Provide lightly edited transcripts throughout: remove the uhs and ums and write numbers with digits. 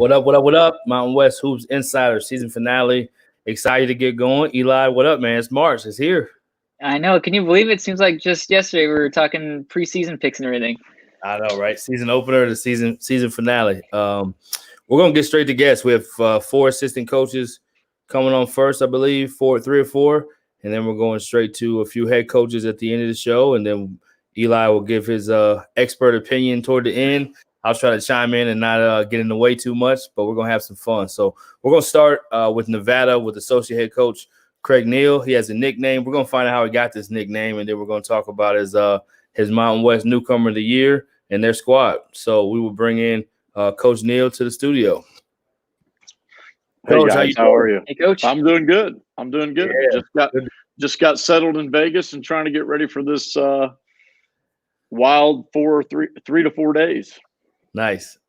What up, what up, what up? Mountain West Hoops Insider season finale. Excited to get going. Eli, what up, man? It's March. It's here. I know. Can you believe it? Seems like just yesterday we were talking preseason picks and everything. I know, right? Season opener to season finale. We're gonna get straight to guests. We have 4 assistant coaches coming on first, I believe, 3 or 4, and then we're going straight to a few head coaches at the end of the show, and then Eli will give his expert opinion toward the end. I'll try to chime in and not get in the way too much, but we're gonna have some fun. So we're gonna start with Nevada with associate head coach Craig Neal. He has a nickname. We're gonna find out how he got this nickname, and then we're gonna talk about his Mountain West Newcomer of the Year and their squad. So we will bring in Coach Neal to the studio. Hey Coach, guys, how are you? Hey, Coach. I'm doing good. Yeah, just got settled in Vegas and trying to get ready for this wild 3 to 4 days. Nice.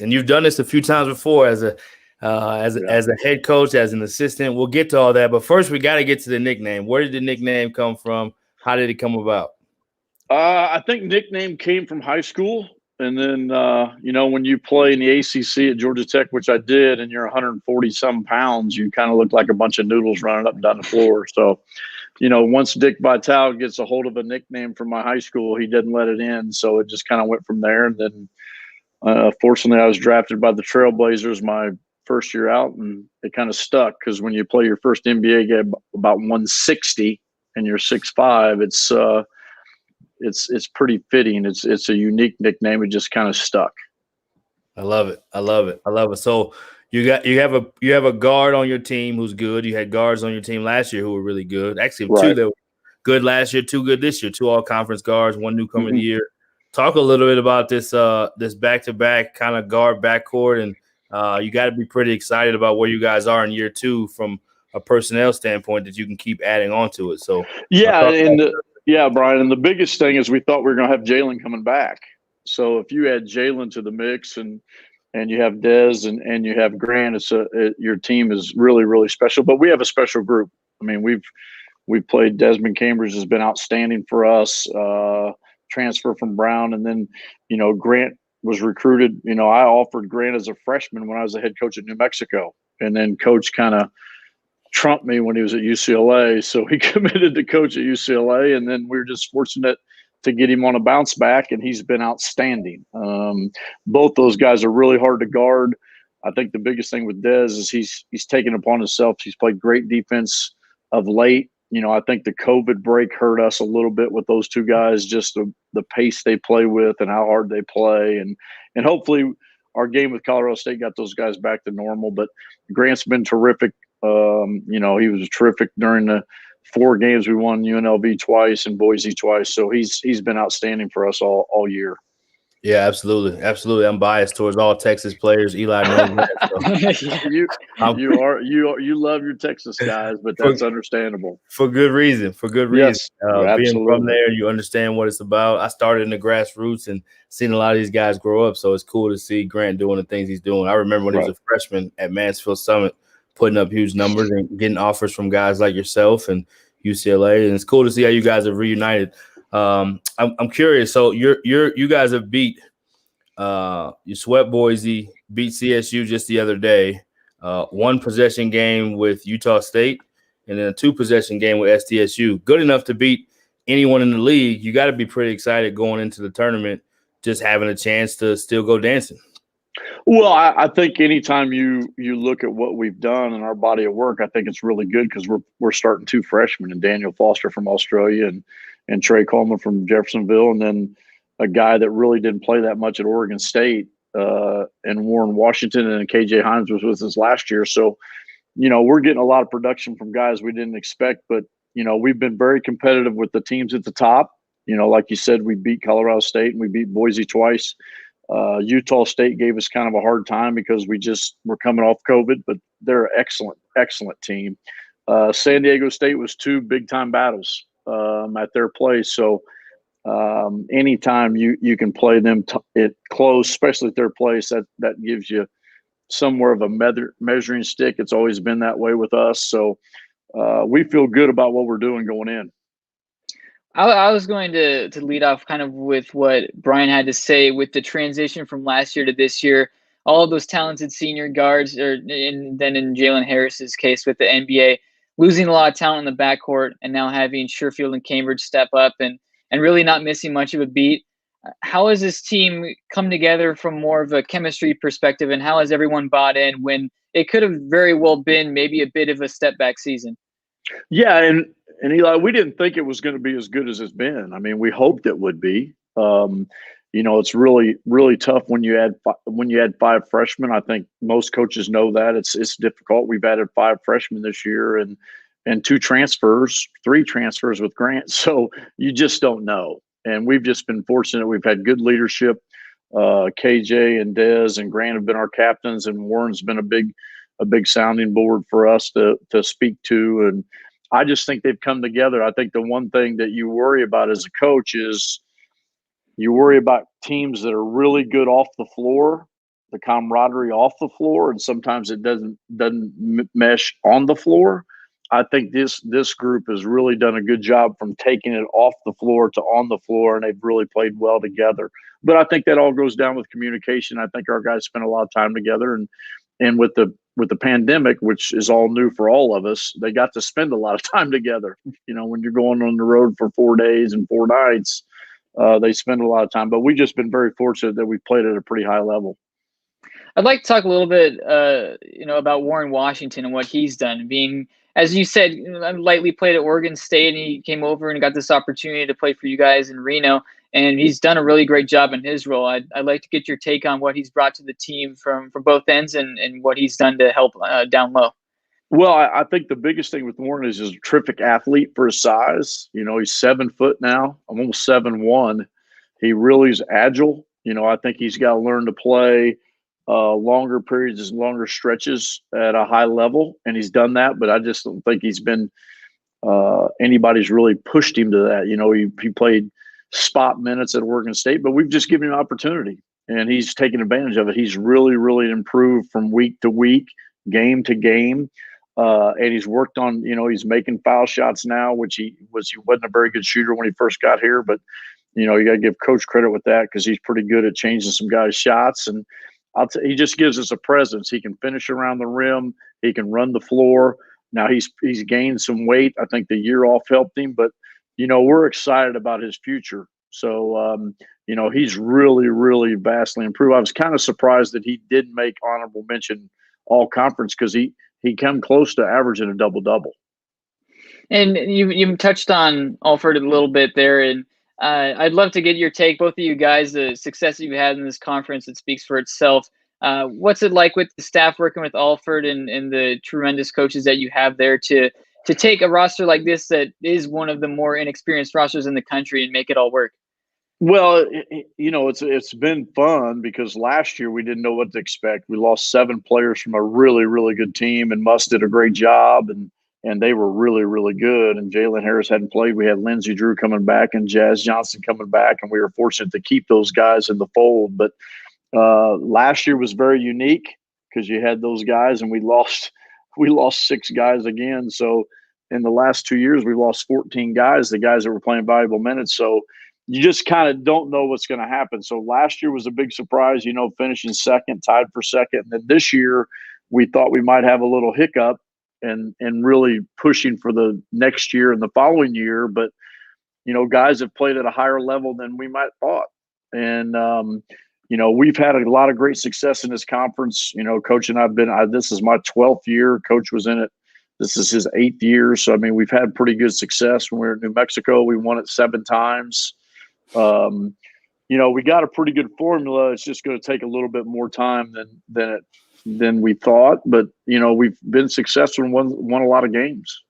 And you've done this a few times before as a head coach, as an assistant. We'll get to all that, but first we got to get to the nickname. Where did the nickname come from? How did it come about? I think nickname came from high school. And then, when you play in the ACC at Georgia Tech, which I did, and you're 140-some pounds, you kind of look like a bunch of noodles running up and down the floor. So, once Dick Vitale gets a hold of a nickname from my high school, he didn't let it in. So it just kind of went from there. And then, fortunately, I was drafted by the Trailblazers my first year out, and it kind of stuck because when you play your first NBA game about 160 and you're 6'5", it's pretty fitting. It's a unique nickname. It just kind of stuck. I love it. So you have a guard on your team who's good. You had guards on your team last year who were really good. Actually, right. 2 that were good last year, 2 good this year. 2 all-conference guards, 1 newcomer of the year. Talk a little bit about this back-to-back kind of guard backcourt, and you got to be pretty excited about where you guys are in year 2 from a personnel standpoint that you can keep adding on to it. So yeah, Brian, and the biggest thing is we thought we were going to have Jalen coming back. So if you add Jalen to the mix and you have Dez and you have Grant, your team is really, really special. But we have a special group. I mean, we've played Desmond Cambridge has been outstanding for us. Transfer from Brown, and then Grant was recruited. I offered Grant as a freshman when I was the head coach at New Mexico, and then Coach kind of trumped me when he was at UCLA, so he committed to coach at UCLA, and then we were just fortunate to get him on a bounce back, and he's been outstanding. Both those guys are really hard to guard. I think the biggest thing with Dez is he's taken upon himself. He's played great defense of late. I think the COVID break hurt us a little bit with those 2 guys, just the pace they play with and how hard they play. And hopefully our game with Colorado State got those guys back to normal. But Grant's been terrific. He was terrific during the 4 games we won, UNLV twice and Boise twice. So he's been outstanding for us all year. Yeah, absolutely. I'm biased towards all Texas players. Eli knows that. So. You love your Texas guys, but that's understandable for good reason. Yes, being from there, you understand what it's about. I started in the grassroots and seen a lot of these guys grow up, so it's cool to see Grant doing the things he's doing. I remember when he was a freshman at Mansfield Summit, putting up huge numbers and getting offers from guys like yourself and UCLA, and it's cool to see how you guys have reunited. I'm curious. So you guys have beat you swept Boise, beat CSU just the other day, 1 possession game with Utah State, and then a 2 possession game with SDSU. Good enough to beat anyone in the league. You got to be pretty excited going into the tournament, just having a chance to still go dancing. Well, I think anytime you look at what we've done in our body of work, I think it's really good because we're starting 2 freshmen, and Daniel Foster from Australia and Trey Coleman from Jeffersonville, and then a guy that really didn't play that much at Oregon State, and Warren Washington, and KJ Himes was with us last year. So, we're getting a lot of production from guys we didn't expect, but, we've been very competitive with the teams at the top. Like you said, we beat Colorado State and we beat Boise twice. Utah State gave us kind of a hard time because we're coming off COVID, but they're an excellent team. San Diego State was 2 big-time battles at their place. So anytime you can play them close, especially at their place, that gives you somewhere of a measuring stick. It's always been that way with us. So we feel good about what we're doing going in. I was going to lead off kind of with what Brian had to say with the transition from last year to this year. all of those talented senior guards, then in Jalen Harris's case with the NBA, losing a lot of talent in the backcourt and now having Sherfield and Cambridge step up and really not missing much of a beat. How has this team come together from more of a chemistry perspective, and how has everyone bought in when it could have very well been maybe a bit of a step back season? Yeah, and Eli, we didn't think it was going to be as good as it's been. I mean, we hoped it would be. It's really, really tough when you add 5 freshmen. I think most coaches know that it's difficult. We've added 5 freshmen this year and 3 transfers with Grant. So you just don't know. And we've just been fortunate. We've had good leadership. KJ and Dez and Grant have been our captains, and Warren's been a big sounding board for us to speak to. And I just think they've come together. I think the one thing that you worry about as a coach is you worry about teams that are really good off the floor, the camaraderie off the floor, and sometimes it doesn't mesh on the floor. I think this group has really done a good job from taking it off the floor to on the floor, and they've really played well together. But I think that all goes down with communication. I think our guys spend a lot of time together, and with the pandemic, which is all new for all of us, they got to spend a lot of time together. When you're going on the road for 4 days and 4 nights, they spend a lot of time. But we've just been very fortunate that we've played at a pretty high level. I'd like to talk a little bit, about Warren Washington and what he's done. Being, as you said, lightly played at Oregon State, and he came over and got this opportunity to play for you guys in Reno, and he's done a really great job in his role. I'd like to get your take on what he's brought to the team from both ends and what he's done to help down low. Well, I think the biggest thing with Warren is he's a terrific athlete for his size. He's 7 foot now, almost 7'1". He really is agile. I think he's got to learn to play longer periods and longer stretches at a high level, and he's done that. But I just don't think he's been anybody's really pushed him to that. He played spot minutes at Oregon State, but we've just given him opportunity, and he's taken advantage of it. He's really, really improved from week to week, game to game. And he's worked on, he's making foul shots now, which he wasn't a very good shooter when he first got here, but you got to give coach credit with that because he's pretty good at changing some guys' shots. And he just gives us a presence. He can finish around the rim. He can run the floor. Now he's gained some weight. I think the year off helped him, but we're excited about his future. So, he's really, really vastly improved. I was kind of surprised that he didn't make honorable mention all conference because he came close to averaging a double-double. And you touched on Alford a little bit there, and I'd love to get your take, both of you guys, the success that you've had in this conference. It speaks for itself. What's it like with the staff working with Alford and the tremendous coaches that you have there to take a roster like this that is one of the more inexperienced rosters in the country and make it all work? Well, it's been fun because last year we didn't know what to expect. We lost 7 players from a really, really good team, and Muss did a great job, and they were really, really good. And Jalen Harris hadn't played. We had Lindsey Drew coming back and Jazz Johnson coming back, and we were fortunate to keep those guys in the fold. But last year was very unique because you had those guys, and we lost 6 guys again. So in the last 2 years, we lost 14 guys, the guys that were playing valuable minutes. So you just kind of don't know what's going to happen. So last year was a big surprise, finishing second, tied for second. And then this year we thought we might have a little hiccup and really pushing for the next year and the following year. But, guys have played at a higher level than we might thought. And, we've had a lot of great success in this conference. Coach and this is my 12th year. Coach was in it. This is his 8th year. So, we've had pretty good success. When we were in New Mexico, we won it 7 times. We got a pretty good formula. It's just going to take a little bit more time than we thought. But, we've been successful and won a lot of games.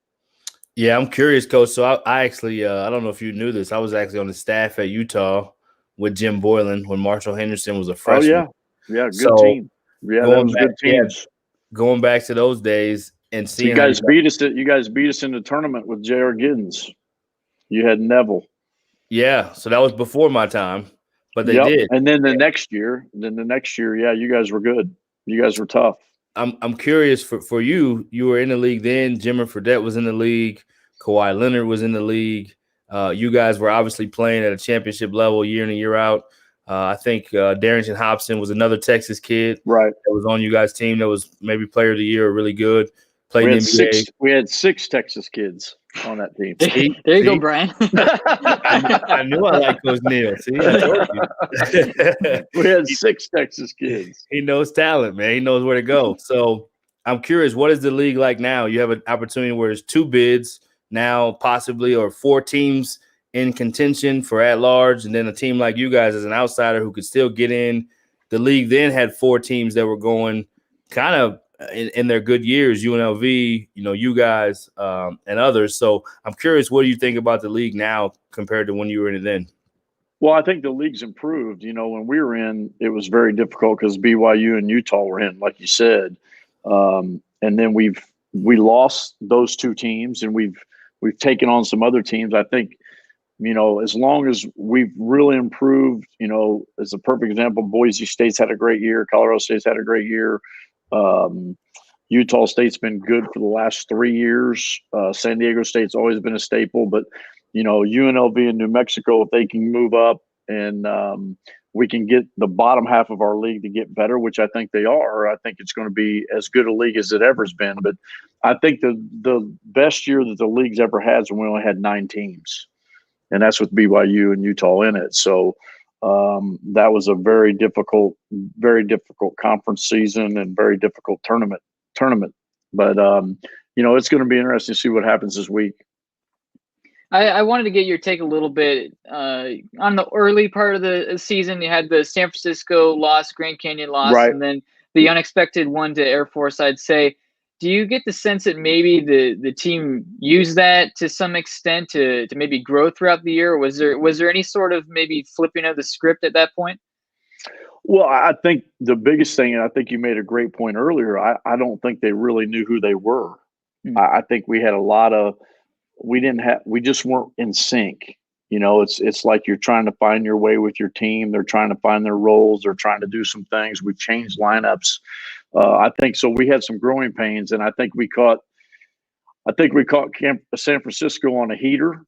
Yeah, I'm curious, Coach. So I actually, I don't know if you knew this. I was actually on the staff at Utah with Jim Boylan when Marshall Henderson was a freshman. Oh, yeah. Good team. Yeah, that was good teams. Yeah, going back to those days and seeing you guys beat us in the tournament with J.R. Giddens. You had Neville. Yeah, so that was before my time, but they did. And then the next year, yeah, you guys were good. You guys were tough. I'm curious for you. You were in the league then. Jimmer Fredette was in the league. Kawhi Leonard was in the league. You guys were obviously playing at a championship level year in and year out. I think Darrington Hobson was another Texas kid right that was on you guys' team that was maybe player of the year or really good. Played we in had the NBA. we had 6 Texas kids on that team. There you go, Brian. I knew I liked Coach Neal. See, I told you. We had 6 Texas kids. He knows talent, man. He knows where to go. So I'm curious, what is the league like now? You have an opportunity where there's 2 bids now, possibly, or 4 teams in contention for at large, and then a team like you guys as an outsider who could still get in. The league then had 4 teams that were going kind of in their good years, UNLV, you guys, and others. So I'm curious, what do you think about the league now compared to when you were in it then? Well, I think the league's improved. When we were in, it was very difficult because BYU and Utah were in, like you said, and then we lost those 2 teams, and we've taken on some other teams. I think, as long as we've really improved, as a perfect example, Boise State's had a great year, Colorado State's had a great year. Utah State's been good for the last 3 years. San Diego State's always been a staple, but UNLV and New Mexico, if they can move up and we can get the bottom half of our league to get better, which I think they are, I think it's going to be as good a league as it ever has been. But I think the best year that the league's ever had is when we only had 9 teams, and that's with BYU and Utah in it. So that was a very difficult conference season and very difficult tournament. But it's going to be interesting to see what happens this week. I wanted to get your take a little bit on the early part of the season. You had the San Francisco loss, Grand Canyon loss, right, and then the unexpected one to Air Force, I'd say. Do you get the sense that maybe the team used that to some extent to maybe grow throughout the year? Or was there any sort of maybe flipping of the script at that point? Well, I think the biggest thing, and I think you made a great point earlier, I don't think they really knew who they were. Mm-hmm. I think we had we just weren't in sync. It's like you're trying to find your way with your team. They're trying to find their roles. They're trying to do some things. We've changed lineups. I think so. We had some growing pains, and I think we caught San Francisco on a heater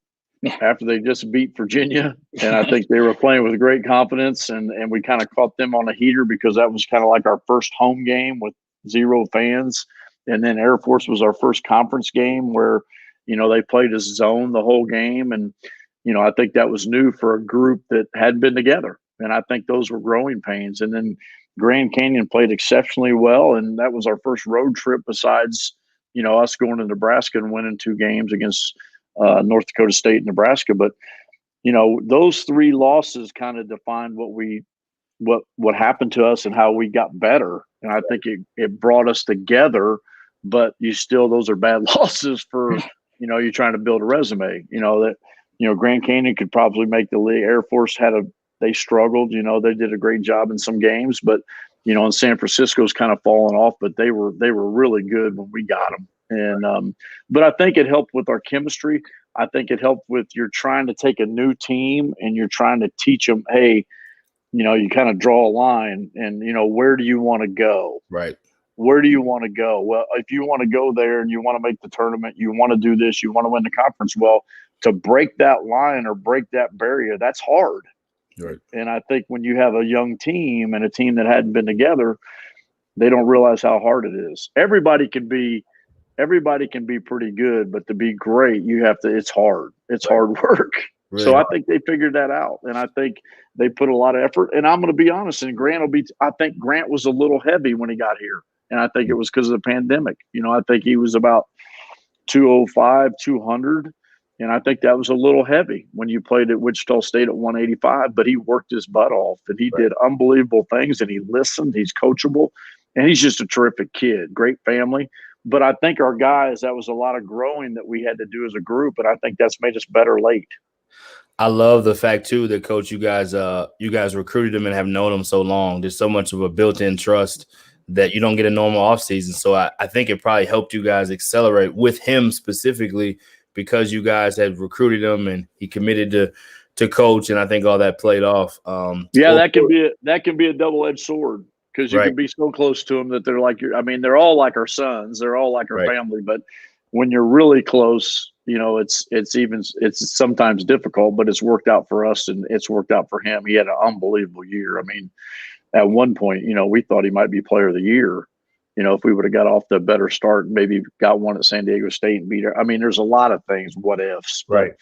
after they just beat Virginia, and I think they were playing with great confidence, and we kind of caught them on a heater because that was kind of like our first home game with 0 fans, and then Air Force was our first conference game where they played as zone the whole game, and I think that was new for a group that hadn't been together, and I think those were growing pains. And then Grand Canyon played exceptionally well, and that was our first road trip besides us going to Nebraska and winning 2 games against North Dakota State and Nebraska. But those 3 losses kind of defined what happened to us and how we got better, and I think it brought us together. But those are bad losses for you're trying to build a resume. Grand Canyon could probably make the league. Air Force they struggled. They did a great job in some games, but and San Francisco's kind of fallen off. But they were really good when we got them. And but I think it helped with our chemistry. I think it helped with you're trying to take a new team and you're trying to teach them, hey, you kind of draw a line and where do you want to go? Right. Where do you want to go? Well, if you want to go there and you want to make the tournament, you want to do this, you want to win the conference. Well, to break that line or break that barrier, that's hard. Right. And I think when you have a young team and a team that hadn't been together, they don't realize how hard it is. Everybody can be pretty good, but to be great, it's hard. It's hard work. Really so hard. I think they figured that out, and I think they put a lot of effort. And I'm going to be honest, and I think Grant was a little heavy when he got here. And I think it was because of the pandemic. I think he was about 205, 200. And I think that was a little heavy when you played at Wichita State at 185. But he worked his butt off, and he did unbelievable things, and he listened. He's coachable, and he's just a terrific kid, great family. But I think our guys, that was a lot of growing that we had to do as a group, and I think that's made us better late. I love the fact, too, that, Coach, you guys recruited him and have known him so long. There's so much of a built-in trust that you don't get a normal offseason. So I think it probably helped you guys accelerate with him specifically because you guys had recruited him and he committed to coach, and I think all that played off. That can be a double-edged sword because you can be so close to them that they're like they're all like our sons. They're all like our family. But when you're really close, it's sometimes difficult, but it's worked out for us and it's worked out for him. He had an unbelievable year. I mean, at one point, we thought he might be player of the year. If we would have got off to a better start and maybe got one at San Diego State and beat her. I mean, there's a lot of things, what ifs. Right.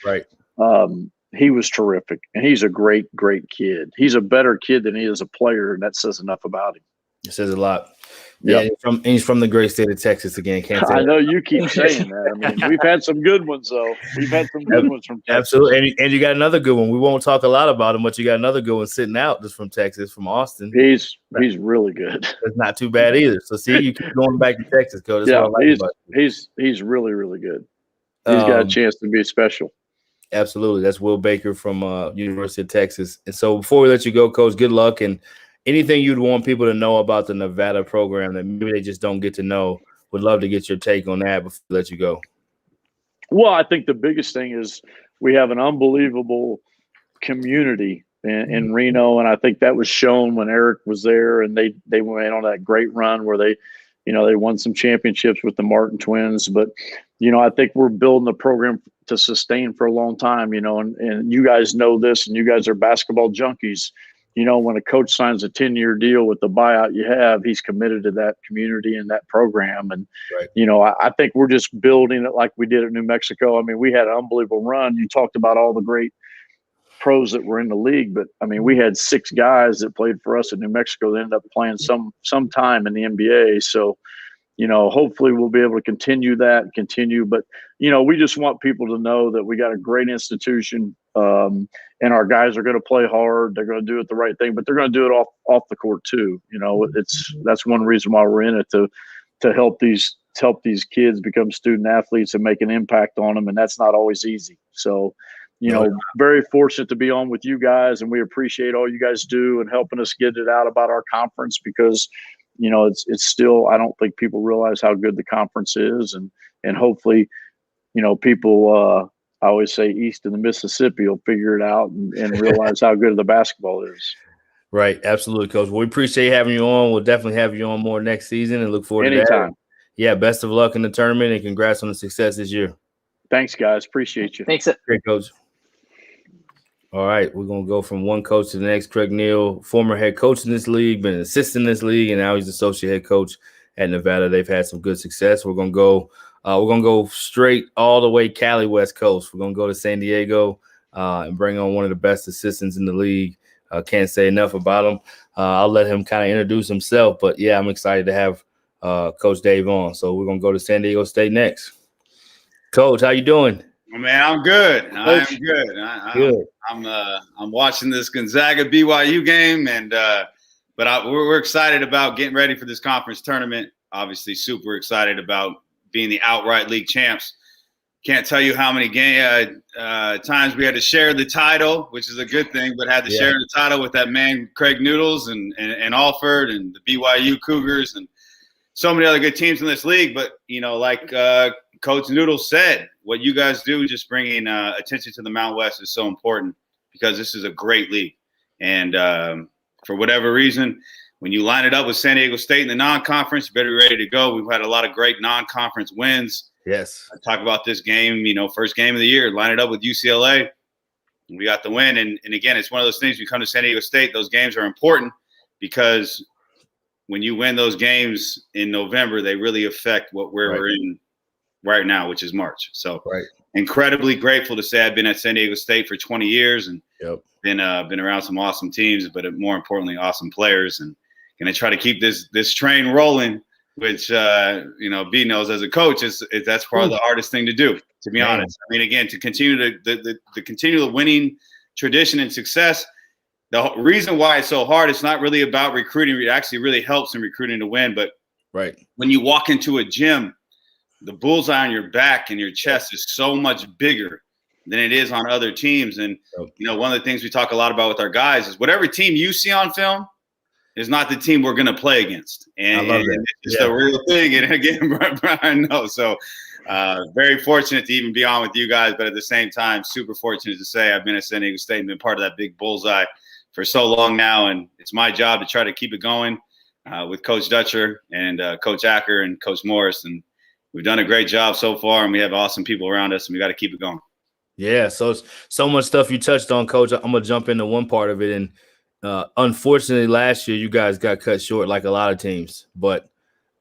He was terrific, and he's a great, great kid. He's a better kid than he is a player, and that says enough about him. It says a lot. Yeah, he's from the great state of Texas again. Can't say I know you keep saying that. I mean, we've had some good ones, though. We've had some good ones from Texas. Absolutely, and you got another good one. We won't talk a lot about him, but you got another good one sitting out just from Texas, from Austin. He's really good. That's not too bad either. So see, you keep going back to Texas, Coach. He's really, really good. He's got a chance to be special. Absolutely. That's Will Boettger from University of Texas. And so before we let you go, Coach, good luck. And anything you'd want people to know about the Nevada program that maybe they just don't get to know, would love to get your take on that before we let you go. Well, I think the biggest thing is we have an unbelievable community in Reno, and I think that was shown when Eric was there, and they went on that great run where they won some championships with the Martin twins. But, I think we're building the program to sustain for a long time, and you guys know this, and you guys are basketball junkies. When a coach signs a 10-year deal with the buyout you have, he's committed to that community and that program. And, I think we're just building it like we did at New Mexico. I mean, we had an unbelievable run. You talked about all the great pros that were in the league, but I mean, we had 6 guys that played for us in New Mexico that ended up playing some time in the NBA. So, hopefully we'll be able to continue. But, we just want people to know that we got a great institution, and our guys are going to play hard. They're going to do it the right thing, but they're going to do it off the court too. That's one reason why we're in it, to help these kids become student athletes and make an impact on them. And that's not always easy. So, very fortunate to be on with you guys, and we appreciate all you guys do and helping us get it out about our conference, because it's still, I don't think people realize how good the conference is, and hopefully, people, I always say east of the Mississippi will figure it out and realize how good the basketball is. Right. Absolutely, Coach. We appreciate having you on. We'll definitely have you on more next season and look forward to that. Yeah. Best of luck in the tournament and congrats on the success this year. Thanks, guys. Appreciate you. Thanks. Great, Coach. All right, we're going to go from one coach to the next. Craig Neal, former head coach in this league, been an assistant in this league, and now he's associate head coach at Nevada. They've had some good success. We're going to go straight all the way Cali West Coast. We're going to go to San Diego and bring on one of the best assistants in the league. Can't say enough about him. I'll let him kind of introduce himself, but yeah, I'm excited to have Coach Dave on. So we're going to go to San Diego State next. Coach, how you doing? Man, I'm good. I'm good. I'm watching this Gonzaga BYU game, and we're excited about getting ready for this conference tournament. Obviously, super excited about being the outright league champs. Can't tell you how many times we had to share the title, which is a good thing, but had to share the title with that man Craig Noodles and Alford and the BYU Cougars and so many other good teams in this league. But like Coach Noodles said, what you guys do, just bringing attention to the Mountain West, is so important, because this is a great league. And for whatever reason, when you line it up with San Diego State in the non-conference, you better be ready to go. We've had a lot of great non-conference wins. Yes. I talk about this game, first game of the year, line it up with UCLA. And we got the win. And again, it's one of those things, you come to San Diego State, those games are important, because when you win those games in November, they really affect we're in right now, which is March. So incredibly grateful to say I've been at San Diego State for 20 years and been around some awesome teams, but more importantly, awesome players, and going to try to keep this train rolling, which, B knows as a coach, that's probably the hardest thing to do, to be honest. I mean, again, to continue the winning tradition and success. The reason why it's so hard, it's not really about recruiting. It actually really helps in recruiting to win. But when you walk into a gym, the bullseye on your back and your chest is so much bigger than it is on other teams. And, one of the things we talk a lot about with our guys is whatever team you see on film is not the team we're going to play against. And, I love that. It's the real thing. And again, Brian knows. So very fortunate to even be on with you guys. But at the same time, super fortunate to say I've been at San Diego State and been part of that big bullseye for so long now. And it's my job to try to keep it going with Coach Dutcher and Coach Acker and Coach Morris. And we've done a great job so far, and we have awesome people around us, and we got to keep it going. Yeah, so it's so much stuff you touched on, Coach. I'm gonna jump into one part of it, and unfortunately, last year you guys got cut short, like a lot of teams. But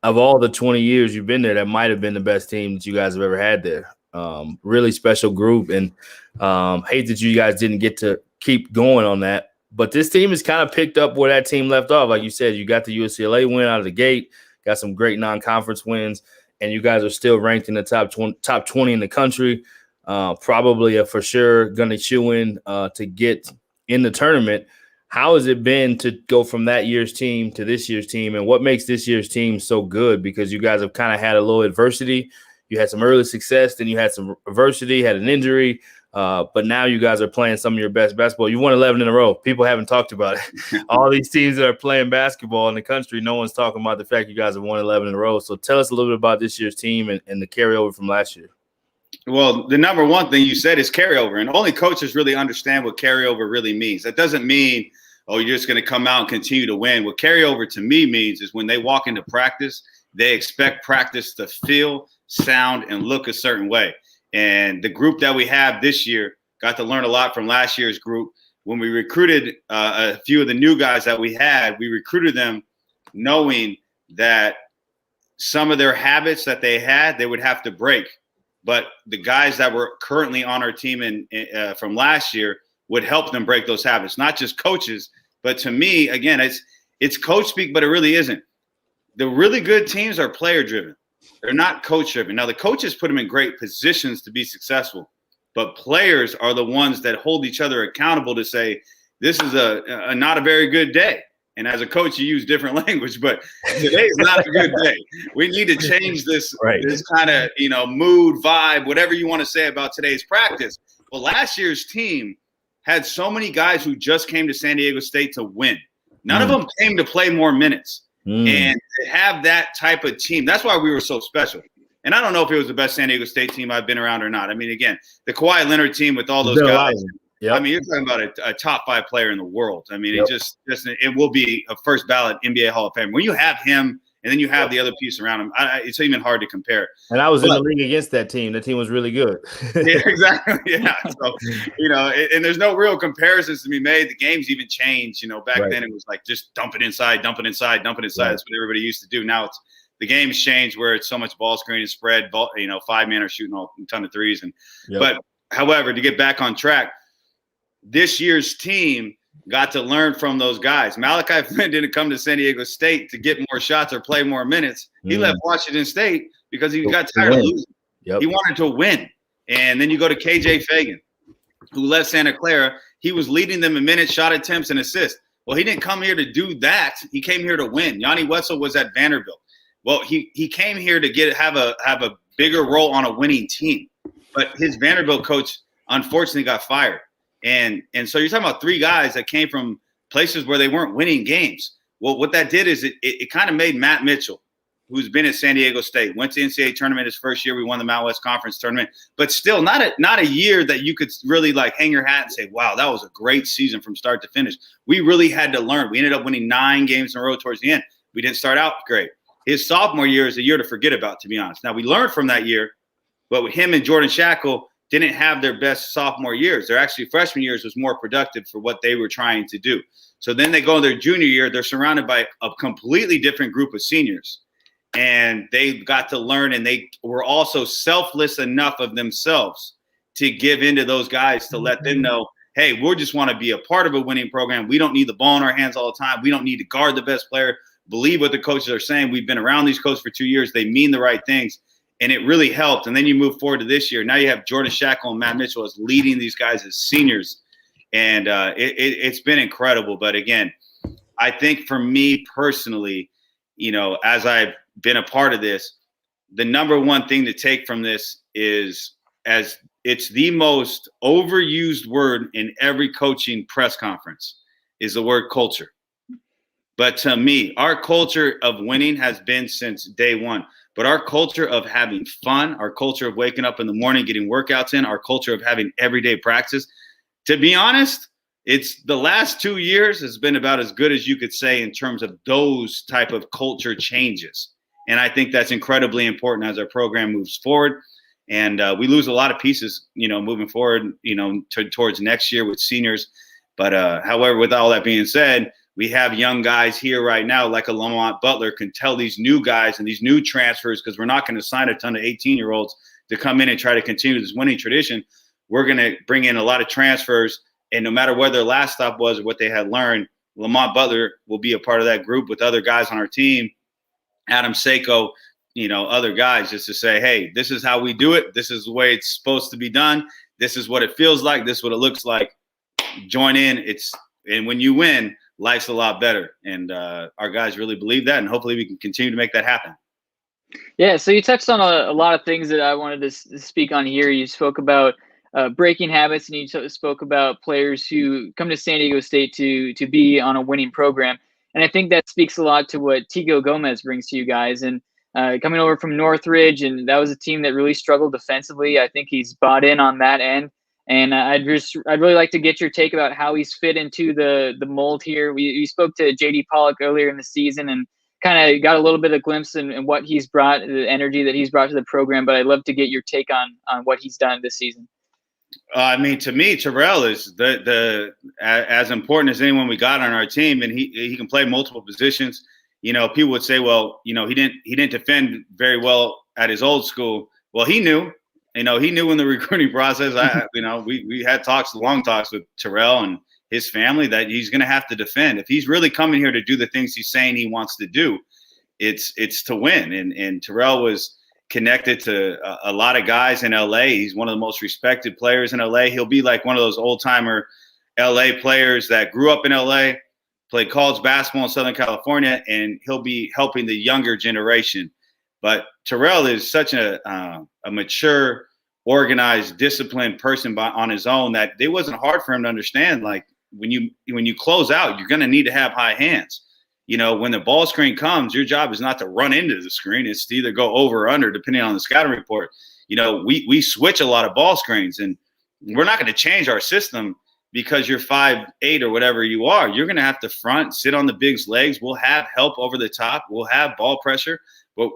of all the 20 years you've been there, that might have been the best team that you guys have ever had there. Really special group, and hate that you guys didn't get to keep going on that. But this team has kind of picked up where that team left off. Like you said, you got the UCLA win out of the gate, got some great non-conference wins, and you guys are still ranked in the top 20 in the country. Probably a for sure going to chew in to get in the tournament. How has it been to go from that year's team to this year's team, and what makes this year's team so good? Because you guys have kind of had a little adversity. You had some early success, then you had some adversity, had an injury, but now you guys are playing some of your best basketball. You won 11 in a row. People haven't talked about it. All these teams that are playing basketball in the country, no one's talking about the fact you guys have won 11 in a row. So tell us a little bit about this year's team and the carryover from last year. Well, the number one thing you said is carryover, and only coaches really understand what carryover really means. That doesn't mean, oh, you're just going to come out and continue to win. What carryover to me means is when they walk into practice, they expect practice to feel, sound, and look a certain way. And the group that we have this year got to learn a lot from last year's group. When we recruited a few of the new guys that we recruited them knowing that some of their habits that they had, they would have to break. But the guys that were currently on our team from last year would help them break those habits, not just coaches. But to me, again, it's coach speak, but it really isn't. The really good teams are player driven. They're not coach driven. Now, the coaches put them in great positions to be successful, but players are the ones that hold each other accountable to say, this is a not a very good day. And as a coach, you use different language, but today's not a good day. We need to change this, this kind of, mood, vibe, whatever you want to say about today's practice. Well, last year's team had so many guys who just came to San Diego State to win. None of them came to play more minutes. And to have that type of team, that's why we were so special. And I don't know if it was the best San Diego State team I've been around or not. I mean, again, the Kawhi Leonard team with all those guys. Yep. I mean, you're talking about a top 5 player in the world. I mean, it will be a first ballot NBA Hall of Fame. When you have him and then you have the other piece around him, it's even hard to compare. And I was in the league against that team. The team was really good. Yeah, exactly. Yeah. So, and there's no real comparisons to be made. The games even changed. Back then it was like just dump it inside, dump it inside, dump it inside. That's what everybody used to do. Now the game's changed where it's so much ball screen and spread. 5 men are shooting a ton of threes. But however, to get back on track, this year's team got to learn from those guys. Malachi Flynn didn't come to San Diego State to get more shots or play more minutes. He left Washington State because he got tired of losing. He wanted to win. And then you go to KJ Fagan, who left Santa Clara. He was leading them in minutes, shot attempts, and assists. Well, he didn't come here to do that. He came here to win. Yanni Wetzel was at Vanderbilt. Well, he came here to have a bigger role on a winning team. But his Vanderbilt coach unfortunately got fired. And so you're talking about 3 guys that came from places where they weren't winning games. Well, what that did is it kind of made Matt Mitchell, who's been at San Diego State, went to NCAA tournament his first year. We won the Mountain West Conference tournament, but still not a year that you could really like hang your hat and say, wow, that was a great season from start to finish. We really had to learn. We ended up winning 9 games in a row towards the end. We didn't start out great. His sophomore year is a year to forget about, to be honest. Now, we learned from that year, but with him and Jordan Shackle didn't have their best sophomore years. Their actually freshman years was more productive for what they were trying to do. So then they go in their junior year, they're surrounded by a completely different group of seniors. And they got to learn, and they were also selfless enough of themselves to give into those guys to let them know, hey, we just want to be a part of a winning program. We don't need the ball in our hands all the time. We don't need to guard the best player. Believe what the coaches are saying. We've been around these coaches for 2 years. They mean the right things. And it really helped. And then you move forward to this year. Now you have Jordan Shackle and Matt Mitchell as leading these guys as seniors. And it's been incredible. But again, I think for me personally, as I've been a part of this, the number one thing to take from this is, as it's the most overused word in every coaching press conference, is the word culture. But to me, our culture of winning has been since day one. But our culture of having fun, our culture of waking up in the morning, getting workouts in, our culture of having everyday practice, to be honest, it's the last 2 years has been about as good as you could say in terms of those type of culture changes. And I think that's incredibly important as our program moves forward. And we lose a lot of pieces, moving forward, towards next year with seniors. But however, with all that being said, we have young guys here right now, like a Lamont Butler, can tell these new guys and these new transfers, because we're not going to sign a ton of 18-year-olds to come in and try to continue this winning tradition. We're going to bring in a lot of transfers, and no matter where their last stop was or what they had learned, Lamont Butler will be a part of that group with other guys on our team, Adam Seiko, other guys, just to say, hey, this is how we do it. This is the way it's supposed to be done. This is what it feels like. This is what it looks like. Join in. And when you win, life's a lot better. And our guys really believe that, and hopefully we can continue to make that happen. Yeah, so you touched on a lot of things that I wanted to speak on here. You spoke about breaking habits, and you spoke about players who come to San Diego State to be on a winning program. And I think that speaks a lot to what Tigo Gomez brings to you guys. And coming over from Northridge, and that was a team that really struggled defensively. I think he's bought in on that end. And I'd really like to get your take about how he's fit into the mold here. We spoke to JD Pollock earlier in the season and kind of got a little bit of glimpse in what he's brought, the energy that he's brought to the program. But I'd love to get your take on what he's done this season. To me, Terrell is as important as anyone we got on our team, and he can play multiple positions. People would say, well, he didn't defend very well at his old school. Well, he knew. He knew in the recruiting process. We had long talks with Terrell and his family that he's going to have to defend. If he's really coming here to do the things he's saying he wants to do, it's to win. And Terrell was connected to a lot of guys in LA. He's one of the most respected players in LA. He'll be like one of those old timer LA players that grew up in LA, played college basketball in Southern California, and he'll be helping the younger generation. But Terrell is such a mature, organized, disciplined person on his own that it wasn't hard for him to understand. Like when you close out, you're going to need to have high hands. When the ball screen comes, your job is not to run into the screen. It's to either go over or under, depending on the scouting report. We switch a lot of ball screens, and we're not going to change our system because you're 5'8" or whatever you are. You're going to have to front, sit on the big's legs. We'll have help over the top. We'll have ball pressure. But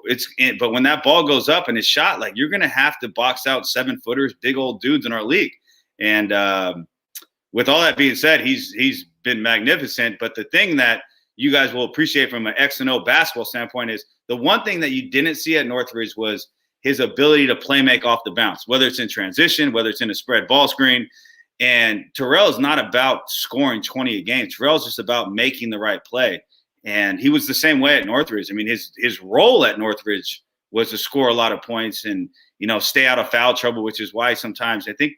when that ball goes up and it's shot, like, you're going to have to box out 7-footers, big old dudes in our league. And with all that being said, he's been magnificent. But the thing that you guys will appreciate from an X and O basketball standpoint is the one thing that you didn't see at Northridge was his ability to play make off the bounce, whether it's in transition, whether it's in a spread ball screen. And Terrell is not about scoring 20 a game. Terrell's just about making the right play. And he was the same way at Northridge. I mean, his role at Northridge was to score a lot of points and, stay out of foul trouble, which is why sometimes I think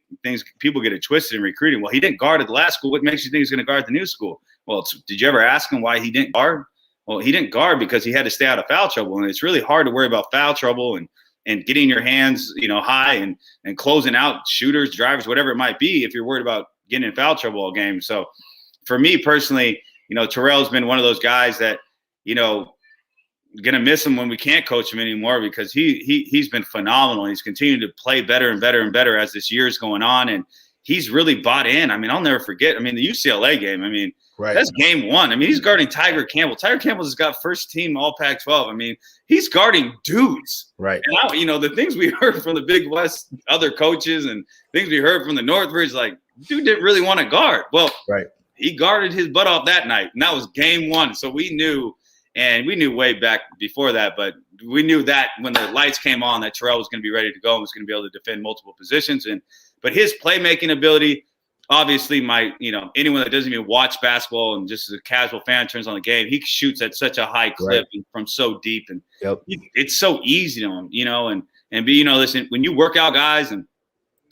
people get it twisted in recruiting. Well, he didn't guard at the last school. What makes you think he's going to guard at the new school? Well, did you ever ask him why he didn't guard? Well, he didn't guard because he had to stay out of foul trouble. And it's really hard to worry about foul trouble and getting your hands, high and closing out shooters, drivers, whatever it might be, if you're worried about getting in foul trouble all game. So for me personally, Terrell's been one of those guys that, going to miss him when we can't coach him anymore, because he's been phenomenal. He's continued to play better and better and better as this year's going on. And he's really bought in. I mean, I'll never forget. I mean, the UCLA game, right. That's game one. I mean, he's guarding Tiger Campbell. Tiger Campbell has got first team all Pac-12. I mean, he's guarding dudes. Right. And the things we heard from the Big West, other coaches, and things we heard from the Northridge, like, dude didn't really want to guard. Well, right. He guarded his butt off that night, and that was game one. So we knew way back before that, but we knew that when the lights came on that Terrell was going to be ready to go and was going to be able to defend multiple positions. But his playmaking ability, obviously, anyone that doesn't even watch basketball and just as a casual fan turns on the game, he shoots at such a high clip and from so deep, and it's so easy to him, listen, when you work out guys and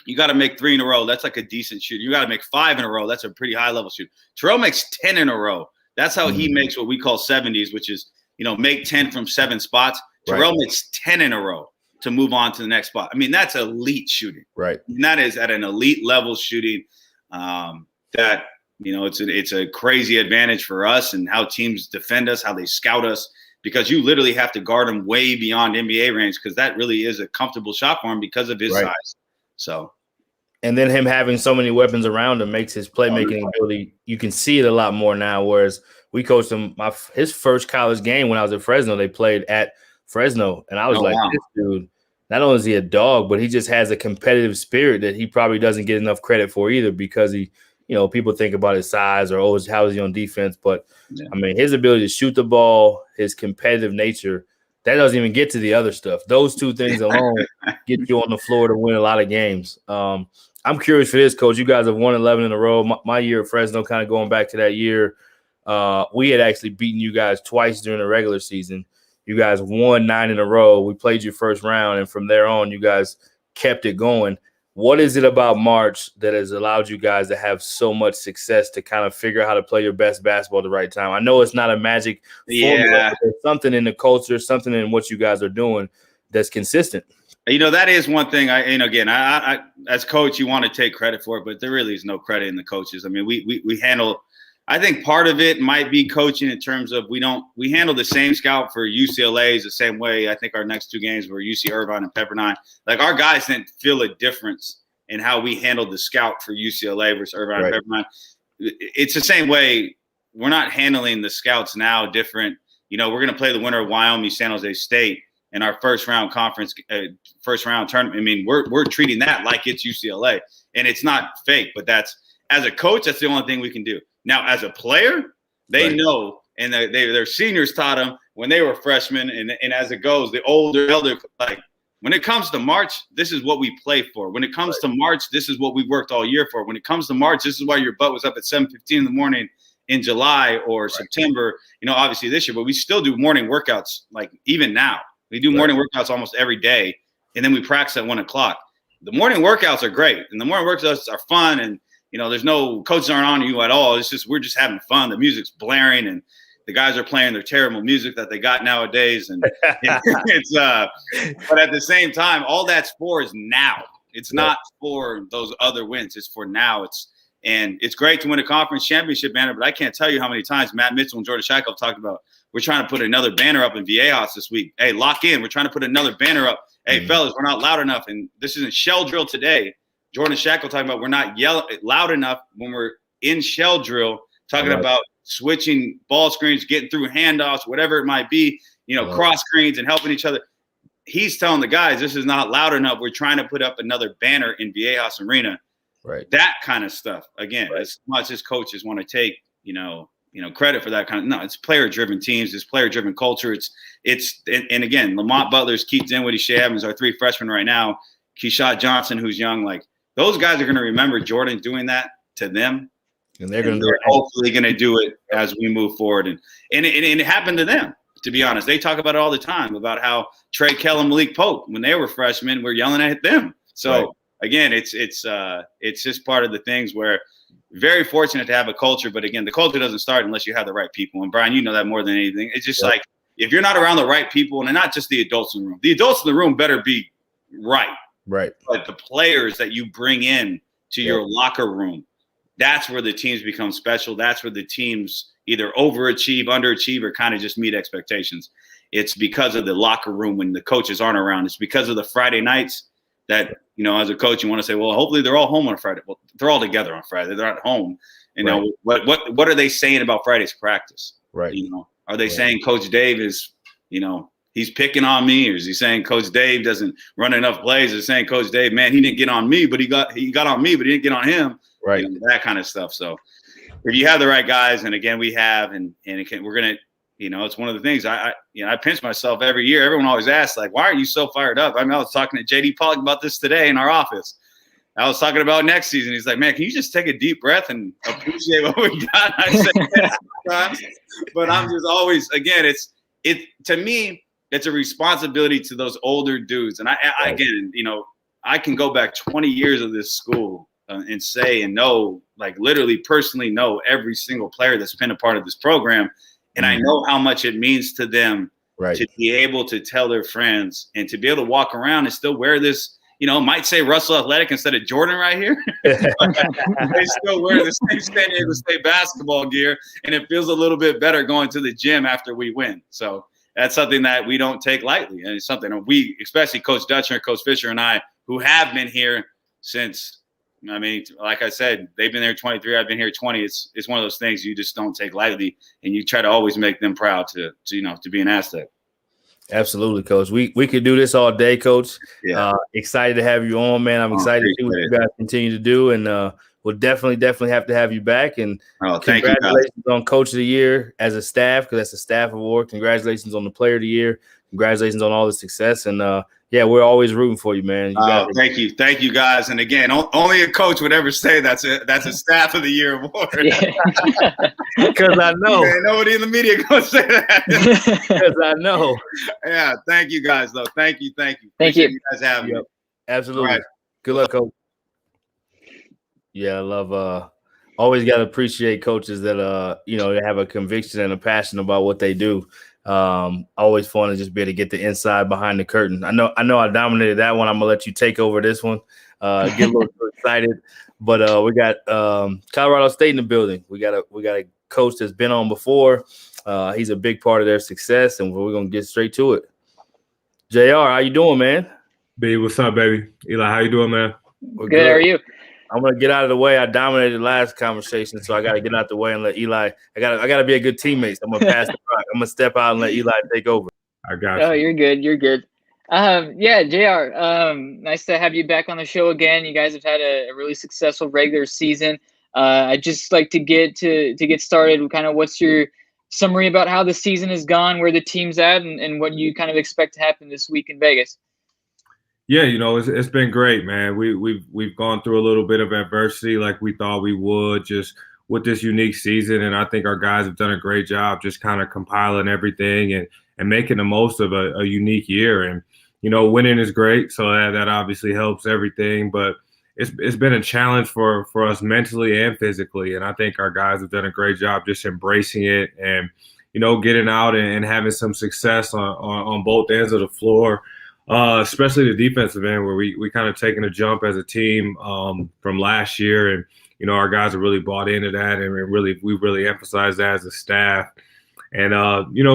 you got to make 3 in a row, that's like a decent shoot. You got to make 5 in a row. That's a pretty high level shoot. Terrell makes 10 in a row. That's how he makes what we call 70s, which is, make 10 from 7 spots. Terrell makes 10 in a row to move on to the next spot. I mean, that's elite shooting. Right. And that is at an elite level shooting that, it's a crazy advantage for us and how teams defend us, how they scout us, because you literally have to guard them way beyond NBA range, because that really is a comfortable shot for him because of his size. So. And then him having so many weapons around him makes his playmaking ability, you can see it a lot more now, whereas we coached him his first college game when I was at Fresno. They played at Fresno, and I was like, wow. this dude, not only is he a dog, but he just has a competitive spirit that he probably doesn't get enough credit for either, because he, people think about his size or how is he on defense, but I mean, his ability to shoot the ball, his competitive nature, that doesn't even get to the other stuff. Those two things alone get you on the floor to win a lot of games. I'm curious for this, Coach. You guys have won 11 in a row. My year at Fresno, kind of going back to that year, we had actually beaten you guys twice during the regular season. You guys won 9 in a row. We played you first round, and from there on, you guys kept it going. What is it about March that has allowed you guys to have so much success to kind of figure out how to play your best basketball at the right time? I know it's not a magic formula, but there's something in the culture, something in what you guys are doing that's consistent. That is one thing. I as coach, you want to take credit for it, but there really is no credit in the coaches. I mean, we handle. I think part of it might be coaching in terms of we handle the same scout for UCLA's the same way. I think our next 2 games were UC Irvine and Pepperdine. Like, our guys didn't feel a difference in how we handled the scout for UCLA versus Irvine and Pepperdine. It's the same way. We're not handling the scouts now different. We're going to play the winner of Wyoming, San Jose State in our first round tournament. I mean, we're treating that like it's UCLA, and it's not fake. But as a coach, that's the only thing we can do. Now, as a player, they know, and their seniors taught them when they were freshmen. And as it goes, the elder, like, when it comes to March, this is what we play for. When it comes to March, this is what we worked all year for. When it comes to March, this is why your butt was up at 7:15 in the morning in July or September. Obviously this year, but we still do morning workouts. Like, even now, we do morning workouts almost every day, and then we practice at 1 o'clock. The morning workouts are great, and the morning workouts are fun, and there's no coaches aren't on you at all. It's just we're just having fun. The music's blaring, and the guys are playing their terrible music that they got nowadays. And it's but at the same time, all that's for is now. It's not for those other wins. It's for now. It's great to win a conference championship banner, but I can't tell you how many times Matt Mitchell and Jordan Shackle have talked about, we're trying to put another banner up in Viejas this week. Hey, lock in. We're trying to put another banner up. Hey, fellas, we're not loud enough. And this isn't shell drill today. Jordan Shackle talking about we're not loud enough when we're in shell drill, talking about switching ball screens, getting through handoffs, whatever it might be, cross screens and helping each other. He's telling the guys, this is not loud enough. We're trying to put up another banner in Viejas Arena. Right. That kind of stuff. Again, as much as coaches want to take, credit for that kind of, no, it's player-driven teams. It's player-driven culture. And again, Lamont Butler's, Keith Dinwiddie, Shea Evans, our 3 freshmen right now, Keyshawn Johnson, who's young, like, those guys are going to remember Jordan doing that to them, and they're hopefully going to do it as we move forward. And it happened to them, to be honest. They talk about it all the time about how Trey Kell and Malik Pope, when they were freshmen, were yelling at them. So again, it's just part of the things where very fortunate to have a culture. But again, the culture doesn't start unless you have the right people. And Brian, you know that more than anything. It's just like, if you're not around the right people, and not just the adults in the room, the adults in the room better be right. Right. But the players that you bring in to your locker room, that's where the teams become special. That's where the teams either overachieve, underachieve, or kind of just meet expectations. It's because of the locker room when the coaches aren't around. It's because of the Friday nights that, as a coach, you want to say, well, hopefully they're all home on Friday. Well, they're all together on Friday. They're at home. What are they saying about Friday's practice? Right. Are they saying Coach Dave is, he's picking on me, or is he saying Coach Dave doesn't run enough plays? Or saying Coach Dave, man, he didn't get on me, but he got on me, but he didn't get on him. Right. That kind of stuff. So if you have the right guys, and again, we have, and we're going to, it's one of the things I pinch myself every year. Everyone always asks, like, why are you so fired up? I mean, I was talking to JD Pollock about this today in our office. I was talking about next season. He's like, man, can you just take a deep breath and appreciate what we got? I said, sometimes, but I'm just always, again, to me, it's a responsibility to those older dudes. And I again, I can go back 20 years of this school and say and know, like, literally personally know every single player that's been a part of this program. And I know how much it means to them to be able to tell their friends and to be able to walk around and still wear this, might say Russell Athletic instead of Jordan right here. They still wear the same San Diego State basketball gear, and it feels a little bit better going to the gym after we win. So that's something that we don't take lightly. And it's something we, especially Coach Dutcher, Coach Fisher, and I, who have been here since, like I said, they've been there 23, I've been here 20. It's one of those things you just don't take lightly, and you try to always make them proud to be an Aztec. Absolutely, Coach. We could do this all day, Coach. Yeah. Excited to have you on, man. I'm excited to see what you guys continue to do, and we'll definitely have to have you back. And congratulations on Coach of the Year as a staff, because that's a staff award. Congratulations on the Player of the Year. Congratulations on all the success, and yeah, we're always rooting for you, man. Thank you, guys. And again, only a coach would ever say that's a Staff of the Year award. Because I know nobody in the media gonna say that. Because I know. Yeah, thank you guys, though. Thank you. Thank you guys having me. Absolutely. Right. Good luck, Coach. Yeah, I love. Always got to appreciate coaches that they have a conviction and a passion about what they do. Always fun to just be able to get the inside behind the curtain. I know I dominated that one. I'm gonna let you take over this one. Get a little too excited, but we got Colorado State in the building. We got a coach that's been on before. He's a big part of their success, and we're gonna get straight to it. JR, how you doing, man? B, what's up, baby? Eli, how you doing, man? We're good. How are you? I'm gonna get out of the way. I dominated the last conversation, so I got to get out the way and let Eli. I gotta be a good teammate. So I'm gonna pass the rock. I'm gonna step out and let Eli take over. I got you. Oh, you're good. You're good. Yeah, JR. Nice to have you back on the show again. You guys have had a really successful regular season. I'd just like to get started. Kind of, what's your summary about how the season has gone, where the team's at, and what you kind of expect to happen this week in Vegas? Yeah, it's been great, man. We've gone through a little bit of adversity like we thought we would, just with this unique season, and I think our guys have done a great job just kind of compiling everything and making the most of a unique year. And winning is great, so that obviously helps everything. But it's been a challenge for us mentally and physically, and I think our guys have done a great job just embracing it and getting out and having some success on both ends of the floor. Especially the defensive end, where we kind of taken a jump as a team from last year, and our guys have really bought into that, and we really emphasized that as a staff. And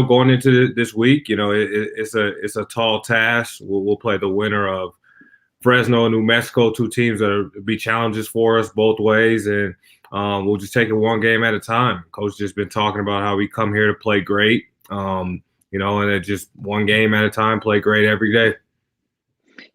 going into this week, it's a tall task. We'll play the winner of Fresno and New Mexico, two teams that will be challenges for us both ways, and we'll just take it one game at a time. Coach just been talking about how we come here to play great, and it's just one game at a time, play great every day.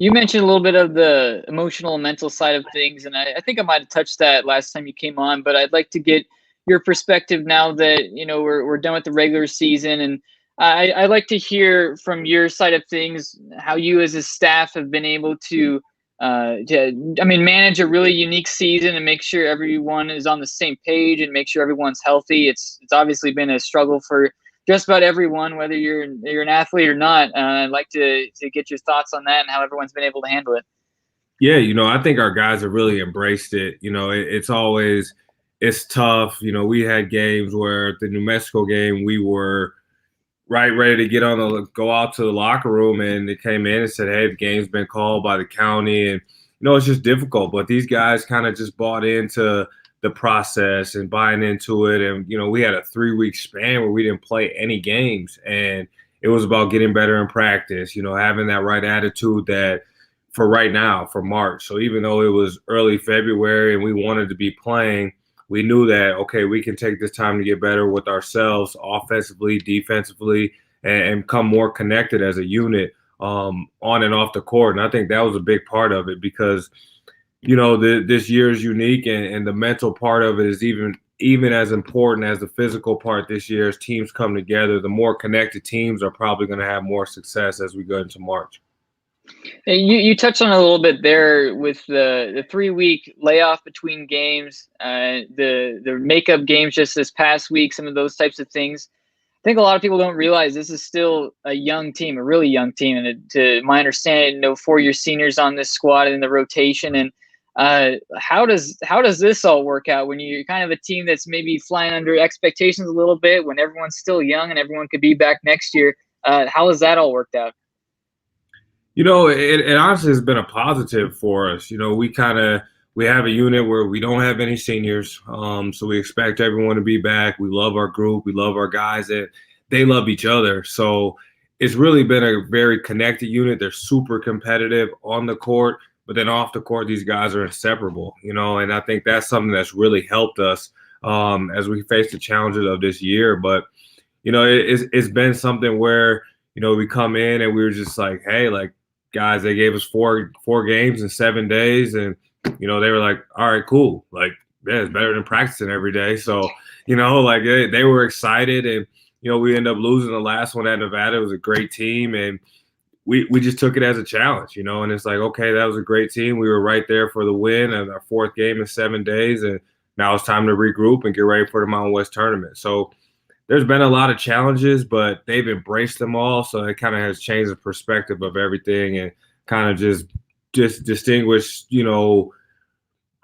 You mentioned a little bit of the emotional and mental side of things, and I think I might have touched that last time you came on, but I'd like to get your perspective now that, we're done with the regular season. And I'd like to hear from your side of things, how you as a staff have been able to manage a really unique season and make sure everyone is on the same page and make sure everyone's healthy. It's obviously been a struggle for just about everyone, whether you're an athlete or not. I'd like to get your thoughts on that and how everyone's been able to handle it. Yeah, I think our guys have really embraced it. It's tough. We had games where the New Mexico game, we were ready to go out to the locker room, and they came in and said, hey, the game's been called by the county. And, it's just difficult. But these guys kind of just bought into the process and buying into it. And, we had a 3-week span where we didn't play any games, and it was about getting better in practice, having that right attitude that for right now, for March. So even though it was early February and we wanted to be playing, we knew that, okay, we can take this time to get better with ourselves offensively, defensively, and come more connected as a unit on and off the court. And I think that was a big part of it because this year is unique, and the mental part of it is even as important as the physical part this year. As teams come together, the more connected teams are probably going to have more success as we go into March. You touched on it a little bit there with the 3-week layoff between games, the makeup games just this past week, some of those types of things. I think a lot of people don't realize this is still a young team, a really young team. And to my understanding, 4-year seniors on this squad in the rotation. And how does this all work out when you're kind of a team that's maybe flying under expectations a little bit, when everyone's still young and everyone could be back next year? How has that all worked out? It honestly has been a positive for us. We have a unit where we don't have any seniors, so we expect everyone to be back. We love our group. We love our guys, and they love each other. So it's really been a very connected unit. They're super competitive on the court, but then off the court, these guys are inseparable, and I think that's something that's really helped us as we face the challenges of this year. But, it's been something where, we come in and we were just like, hey, like, guys, they gave us four games in 7 days, and they were like, all right, cool, like, yeah, it's better than practicing every day. So like they were excited, and we ended up losing the last one at Nevada. It was a great team, and we just took it as a challenge, and it's like, okay, that was a great team. We were right there for the win and our 4th game in 7 days, and now it's time to regroup and get ready for the Mountain West tournament. So there's been a lot of challenges, but they've embraced them all. So it kind of has changed the perspective of everything and kind of just distinguish,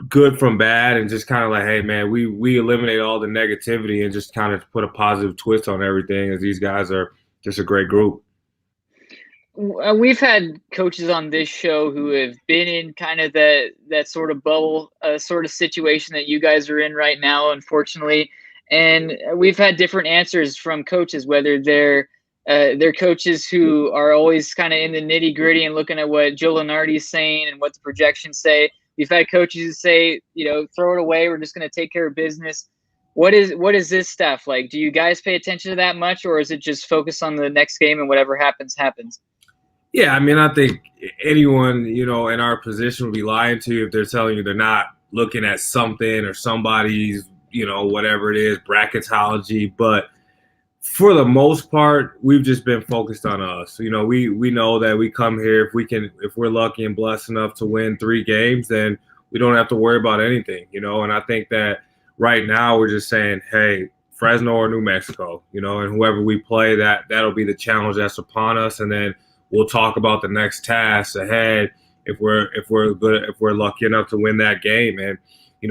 good from bad, and just kind of like, hey, man, we eliminate all the negativity and just kind of put a positive twist on everything, as these guys are just a great group. We've had coaches on this show who have been in kind of that sort of bubble sort of situation that you guys are in right now, unfortunately. And we've had different answers from coaches, whether they're coaches who are always kind of in the nitty gritty and looking at what Joe Lunardi's saying and what the projections say. We've had coaches who say, throw it away. We're just going to take care of business. What is this stuff like? Do you guys pay attention to that much, or is it just focus on the next game and whatever happens, happens? Yeah, I mean, I think anyone, in our position would be lying to you if they're telling you they're not looking at something or somebody's, whatever it is, bracketology. But for the most part, we've just been focused on us. We know that we come here, if we're lucky and blessed enough to win 3 games, then we don't have to worry about anything, and I think that right now we're just saying, hey, Fresno or New Mexico, and whoever we play, that'll be the challenge that's upon us. And then we'll talk about the next tasks ahead if we're lucky enough to win that game. And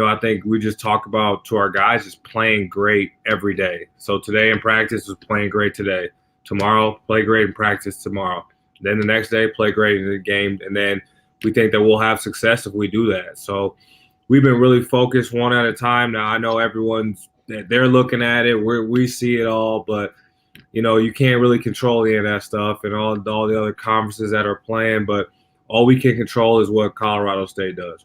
I think we just talk about to our guys just playing great every day. So today in practice was playing great today. Tomorrow, play great in practice tomorrow. Then the next day, play great in the game. And then we think that we'll have success if we do that. So we've been really focused one at a time. Now I know they're looking at it. We see it all, but you can't really control any of that stuff and all the other conferences that are playing, but all we can control is what Colorado State does.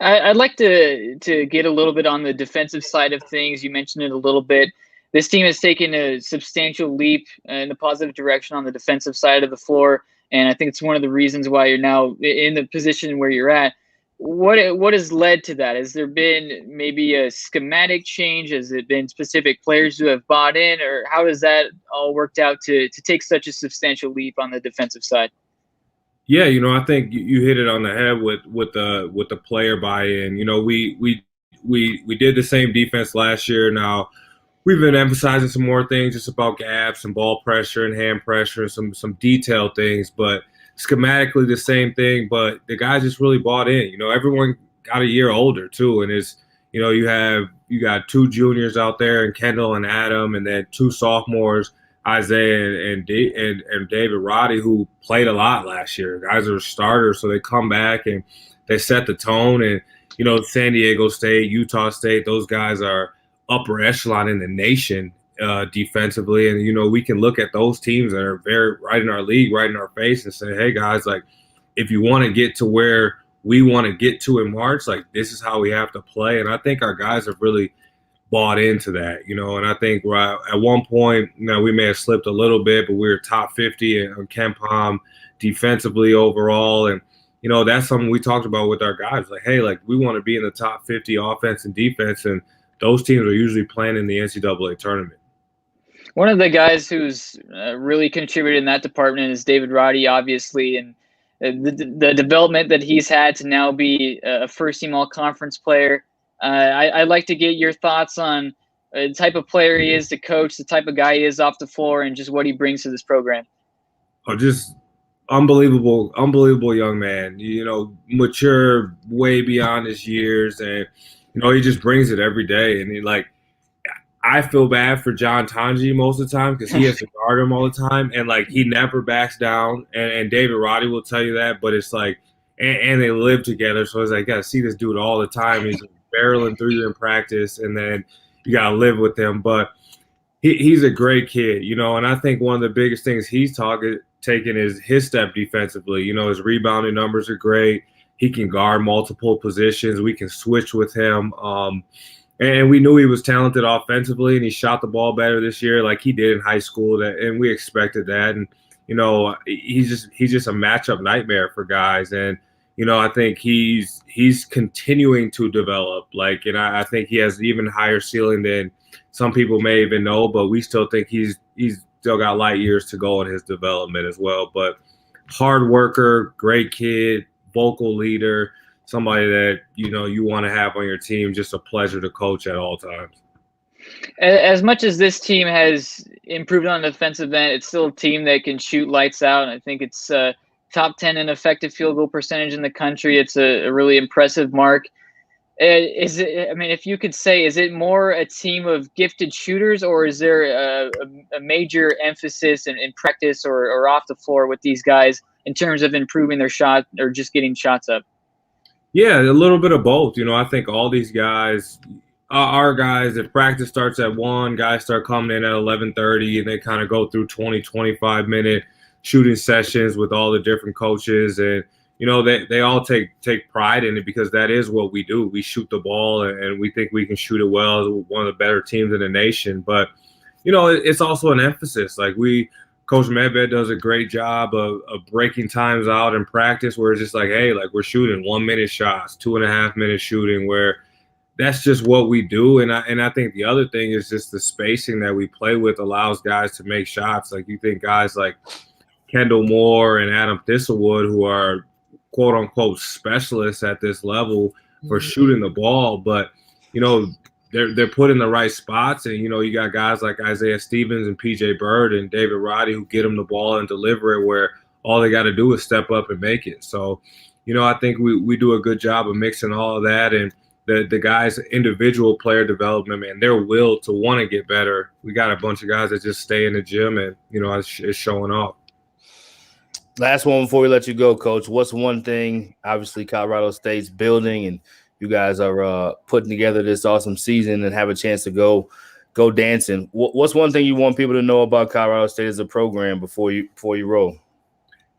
I'd like to get a little bit on the defensive side of things. You mentioned it a little bit. This team has taken a substantial leap in the positive direction on the defensive side of the floor, and I think it's one of the reasons why you're now in the position where you're at. What has led to that? Has there been maybe a schematic change? Has it been specific players who have bought in, or how does that all worked out to take such a substantial leap on the defensive side? Yeah, I think you hit it on the head with the player buy-in. We did the same defense last year. Now we've been emphasizing some more things just about gaps and ball pressure and hand pressure and some detailed things, but schematically the same thing. But the guys just really bought in. Everyone got a year older too, and it's you got 2 juniors out there, and Kendall and Adam, and then 2 sophomores, Isaiah and David Roddy, who played a lot last year. Guys are starters, so they come back and they set the tone. And San Diego State, Utah State, those guys are upper echelon in the nation defensively. And we can look at those teams that are very right in our league, right in our face, and say, hey guys, like, if you want to get to where we want to get to in March, like, this is how we have to play. And I think our guys have really bought into that, and I think at one point, we may have slipped a little bit, but we were top 50 on KenPom defensively overall. And, that's something we talked about with our guys. Like, hey, like, we want to be in the top 50 offense and defense, and those teams are usually playing in the NCAA tournament. One of the guys who's really contributed in that department is David Roddy, obviously, and the development that he's had to now be a first-team all-conference player. I'd like to get your thoughts on the type of player he is to coach, the type of guy he is off the floor, and just what he brings to this program. Oh, just unbelievable young man, mature way beyond his years. And, he just brings it every day. And I feel bad for John Tanji most of the time because he has to guard him all the time. And he never backs down. And David Roddy will tell you that, but it's and they live together. So it's you got to see this dude all the time. He's barreling through you in practice, and then you got to live with him. But he's a great kid, and I think one of the biggest things he's taken is his step defensively. His rebounding numbers are great. He can guard multiple positions. We can switch with him. And we knew he was talented offensively, and he shot the ball better this year, like he did in high school. And we expected that. And he's just a matchup nightmare for guys. And I think he's continuing to develop. And I think he has an even higher ceiling than some people may even know. But we still think he's still got light years to go in his development as well. But hard worker, great kid, vocal leader. Somebody that you want to have on your team, just a pleasure to coach at all times. As much as this team has improved on the defensive end, it's still a team that can shoot lights out. And I think it's top 10 in effective field goal percentage in the country. It's a really impressive mark. If you could say, is it more a team of gifted shooters, or is there a major emphasis in practice or off the floor with these guys in terms of improving their shot or just getting shots up? Yeah, a little bit of both. I think all these guys, our guys, if practice starts at 1, guys start coming in at 11:30, and they kind of go through 20, 25-minute shooting sessions with all the different coaches. And, they all take pride in it because that is what we do. We shoot the ball, and we think we can shoot it well as one of the better teams in the nation. But, it's also an emphasis. Coach Medved does a great job of breaking times out in practice where it's just hey, we're shooting 1-minute shots, 2.5-minute shooting, where that's just what we do. And I think the other thing is just the spacing that we play with allows guys to make shots. You think guys like Kendall Moore and Adam Thistlewood, who are quote unquote specialists at this level for shooting the ball, but they're put in the right spots, and you got guys like Isaiah Stevens and PJ Bird and David Roddy who get them the ball and deliver it, where all they got to do is step up and make it. So I think we do a good job of mixing all of that, and the guys' individual player development, man, their will to want to get better. We got a bunch of guys that just stay in the gym and it's showing off. Last one before we let you go, Coach. What's one thing, obviously Colorado State's building, and you guys are putting together this awesome season and have a chance to go dancing. What's one thing you want people to know about Colorado State as a program before you roll?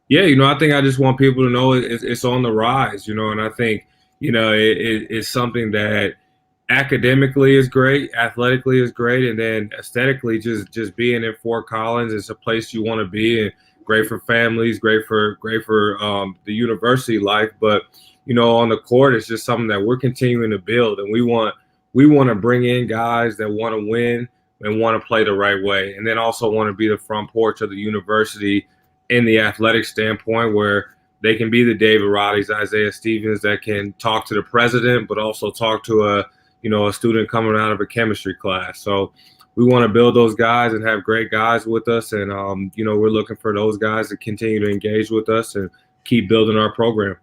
Yeah, I think I just want people to know it's on the rise, and I think, it's something that academically is great, athletically is great, and then aesthetically just being in Fort Collins is a place you want to be, and great for families, great for the university life. But on the court, it's just something that we're continuing to build, and we want to bring in guys that want to win and want to play the right way, and then also want to be the front porch of the university in the athletic standpoint, where they can be the David Roddies, Isaiah Stevens, that can talk to the president, but also talk to a student coming out of a chemistry class. So we want to build those guys and have great guys with us, and we're looking for those guys to continue to engage with us and keep building our program.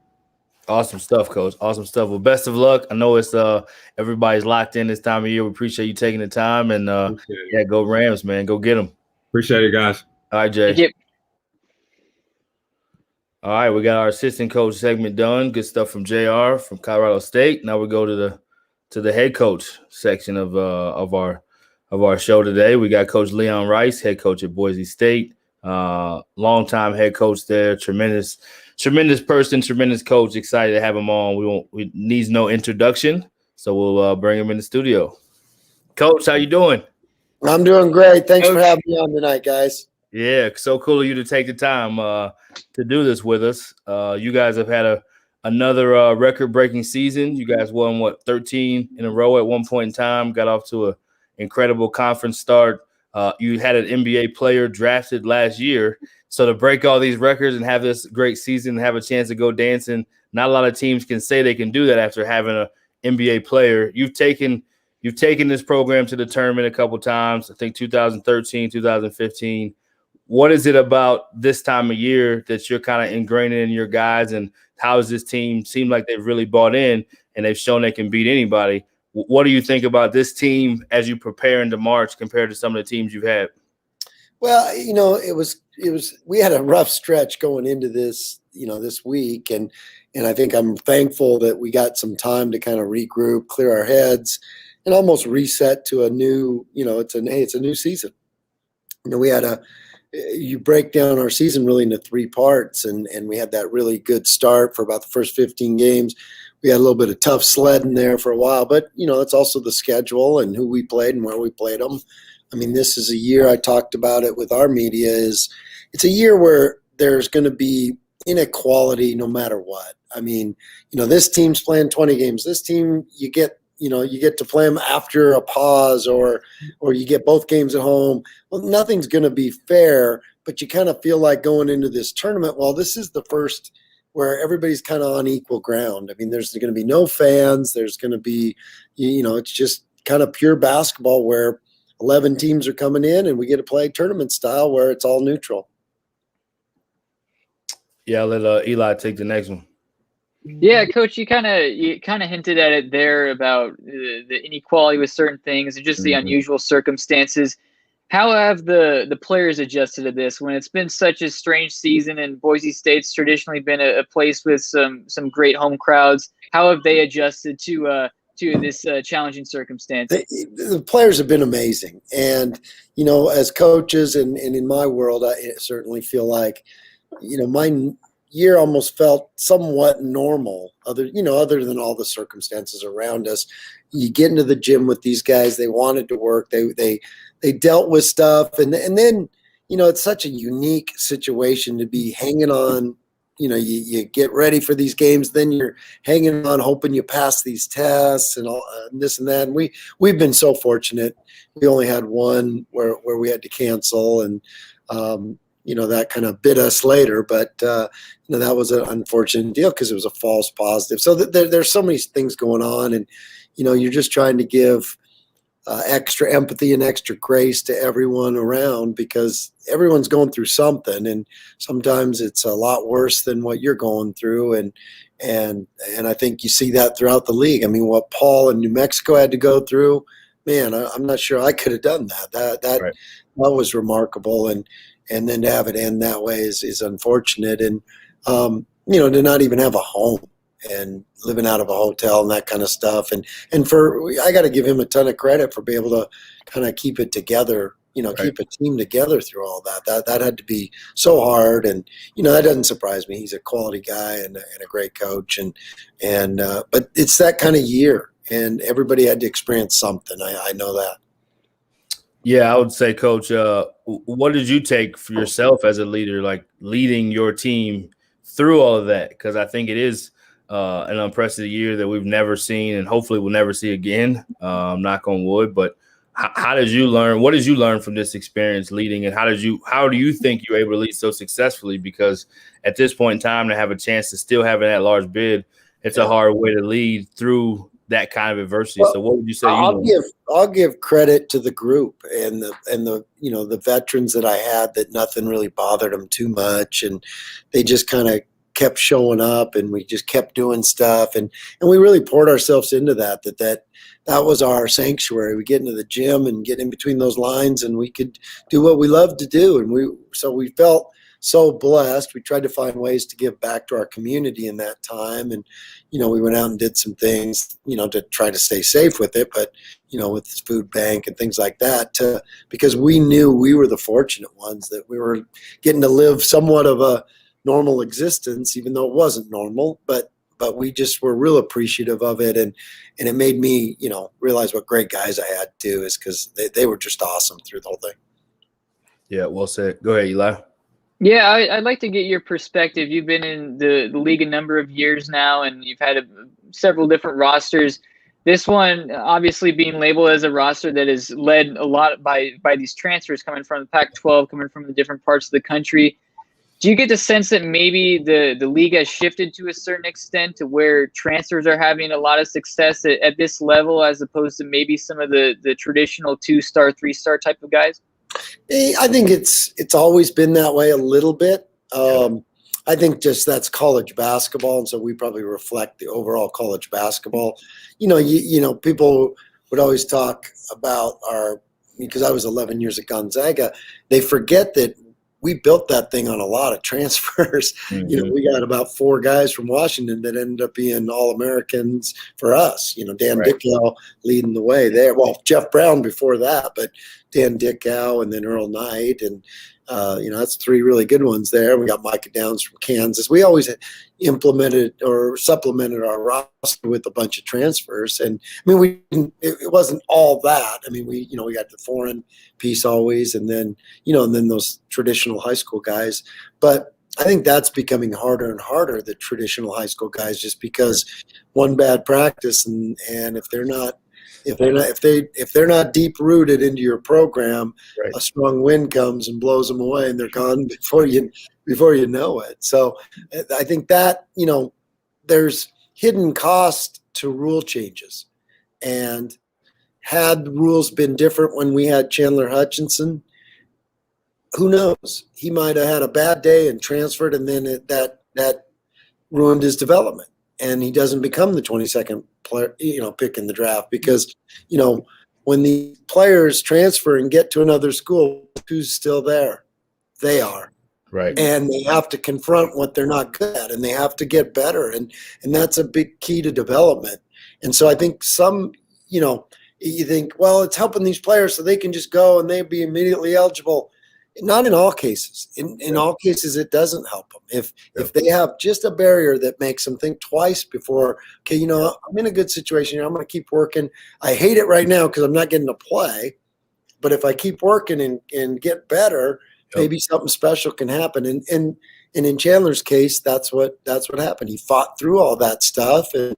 Awesome stuff, Coach. Awesome stuff. Well, best of luck. I know it's everybody's locked in this time of year. We appreciate you taking the time, and go Rams, man. Go get them. Appreciate it, guys. All right, Jay. Thank you. All right, we got our assistant coach segment done. Good stuff from JR from Colorado State. Now we go to the head coach section of our show today. We got Coach Leon Rice, head coach at Boise State. Longtime head coach there. Tremendous person, tremendous coach. Excited to have him on. We needs no introduction, so we'll bring him in the studio. Coach, how you doing? I'm doing great. Thanks for having me on tonight, guys. Yeah, so cool of you to take the time to do this with us. You guys have had another record-breaking season. You guys won, 13 in a row at one point in time, got off to an incredible conference start. You had an NBA player drafted last year. So to break all these records and have this great season and have a chance to go dancing, not a lot of teams can say they can do that after having an NBA player. You've taken this program to the tournament a couple times, I think 2013, 2015. What is it about this time of year that you're kind of ingraining in your guys, and how does this team seem like they've really bought in and they've shown they can beat anybody? What do you think about this team as you prepare into March compared to some of the teams you've had? Well, we had a rough stretch going into this, this week, and I think I'm thankful that we got some time to kind of regroup, clear our heads, and almost reset to a new, it's a new season. You break down our season really into three parts, and we had that really good start for about the first 15 games. we had a little bit of tough sledding there for a while, but it's also the schedule and who we played and where we played them. I mean, this is a year, I talked about it with our media, it's a year where there's going to be inequality no matter what. I mean, this team's playing 20 games. This team, you get to play them after a pause, or you get both games at home. Well, nothing's going to be fair, but you kind of feel like going into this tournament, well, this is the first where everybody's kind of on equal ground. I mean, there's going to be no fans. There's going to be, it's just kind of pure basketball where 11 teams are coming in and we get to play tournament style where it's all neutral. Yeah, I'll let Eli take the next one. Yeah, Coach, you kind of hinted at it there about the inequality with certain things and just the unusual circumstances. How have the players adjusted to this when it's been such a strange season and Boise State's traditionally been a place with some great home crowds? How have they adjusted to this challenging circumstance? The players have been amazing. And, as coaches and in my world, I certainly feel like, my year almost felt somewhat normal other than all the circumstances around us. You get into the gym with these guys, they wanted to work, they dealt with stuff. And then, it's such a unique situation to be hanging on. You get ready for these games, then you're hanging on, hoping you pass these tests and all this and that. And we've been so fortunate. We only had one where we had to cancel, and that kind of bit us later. But that was an unfortunate deal because it was a false positive. So there's so many things going on, and you're just trying to give extra empathy and extra grace to everyone around because everyone's going through something, and sometimes it's a lot worse than what you're going through. And I think you see that throughout the league. I mean, what Paul in New Mexico had to go through, man, I'm not sure I could have done that. That right. That was remarkable, and then to have it end that way is unfortunate. And to not even have a home and living out of a hotel and that kind of stuff. And I got to give him a ton of credit for being able to kind of keep it together, right. Keep a team together through all that. That had to be so hard. And, that doesn't surprise me. He's a quality guy and a great coach. But it's that kind of year, and everybody had to experience something. I know that. Yeah, I would say, Coach, what did you take for yourself as a leader, like leading your team through all of that? Because I think it is an unprecedented year that we've never seen and hopefully we'll never see again, knock on wood. But how did you learn? What did you learn from this experience leading, and how do you think you were able to lead so successfully? Because at this point in time, to have a chance to still have that large bid, it's a hard way to lead through that kind of adversity. So what would you say? I'll give credit to the group and the veterans that I had, that nothing really bothered them too much, and they just kind of kept showing up, and we just kept doing stuff, and we really poured ourselves into that was our sanctuary. We get into the gym and get in between those lines, and we could do what we loved to do, and we felt so blessed. We tried to find ways to give back to our community in that time. And, we went out and did some things, to try to stay safe with it, but, with this food bank and things like that, because we knew we were the fortunate ones, that we were getting to live somewhat of a normal existence, even though it wasn't normal, but we just were real appreciative of it. And it made me, realize what great guys I had too, is because they were just awesome through the whole thing. Yeah, well said. Go ahead, Eli. Yeah, I'd like to get your perspective. You've been in the league a number of years now, and you've had several different rosters. This one, obviously, being labeled as a roster that is led a lot by these transfers coming from the Pac-12, coming from the different parts of the country. Do you get the sense that maybe the league has shifted to a certain extent to where transfers are having a lot of success at this level, as opposed to maybe some of the traditional 2-star, 3-star type of guys? I think it's always been that way a little bit. I think just that's college basketball, and so we probably reflect the overall college basketball. People would always talk about because I was 11 years at Gonzaga, they forget that we built that thing on a lot of transfers. Mm-hmm. We got about 4 guys from Washington that ended up being All-Americans for us. Dan right. Dickel leading the way there. Well, Jeff Brown before that, but Dan Dickow and then Earl Knight. And, that's 3 really good ones there. We got Micah Downs from Kansas. We always implemented or supplemented our roster with a bunch of transfers. And I mean, it wasn't all that. I mean, we got the foreign piece always, and then those traditional high school guys. But I think that's becoming harder and harder, the traditional high school guys, just because one bad practice and if they're not deep rooted into your program, right. A strong wind comes and blows them away, and they're gone before you know it. So I think that there's hidden cost to rule changes, and had rules been different when we had Chandler Hutchinson, who knows? He might have had a bad day and transferred, and then that ruined his development, and he doesn't become the 22nd player, pick in the draft, because when the players transfer and get to another school, who's still there? They are. Right. And they have to confront what they're not good at, and they have to get better, and that's a big key to development. And so I think you think, well, it's helping these players so they can just go and they'd be immediately eligible. Not in all cases. In all cases, it doesn't help them. If they have just a barrier that makes them think twice before, okay, I'm in a good situation here, I'm going to keep working. I hate it right now because I'm not getting to play. But if I keep working and get better, maybe something special can happen. And in Chandler's case, that's what happened. He fought through all that stuff and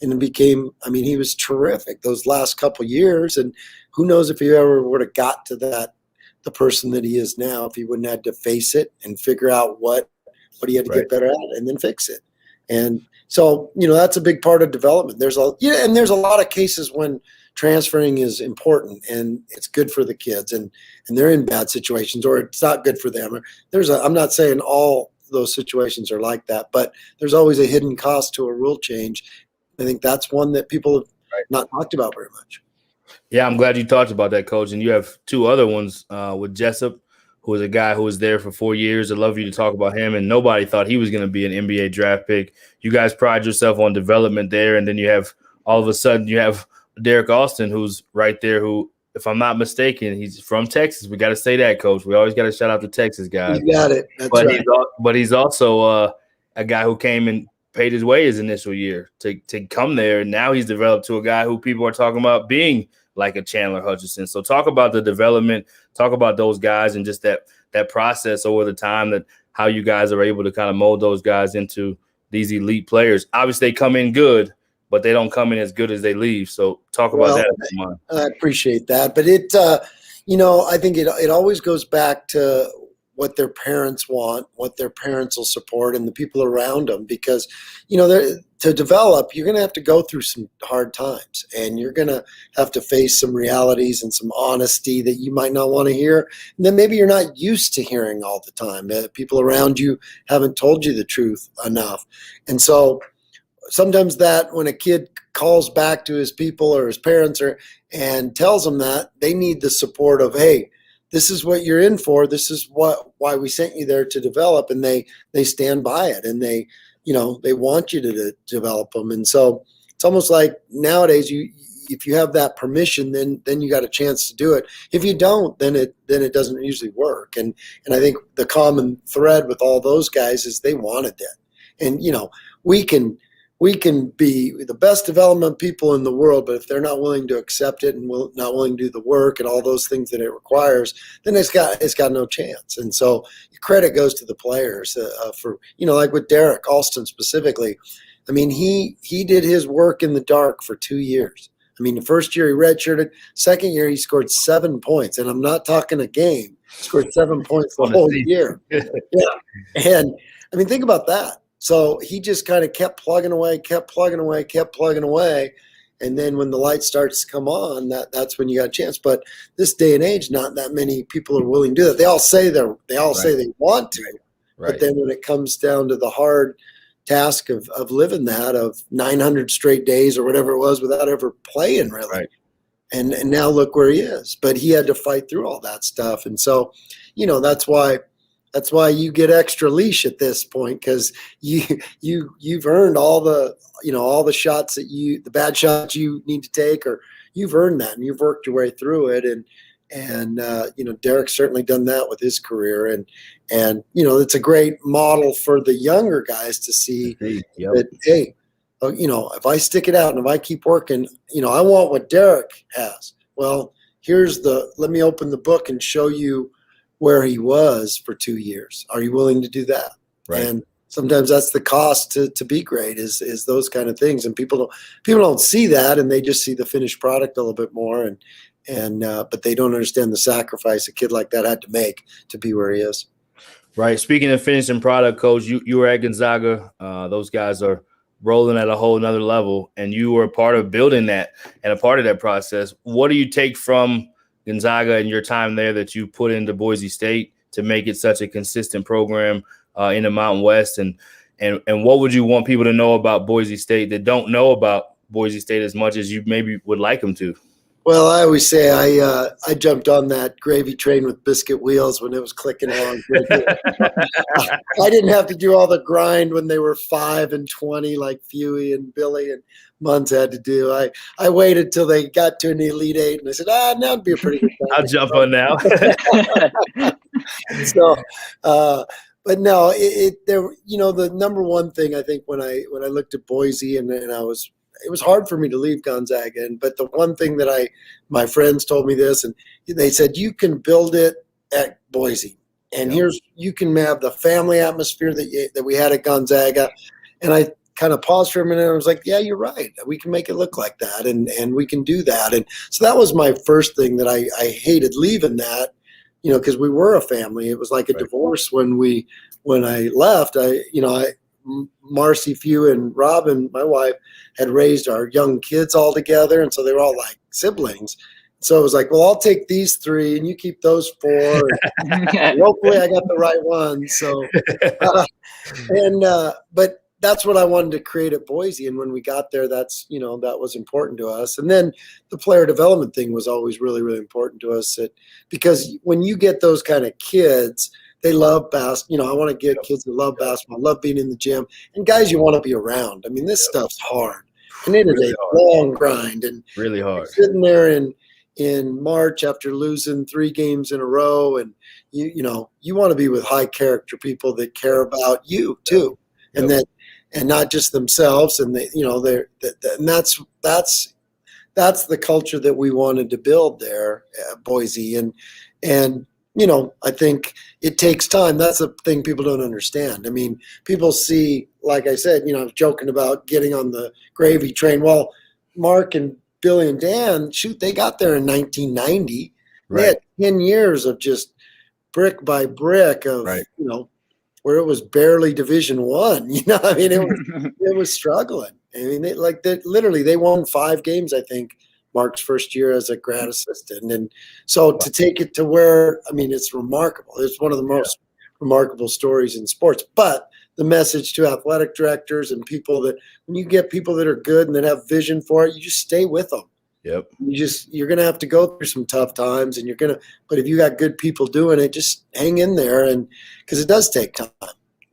it became, he was terrific those last couple years. And who knows if he ever would have got to the person that he is now, if he wouldn't have had to face it and figure out what he had to get better at and then fix it. And so, that's a big part of development. There's a lot of cases when transferring is important and it's good for the kids and they're in bad situations, or it's not good for them. I'm not saying all those situations are like that, but there's always a hidden cost to a rule change. I think that's one that people have not talked about very much. Yeah, I'm glad you talked about that, Coach. And you have 2 other ones with Jessup, who is a guy who was there for 4 years. I'd love you to talk about him. And nobody thought he was going to be an NBA draft pick. You guys pride yourself on development there. And then you have, all of a sudden, you have Derek Austin, who's right there, who, if I'm not mistaken, he's from Texas. We got to say that, Coach. We always got to shout out the Texas guys. You got it. That's right. But he's also a guy who came and paid his way his initial year to come there. And now he's developed to a guy who people are talking about being like a Chandler Hutchinson. So talk about the development, talk about those guys and just that process over the time, that how you guys are able to kind of mold those guys into these elite players. Obviously, they come in good, but they don't come in as good as they leave. So talk about that. I appreciate that. But I think it always goes back to what their parents want, what their parents will support, and the people around them. Because, to develop, you're going to have to go through some hard times, and you're going to have to face some realities and some honesty that you might not want to hear. And then maybe you're not used to hearing all the time. People around you haven't told you the truth enough. And so sometimes that when a kid calls back to his people or his parents and tells them that, they need the support of, hey, this is what you're in for. This is why we sent you there to develop, and they stand by it, and they want you to develop them. And so it's almost like nowadays, if you have that permission, then you got a chance to do it. If you don't, then it doesn't usually work. And I think the common thread with all those guys is they wanted that. And we can be the best development people in the world, but if they're not willing to accept it and not willing to do the work and all those things that it requires, then it's got no chance. And so credit goes to the players for, like with Derek Alston specifically. I mean, he did his work in the dark for 2 years. I mean, the first year he redshirted, second year he scored 7 points, and I'm not talking a game. He scored 7 points the whole year. Yeah. And I mean, think about that. So he just kind of kept plugging away. And then when the light starts to come on, that's when you got a chance. But this day and age, not that many people are willing to do that. They all say they want to. Right. But then when it comes down to the hard task of living that, of 900 straight days or whatever it was without ever playing really. Right. And now look where he is. But he had to fight through all that stuff. And so, that's why you get extra leash at this point, because you've earned all the shots the bad shots you need to take, or you've earned that and you've worked your way through it. And Derek's certainly done that with his career, and it's a great model for the younger guys to see that, hey, if I stick it out and if I keep working, I want what Derek has. Well, let me open the book and show you where he was for 2 years. Are you willing to do that? Right. And sometimes that's the cost to be great is those kind of things. And people don't see that, and they just see the finished product a little bit more. But they don't understand the sacrifice a kid like that had to make to be where he is. Right. Speaking of finishing product, Coach, you were at Gonzaga. Those guys are rolling at a whole nother level, and you were a part of building that and a part of that process. What do you take from Gonzaga and your time there that you put into Boise State to make it such a consistent program in the Mountain West? And what would you want people to know about Boise State that don't know about Boise State as much as you maybe would like them to? Well, I always say I jumped on that gravy train with biscuit wheels when it was clicking along. I didn't have to do all the grind when they were 5 and 20 like Fuey and Billy and Munz had to do. I waited till they got to an Elite Eight, and I said, now'd be a pretty good time. I'll jump on now. So, but no, the number one thing I think when I looked at Boise and it was hard for me to leave Gonzaga. But the one thing that my friends told me this, and they said, you can build it at Boise. And you can have the family atmosphere that we had at Gonzaga. And I kind of paused for a minute and I was like, yeah, you're right. We can make it look like that. And we can do that. And so that was my first thing that I hated leaving that, because we were a family. It was like a divorce when I left. Marcy, Few, and Robin, my wife, had raised our young kids all together, and so they were all like siblings. So it was like, well, I'll take these 3, and you keep those 4. And hopefully, I got the right one. So, but that's what I wanted to create at Boise. And when we got there, that was important to us. And then the player development thing was always really, really important to us. Because when you get those kind of kids, they love basketball. I want to get kids that love basketball, love being in the gym, and guys you want to be around. I mean, this stuff's hard, and it is really a long grind, and really hard. Sitting there in March after losing 3 games in a row, and you want to be with high character people that care about you too, and not just themselves, and and that's the culture that we wanted to build there at Boise, and I think it takes time. That's the thing people don't understand. I mean, people see, like I said, I was joking about getting on the gravy train. Well, Mark and Billy and Dan, they got there in 1990. Right. They had 10 years of just brick by brick of, where it was barely Division I. I mean, it was struggling. I mean, they won 5 games, I think, Mark's first year as a grad assistant. And so to take it to where, it's remarkable. It's one of the most remarkable stories in sports. But the message to athletic directors and people that when you get people that are good and that have vision for it, you just stay with them. Yep. You're going to have to go through some tough times, and but if you got good people doing it, just hang in there, and because it does take time.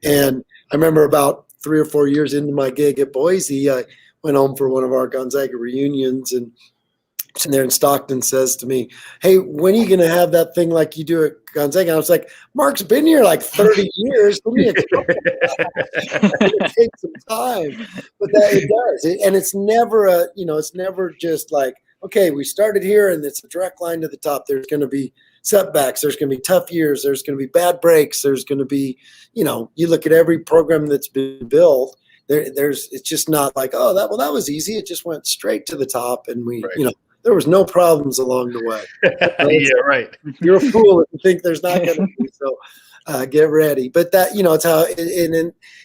And I remember about 3 or 4 years into my gig at Boise, I went home for one of our Gonzaga reunions, and sitting there in Stockton says to me, hey, when are you going to have that thing like you do at Gonzaga? And I was like, Mark's been here like 30 years. It takes some time. But it does. And it's never it's never just like, okay, we started here and it's a direct line to the top. There's going to be setbacks. There's going to be tough years. There's going to be bad breaks. There's going to be, you look at every program that's been built. It's just not like, that was easy. It just went straight to the top. And we, there was no problems along the way. Yeah, right. You're a fool if you think there's not going to be. So get ready. But that, it's how,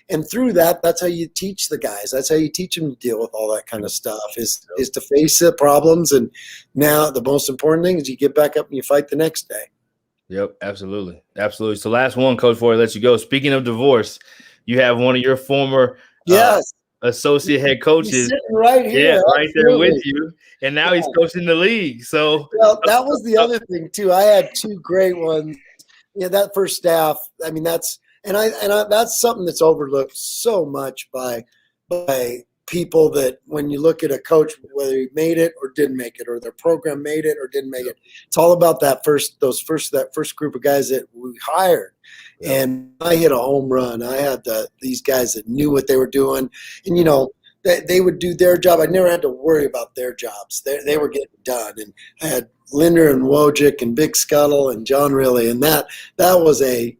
and through that, that's how you teach the guys. That's how you teach them to deal with all that kind of stuff is to face the problems. And now the most important thing is you get back up and you fight the next day. Yep, absolutely. Absolutely. So last one, Coach, before I let you go. Speaking of divorce, you have one of your former associate head coaches. He's sitting right here. Yeah, right there with you. And now he's coaching the league. So that was the other thing too. I had 2 great ones. Yeah, that first staff. That's something that's overlooked so much by people that when you look at a coach, whether he made it or didn't make it, or their program made it or didn't make it, it's all about that first group of guys that we hired. Yeah. And I hit a home run. I had these guys that knew what they were doing, and they would do their job. I never had to worry about their jobs. They were getting done. And I had Linder and Wojcik and Big Scuttle and John Riley, and that was it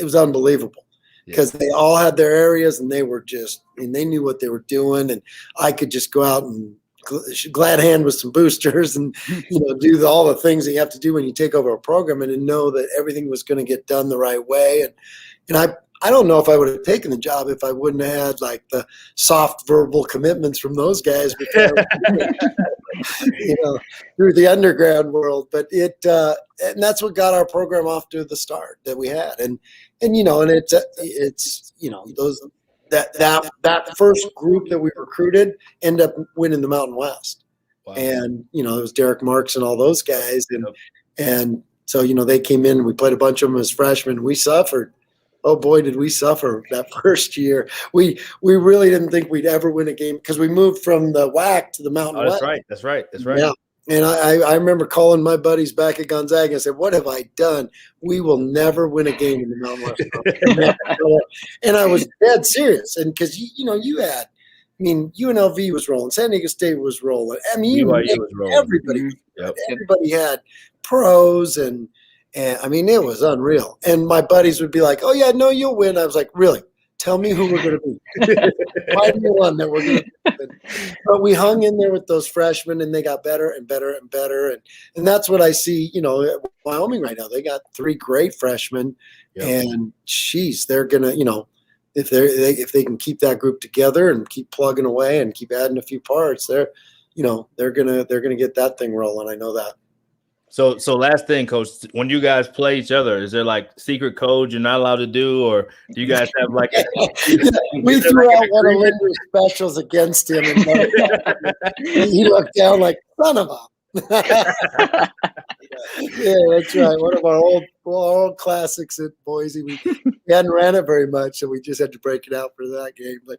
was unbelievable because they all had their areas, and they knew what they were doing, and I could just go out and glad hand with some boosters and do all the things that you have to do when you take over a program, and to know that everything was going to get done the right way. And I don't know if I would have taken the job if I wouldn't have had like the soft verbal commitments from those guys before, through the underground world. But and that's what got our program off to the start that we had. And it's those that first group that we recruited ended up winning the Mountain West. Wow. And it was Derek Marks and all those guys, and so they came in and we played a bunch of them as freshmen. We suffered. Oh boy, did we suffer that first year. We really didn't think we'd ever win a game because we moved from the WAC to the Mountain West. That's right. Yeah. And I remember calling my buddies back at Gonzaga and said, what have I done? We will never win a game in the Mountain West. And I was dead serious. And because, you had, UNLV was rolling. San Diego State was rolling. BYU was rolling. Everybody had pros and it was unreal. And my buddies would be like, oh, yeah, no, you'll win. I was like, really? Tell me who we're going to be. Find me one that we're going to be. But we hung in there with those freshmen, and they got better and better and better. And that's what I see, at Wyoming right now. They got 3 great freshmen. Yep. And, they're going to, if they can keep that group together and keep plugging away and keep adding a few parts, they're going to get that thing rolling. I know that. So last thing, Coach, when you guys play each other, is there like secret code you're not allowed to do, or do you guys have like we threw out one of Linder's specials against him, and he looked down like son of a. Yeah, that's right. One of our old classics at Boise. We hadn't ran it very much, so we just had to break it out for that game. But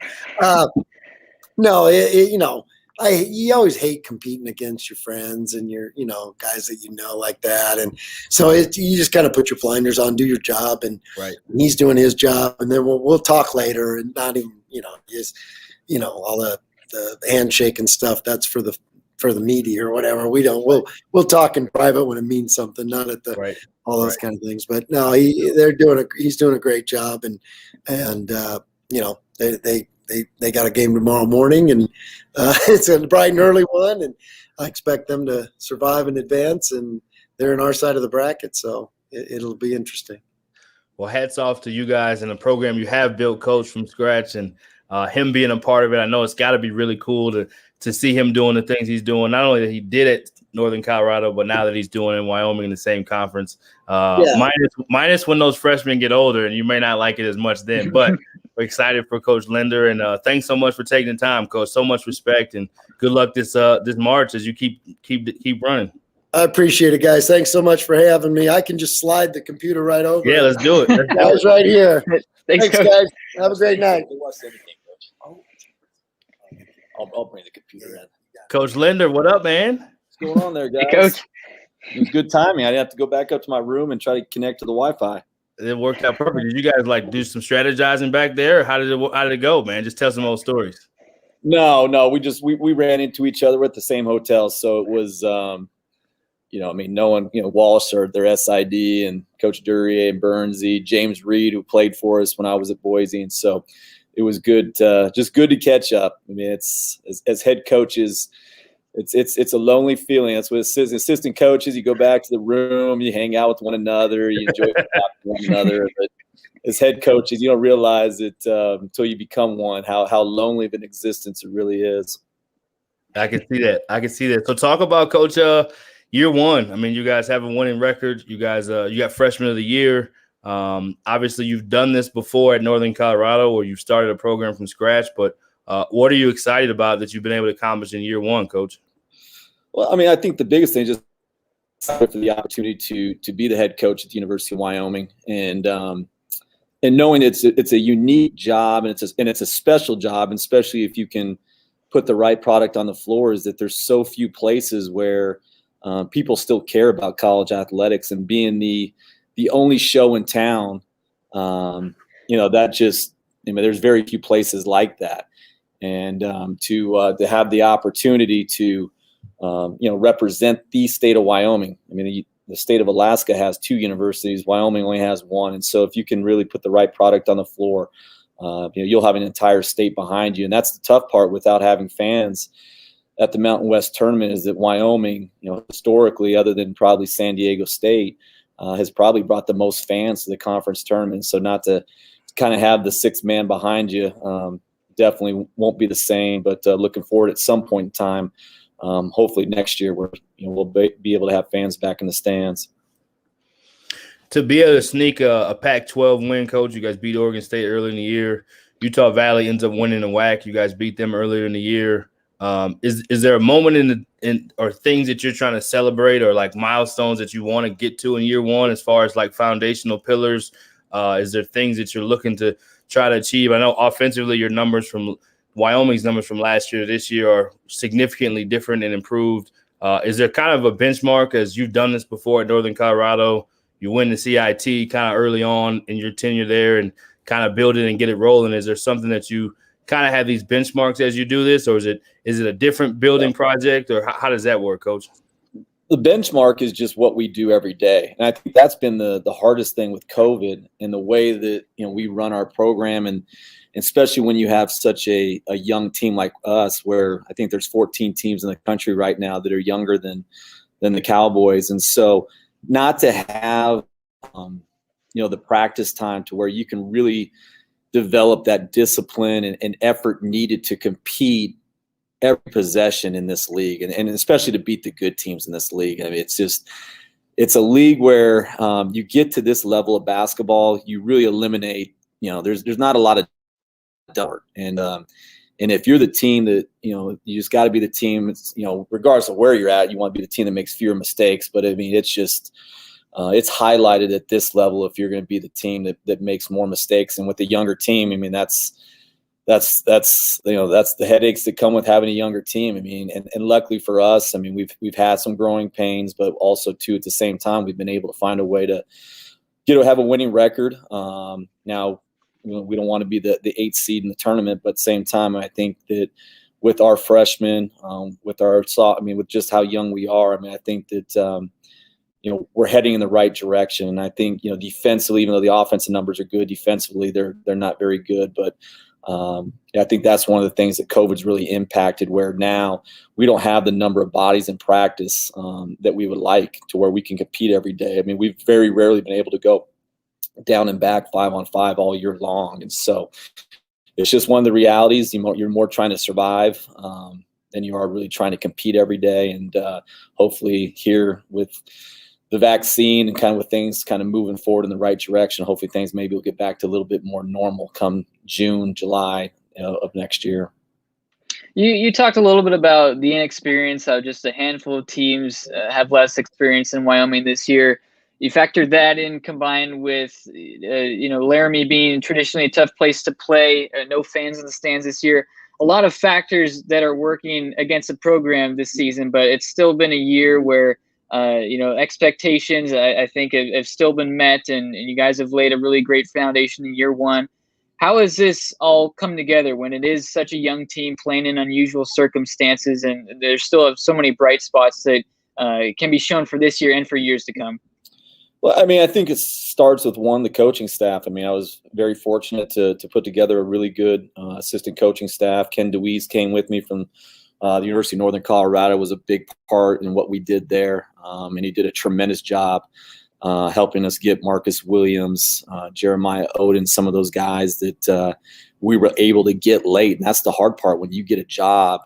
no, you always hate competing against your friends and your, guys that like that. And so you just kind of put your blinders on, do your job, and he's doing his job, and then we'll talk later, and not even, all the handshake and stuff. That's for the media or whatever. We don't. We'll talk in private when it means something, not at the all those kind of things. But no, he's doing a great job, and they got a game tomorrow morning, and it's a bright and early one, and I expect them to survive and advance, and they're in our side of the bracket, so it'll be interesting. Well, hats off to you guys and the program you have built, Coach, from scratch, and him being a part of it. I know it's got to be really cool to see him doing the things he's doing. Not only that he did it Northern Colorado, but now that he's doing it in Wyoming in the same conference. Minus when those freshmen get older, and you may not like it as much then, but we're excited for Coach Linder, and thanks so much for taking the time, Coach. So much respect, and good luck this March as you keep running. I appreciate it, guys. Thanks so much for having me. I can just slide the computer right over. Yeah, let's do it. I was right here. Thanks, guys. Have a great night. I'll bring the computer in. Coach Linder, what up, man? What's going on there, guys? Hey, Coach. It was good timing. I didn't have to go back up to my room and try to connect to the Wi-Fi. It worked out perfect. Did you guys do some strategizing back there? How did it go, man? Just tell some old stories. No. We ran into each other at the same hotel, so it was no one, Walsh or their SID and Coach Duryea and Burnsy, James Reed, who played for us when I was at Boise, and so it was good, just good to catch up. I mean, it's as head coaches, it's a lonely feeling. That's what assistant coaches. You go back to the room, you hang out with one another, you enjoy one another. But as head coaches, you don't realize it until you become one, how lonely of an existence it really is. I can see that. So talk about, Coach, year one. I mean, you guys have a winning record. You guys, you got Freshman of the Year. Obviously, you've done this before at Northern Colorado, where you've started a program from scratch. But what are you excited about that you've been able to accomplish in year one, Coach? Well, I mean, I think the biggest thing is just for the opportunity to be the head coach at the University of Wyoming, and knowing it's a unique job, and it's a special job, and especially if you can put the right product on the floor is that there's so few places where people still care about college athletics, and being the only show in town, that just, there's very few places like that. And to have the opportunity to, represent the state of Wyoming. The state of Alaska has 2 universities. Wyoming only has 1. And so if you can really put the right product on the floor, you'll have an entire state behind you. And that's the tough part without having fans at the Mountain West tournament, is that Wyoming, historically, other than probably San Diego State, has probably brought the most fans to the conference tournament. So not to kind of have the 6th man behind you definitely won't be the same. But looking forward at some point in time, hopefully next year, where we'll be able to have fans back in the stands. To be able to sneak a Pac-12 win, Coach, you guys beat Oregon State early in the year. Utah Valley ends up winning the WAC. You guys beat them earlier in the year. Is there a moment or things that you're trying to celebrate, or like milestones that you want to get to in year one as far as like foundational pillars? Is there things that you're looking to try to achieve? I know offensively your numbers from Wyoming's numbers from last year to this year are significantly different and improved. Is there kind of a benchmark, as you've done this before at Northern Colorado? You win the CIT kind of early on in your tenure there and kind of build it and get it rolling. Is there something that you kind of have these benchmarks as you do this, or is it a different building project, or how does that work, Coach? The benchmark is just what we do every day. And I think that's been the hardest thing with COVID, and the way that, we run our program, and especially when you have such a young team like us, where I think there's 14 teams in the country right now that are younger than the Cowboys. And so not to have, the practice time to where you can really develop that discipline and effort needed to compete every possession in this league, and especially to beat the good teams in this league. It's a league where you get to this level of basketball, you really eliminate, there's not a lot of dirt. And if you're the team that, you just got to be the team, regardless of where you're at, you want to be the team that makes fewer mistakes. But it's just, it's highlighted at this level if you're going to be the team that makes more mistakes. And with the younger team, that's the headaches that come with having a younger team. And luckily for us, we've had some growing pains, but also too, at the same time, we've been able to find a way to, have a winning record. Now, we don't want to be the 8th seed in the tournament, but at the same time, I think that with our freshmen, with just how young we are, I think that, we're heading in the right direction. And I think, defensively, even though the offensive numbers are good, defensively, they're not very good. But I think that's one of the things that COVID's really impacted, where now we don't have the number of bodies in practice that we would like, to where we can compete every day. We've very rarely been able to go down and back 5-on-5 all year long. And so it's just one of the realities. You're more trying to survive than you are really trying to compete every day. And hopefully here with the vaccine and kind of with things kind of moving forward in the right direction, hopefully things maybe will get back to a little bit more normal come June, July of next year. You talked a little bit about the inexperience, how just a handful of teams have less experience in Wyoming this year. You factored that in, combined with, Laramie being traditionally a tough place to play, no fans in the stands this year. A lot of factors that are working against the program this season, but it's still been a year where, expectations, I think, have still been met, and you guys have laid a really great foundation in year one. How has this all come together when it is such a young team playing in unusual circumstances, and there's still so many bright spots that can be shown for this year and for years to come? Well, I think it starts with the coaching staff. I was very fortunate to put together a really good assistant coaching staff. Ken DeWeese came with me from the University of Northern Colorado, was a big part in what we did there. And he did a tremendous job helping us get Marcus Williams, Jeremiah Oden, some of those guys that we were able to get late. And that's the hard part when you get a job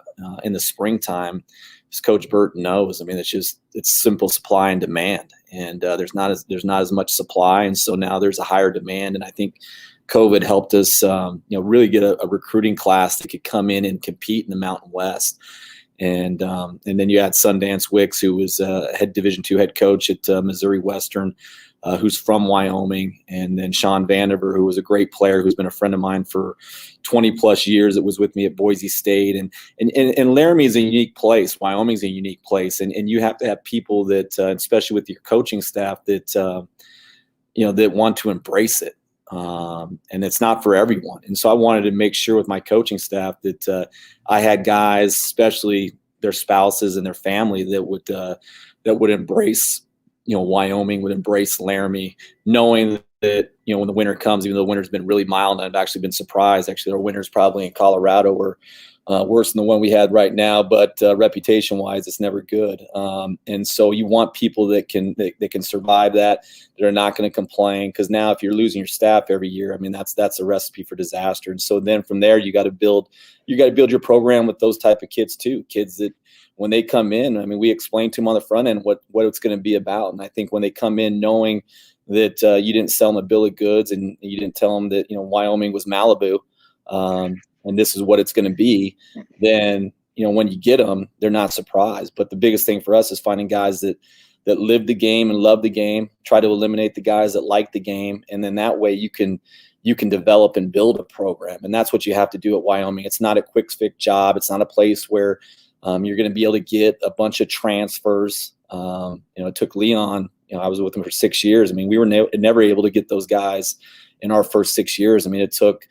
in the springtime. As Coach Burton knows, it's simple supply and demand, and there's not as much supply, and so now there's a higher demand. And I think COVID helped us, really get a recruiting class that could come in and compete in the Mountain West. And then you had Sundance Wicks, who was head Division II head coach at Missouri Western, who's from Wyoming, and then Sean Vandiver, who was a great player, who's been a friend of mine for 20 plus years. That was with me at Boise State, and Laramie is a unique place. Wyoming's a unique place, and you have to have people that, especially with your coaching staff, that that want to embrace it. And it's not for everyone. And so I wanted to make sure with my coaching staff that I had guys, especially their spouses and their family, that would embrace, Wyoming, would embrace Laramie, knowing that, when the winter comes, even though the winter's been really mild, and I've actually been surprised. Actually, our winters probably in Colorado were worse than the one we had right now, but reputation-wise, it's never good. And so you want people that can survive that are not going to complain, because now if you're losing your staff every year, I mean, that's a recipe for disaster. And so then from there, you got to build your program with those type of kids too. Kids that when they come in, I mean, we explain to them on the front end what it's going to be about. And I think when they come in knowing that you didn't sell them a bill of goods and you didn't tell them that Wyoming was Malibu, and this is what it's going to be, then, when you get them, they're not surprised. But the biggest thing for us is finding guys that live the game and love the game, try to eliminate the guys that like the game. And then that way you can develop and build a program. And that's what you have to do at Wyoming. It's not a quick fix job. It's not a place where you're going to be able to get a bunch of transfers. It took Leon, I was with him for 6 years. I mean, we were never able to get those guys in our first 6 years. I mean, it took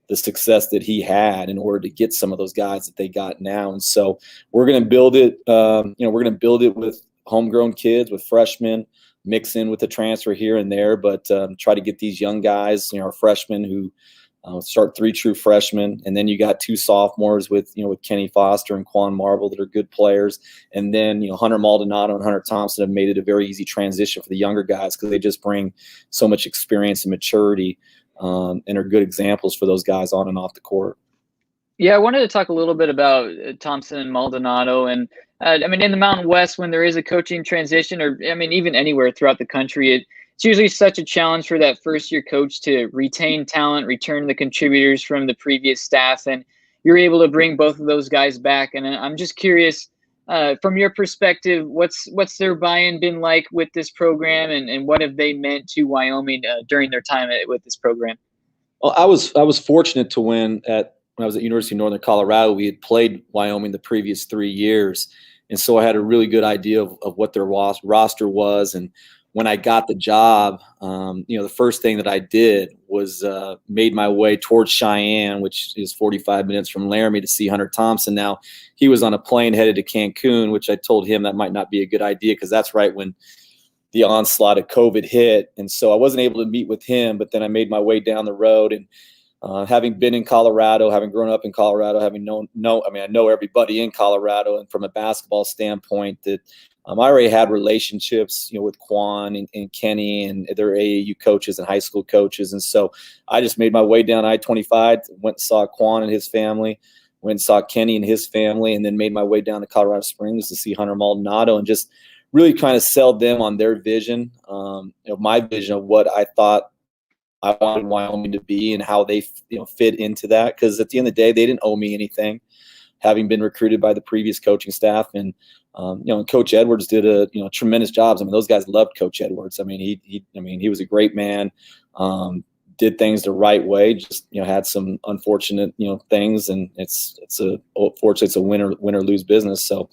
the success that he had in order to get some of those guys that they got now. And so we're going to build it. We're going to build it with homegrown kids, with freshmen, mix in with the transfer here and there, but try to get these young guys, our freshmen who start 3 true freshmen. And then you got 2 sophomores with Kenny Foster and Quan Marble that are good players. And then, Hunter Maldonado and Hunter Thompson have made it a very easy transition for the younger guys, because they just bring so much experience and maturity, and are good examples for those guys on and off the court. Yeah, I wanted to talk a little bit about Thompson and Maldonado. And I mean, in the Mountain West, when there is a coaching transition, or I mean, even anywhere throughout the country, it's usually such a challenge for that first-year coach to retain talent, return the contributors from the previous staff, and you're able to bring both of those guys back. And I'm just curious, from your perspective, what's their buy-in been like with this program, and what have they meant to Wyoming during their time with this program? Well, I was fortunate to win when I was at University of Northern Colorado. We had played Wyoming the previous 3 years, and so I had a really good idea of what their roster was. And when I got the job, the first thing that I did was made my way towards Cheyenne, which is 45 minutes from Laramie, to see Hunter Thompson. Now, he was on a plane headed to Cancun, which I told him that might not be a good idea, because that's right when the onslaught of COVID hit. And so I wasn't able to meet with him, but then I made my way down the road. And having been in Colorado, having grown up in Colorado, having I know everybody in Colorado, and from a basketball standpoint, that I already had relationships, with Quan and Kenny and their AAU coaches and high school coaches. And so I just made my way down I-25, went and saw Quan and his family, went and saw Kenny and his family, and then made my way down to Colorado Springs to see Hunter Maldonado, and just really kind of sell them on their vision, my vision of what I thought I wanted Wyoming to be and how they fit into that. Because at the end of the day, they didn't owe me anything, having been recruited by the previous coaching staff. And and Coach Edwards did a tremendous job. I mean, those guys loved Coach Edwards. I mean, he was a great man. Did things the right way. Just had some unfortunate things, and fortunately it's a win or lose business. So,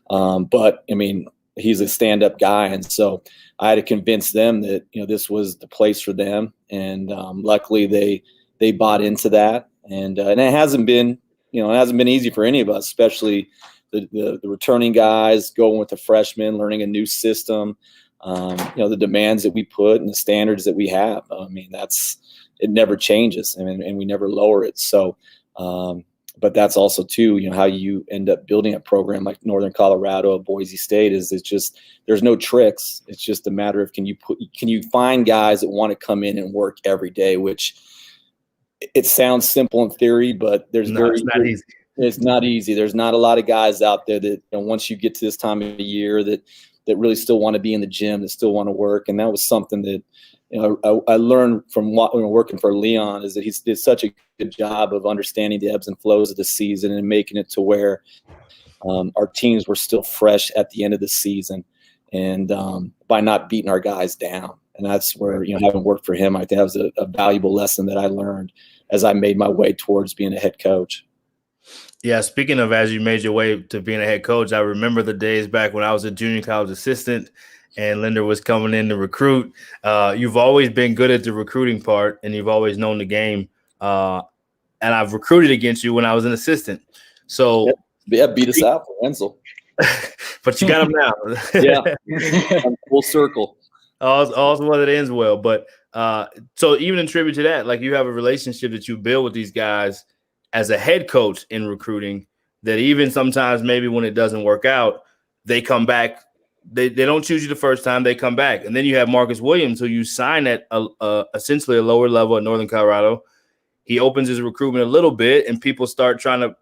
but I mean, he's a stand-up guy, and so I had to convince them that this was the place for them. And luckily they bought into that. And it hasn't been easy for any of us, especially the returning guys, going with the freshmen, learning a new system, the demands that we put and the standards that we have. I mean, it never changes, and we never lower it. So, but that's also too, how you end up building a program like Northern Colorado, Boise State, it's just, there's no tricks. It's just a matter of, can you find guys that want to come in and work every day, which it sounds simple in theory, but it's not easy. It's not easy. There's not a lot of guys out there that, once you get to this time of the year, that really still want to be in the gym, that still want to work. And that was something that, I learned from working for Leon, is that he did such a good job of understanding the ebbs and flows of the season and making it to where our teams were still fresh at the end of the season, and by not beating our guys down. And that's where, having worked for him, I think that was a valuable lesson that I learned as I made my way towards being a head coach. Yeah, speaking of as you made your way to being a head coach, I remember the days back when I was a junior college assistant and Linder was coming in to recruit. You've always been good at the recruiting part, and you've always known the game. And I've recruited against you when I was an assistant. So yeah, beat us out for Wenzel. But you got him now. Yeah, full circle. Also, what it ends well. But so even in tribute to that, like you have a relationship that you build with these guys as a head coach in recruiting, that even sometimes maybe when it doesn't work out, they come back. They don't choose you the first time, they come back. And then you have Marcus Williams, who you sign at essentially a lower level at Northern Colorado. He opens his recruitment a little bit, and people start trying to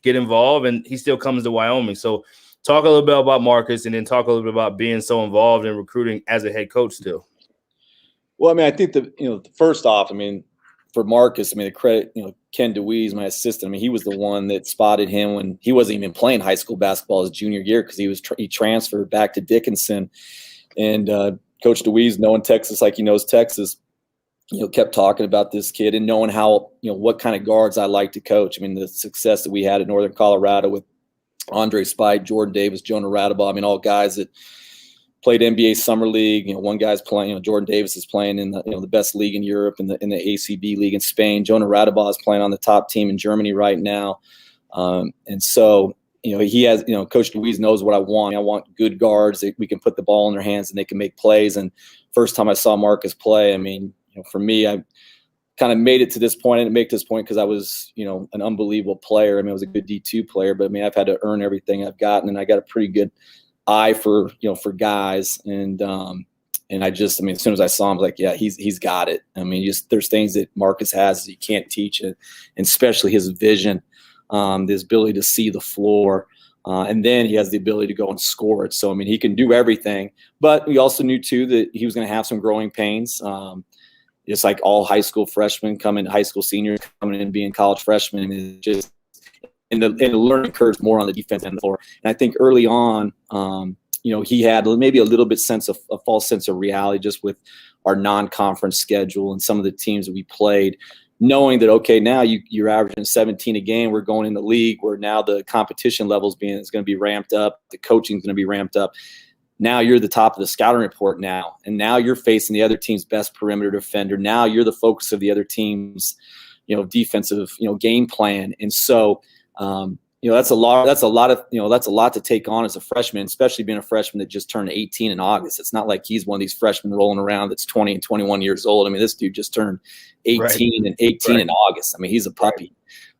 get involved, and he still comes to Wyoming. So talk a little bit about Marcus, and then talk a little bit about being so involved in recruiting as a head coach still. Well, I mean, I think first off, I mean, for Marcus, I mean, the credit, Ken DeWeese, my assistant, I mean, he was the one that spotted him when he wasn't even playing high school basketball his junior year, because he transferred back to Dickinson. And Coach DeWeese, knowing Texas like he knows Texas, kept talking about this kid and knowing how, what kind of guards I like to coach. I mean, the success that we had at Northern Colorado with Andre Spite, Jordan Davis, Jonah Radabaugh, I mean, all guys that played NBA Summer League. One guy's playing, Jordan Davis is playing in the, the best league in Europe, in the ACB league in Spain. Jonah Radabaugh is playing on the top team in Germany right now. And so, he has, Coach DeWeese knows what I want. I want good guards that we can put the ball in their hands and they can make plays. And first time I saw Marcus play, I mean, for me, I kind of made it to this point. I didn't make this point because I was, an unbelievable player. I mean, I was a good D2 player, but I mean, I've had to earn everything I've gotten, and I got a pretty good eye for, for guys. And I just, I mean, as soon as I saw him, I was like, yeah, he's got it. I mean, there's things that Marcus has that you can't teach, and especially his vision, his ability to see the floor. And then he has the ability to go and score it. So, I mean, he can do everything, but we also knew too that he was going to have some growing pains. Just like all high school freshmen high school seniors coming in and being college freshmen, is just and the learning curve more on the defense end of the floor. And I think early on, he had maybe a little bit a false sense of reality just with our non-conference schedule and some of the teams that we played, knowing that, okay, now you're averaging 17 a game. We're going in the league where now the competition levels is going to be ramped up. The coaching is going to be ramped up. Now you're the top of the scouting report now. And now you're facing the other team's best perimeter defender. Now you're the focus of the other team's, defensive, game plan. And so, that's a lot to take on as a freshman, especially being a freshman that just turned 18 in August. It's not like he's one of these freshmen rolling around that's 20 and 21 years old. I mean, this dude just turned 18 and 18 in August. I mean, he's a puppy.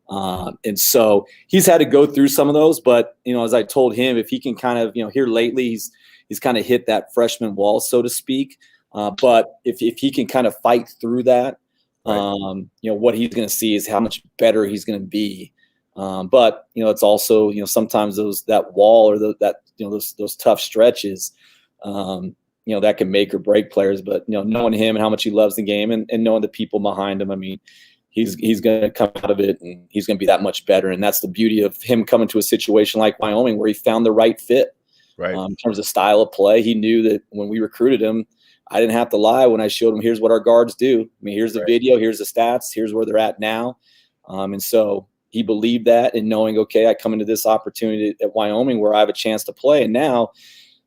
And so he's had to go through some of those, but, as I told him, if he can kind of, here lately, he's kind of hit that freshman wall, so to speak. But if he can kind of fight through that, what he's going to see is how much better he's going to be. But it's also, sometimes that wall or those tough stretches, that can make or break players. But, knowing him and how much he loves the game and knowing the people behind him, I mean, he's going to come out of it and he's going to be that much better. And that's the beauty of him coming to a situation like Wyoming where he found the right fit. Right. In terms of style of play. He knew that when we recruited him, I didn't have to lie when I showed him, here's what our guards do. I mean, here's the video, here's the stats, here's where they're at now. And so he believed that, and knowing, okay, I come into this opportunity at Wyoming where I have a chance to play. And now,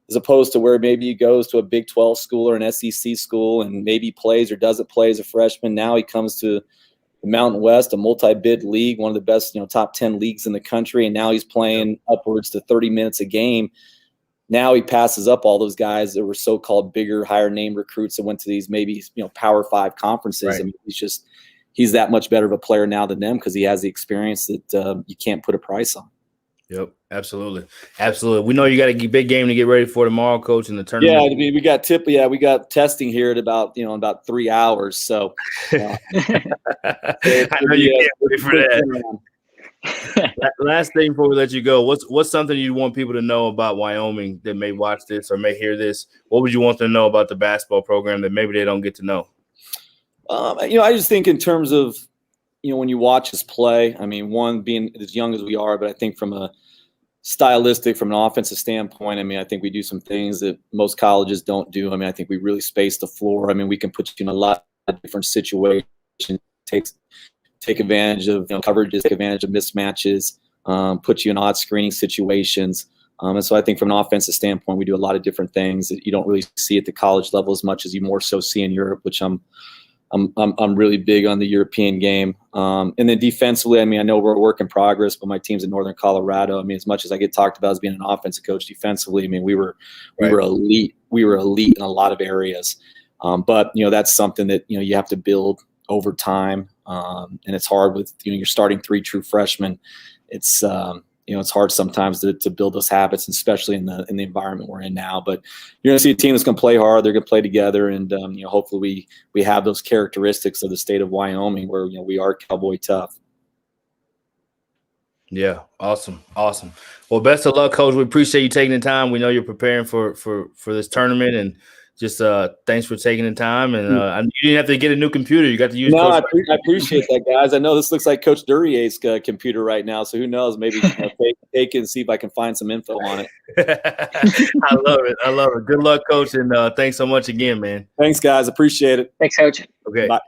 as opposed to where maybe he goes to a Big 12 school or an SEC school and maybe plays or doesn't play as a freshman, now he comes to the Mountain West, a multi-bid league, one of the best, top 10 leagues in the country. And now he's playing upwards to 30 minutes a game. Now he passes up all those guys that were so-called bigger, higher name recruits that went to these maybe, Power 5 conferences. Right. I mean, he's that much better of a player now than them because he has the experience that you can't put a price on. Yep, absolutely. We know you got a big game to get ready for tomorrow, Coach, in the tournament. Yeah, I mean, we got testing here at about 3 hours. So I know you can't wait for that. Last thing before we let you go, what's something you want people to know about Wyoming that may watch this or may hear this? What would you want them to know about the basketball program that maybe they don't get to know? I just think in terms of, when you watch us play, I mean, one, being as young as we are, but I think from a stylistic from an offensive standpoint, I mean, I think we do some things that most colleges don't do. I mean, I think we really space the floor. I mean, we can put you in a lot of different situations, take advantage of coverages, take advantage of mismatches, put you in odd screening situations. And so I think from an offensive standpoint, we do a lot of different things that you don't really see at the college level as much as you more so see in Europe, which I'm really big on the European game. And then defensively, I mean, I know we're a work in progress, but my team's in Northern Colorado. I mean, as much as I get talked about as being an offensive coach defensively, I mean, we were elite. We were elite in a lot of areas. But that's something that you have to build over time. And it's hard with you're starting 3 true freshmen. It's it's hard sometimes to build those habits, especially in the environment we're in now. But you're going to see a team that's going to play hard. They're going to play together, and hopefully we have those characteristics of the state of Wyoming, where we are Cowboy tough. Yeah, awesome. Well, best of luck, Coach. We appreciate you taking the time. We know you're preparing for this tournament, and just thanks for taking the time. And you didn't have to get a new computer. You got to use. No, I appreciate that, guys. I know this looks like Coach Duryea's computer right now, so who knows? Maybe take it and see if I can find some info on it. I love it. Good luck, Coach, and thanks so much again, man. Thanks, guys. Appreciate it. Thanks, Coach. Okay. Bye.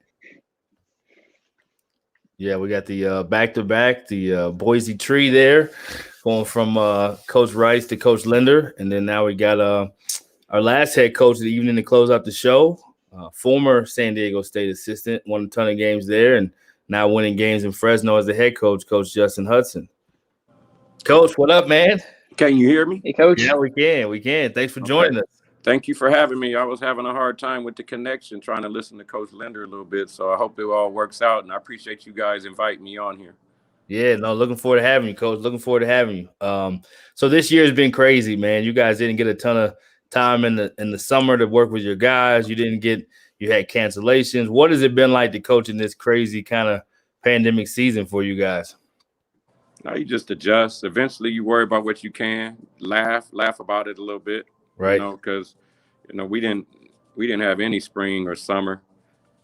Yeah, we got the back-to-back, the Boise tree there, going from Coach Rice to Coach Linder. And then now we got our last head coach of the evening to close out the show, former San Diego State assistant, won a ton of games there, and now winning games in Fresno as the head coach, Coach Justin Hudson. Coach, what up, man? Can you hear me? Hey, Coach. Yeah, we can. Thanks for joining us. Thank you for having me. I was having a hard time with the connection trying to listen to Coach Linder a little bit, so I hope it all works out, and I appreciate you guys inviting me on here. Yeah, no, looking forward to having you, Coach. Looking forward to having you. So this year has been crazy, man. You guys didn't get a ton of time in the summer to work with your guys. You had cancellations. What has it been like to coach in this crazy kind of pandemic season for you guys? No, you just adjust. Eventually you worry about what you can, laugh about it a little bit. Right. Because we didn't have any spring or summer,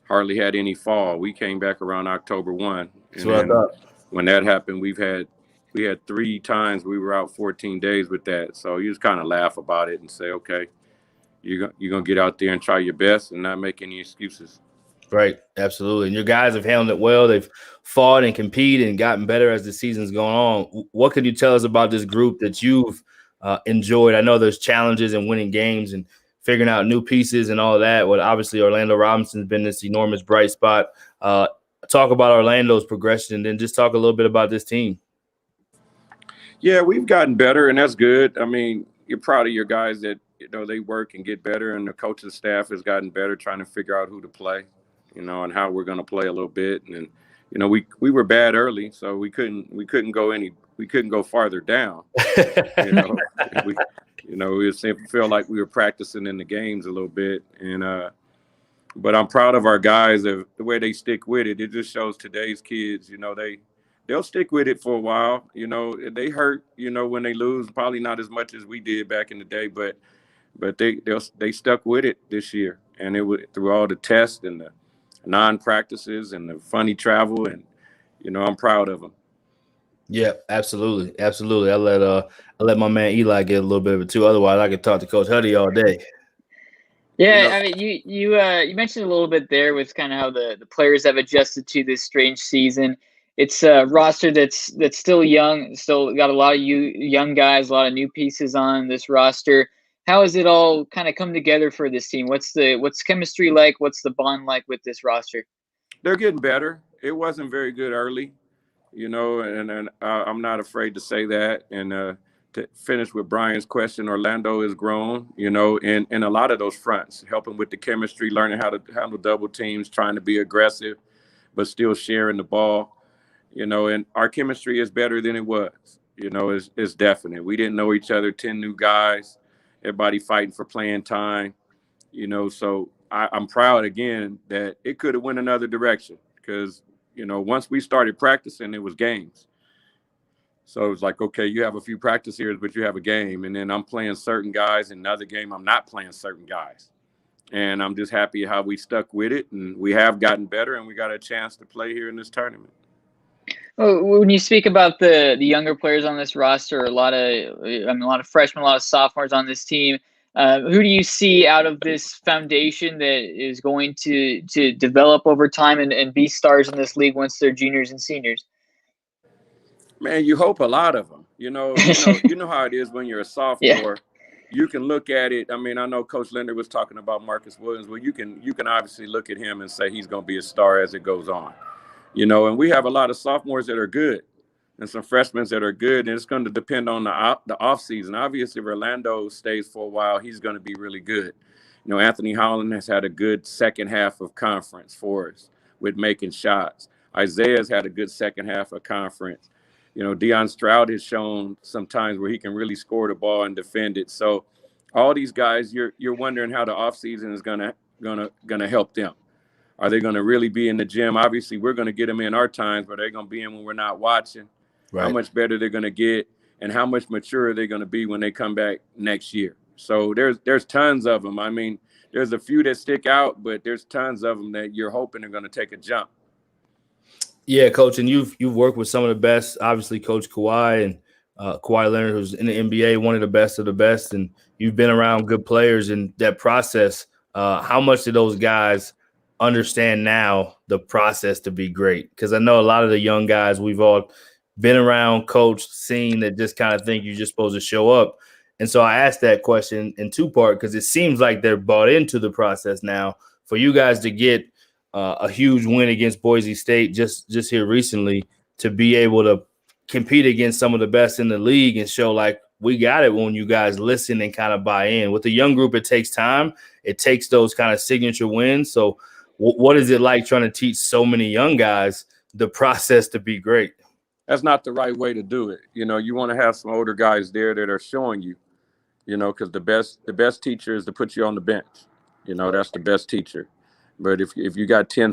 hardly had any fall. We came back around October 1. That's what I thought. When that happened, we had 3 times we were out 14 days with that. So you just kind of laugh about it and say, okay, you're going to get out there and try your best and not make any excuses. Right. Absolutely. And your guys have handled it well. They've fought and competed and gotten better as the season's gone on. What can you tell us about this group that you've enjoyed? I know there's challenges in winning games and figuring out new pieces and all of that. Well, obviously Orlando Robinson's been this enormous bright spot. Talk about Orlando's progression, and then just talk a little bit about this team. Yeah, we've gotten better, and that's good. I mean, you're proud of your guys that they work and get better, and the coaching staff has gotten better trying to figure out who to play, and how we're going to play a little bit. And we were bad early, so we couldn't go farther down. We feel like we were practicing in the games a little bit, and but I'm proud of our guys of the way they stick with it. It just shows today's kids, they'll stick with it for a while. They hurt, when they lose, probably not as much as we did back in the day, but they stuck with it this year, and it was through all the tests and the non-practices and the funny travel, and I'm proud of them. Yeah, absolutely. I'll let my man Eli get a little bit of it too. Otherwise, I could talk to Coach Huddy all day. Yeah, I mean, you mentioned a little bit there with kind of how the players have adjusted to this strange season. It's a roster that's still young, still got a lot of young guys, a lot of new pieces on this roster. How has it all kind of come together for this team? What's chemistry like? What's the bond like with this roster? They're getting better. It wasn't very good early, and I'm not afraid to say that. And to finish with Brian's question, Orlando has grown, in a lot of those fronts, helping with the chemistry, learning how to handle double teams, trying to be aggressive, but still sharing the ball, and our chemistry is better than it was, it's definite. We didn't know each other, 10 new guys, everybody fighting for playing time, so I'm proud again that it could have went another direction because, once we started practicing, it was games. So it was like, okay, you have a few practice areas, but you have a game. And then I'm playing certain guys. In another game, I'm not playing certain guys. And I'm just happy how we stuck with it. And we have gotten better, and we got a chance to play here in this tournament. Well, when you speak about the younger players on this roster, a lot of freshmen, a lot of sophomores on this team. Who do you see out of this foundation that is going to develop over time and be stars in this league once they're juniors and seniors? Man, you hope a lot of them. You know how it is when you're a sophomore. Yeah. You can look at it. I mean, I know Coach Linder was talking about Marcus Williams. Well, you can obviously look at him and say he's going to be a star as it goes on. And we have a lot of sophomores that are good and some freshmen that are good, and it's going to depend on the off season. Obviously, if Orlando stays for a while, he's going to be really good. Anthony Holland has had a good second half of conference for us with making shots. Isaiah's had a good second half of conference. Deion Stroud has shown some times where he can really score the ball and defend it. So all these guys, you're wondering how the offseason is gonna help them. Are they going to really be in the gym? Obviously, we're going to get them in our times, but they're going to be in when we're not watching. Right. How much better they're going to get, and how much mature they're going to be when they come back next year. So there's tons of them. I mean, there's a few that stick out, but there's tons of them that you're hoping are going to take a jump. Yeah, Coach, and you've worked with some of the best. Obviously, Coach Kawhi and Kawhi Leonard, who's in the NBA, one of the best, and you've been around good players in that process. How much do those guys understand now the process to be great? Because I know a lot of the young guys we've all been around, coached, seen, that just kind of think you're just supposed to show up. And so I asked that question in two-part because it seems like they're bought into the process now. For you guys to get a huge win against Boise State just here recently, to be able to compete against some of the best in the league and show like we got it when you guys listen and kind of buy in. With the young group, it takes time. It takes those kind of signature wins. So what is it like trying to teach so many young guys the process to be great? That's not the right way to do it. You want to have some older guys there that are showing you, because the best teacher is to put you on the bench. That's the best teacher. But if you got 10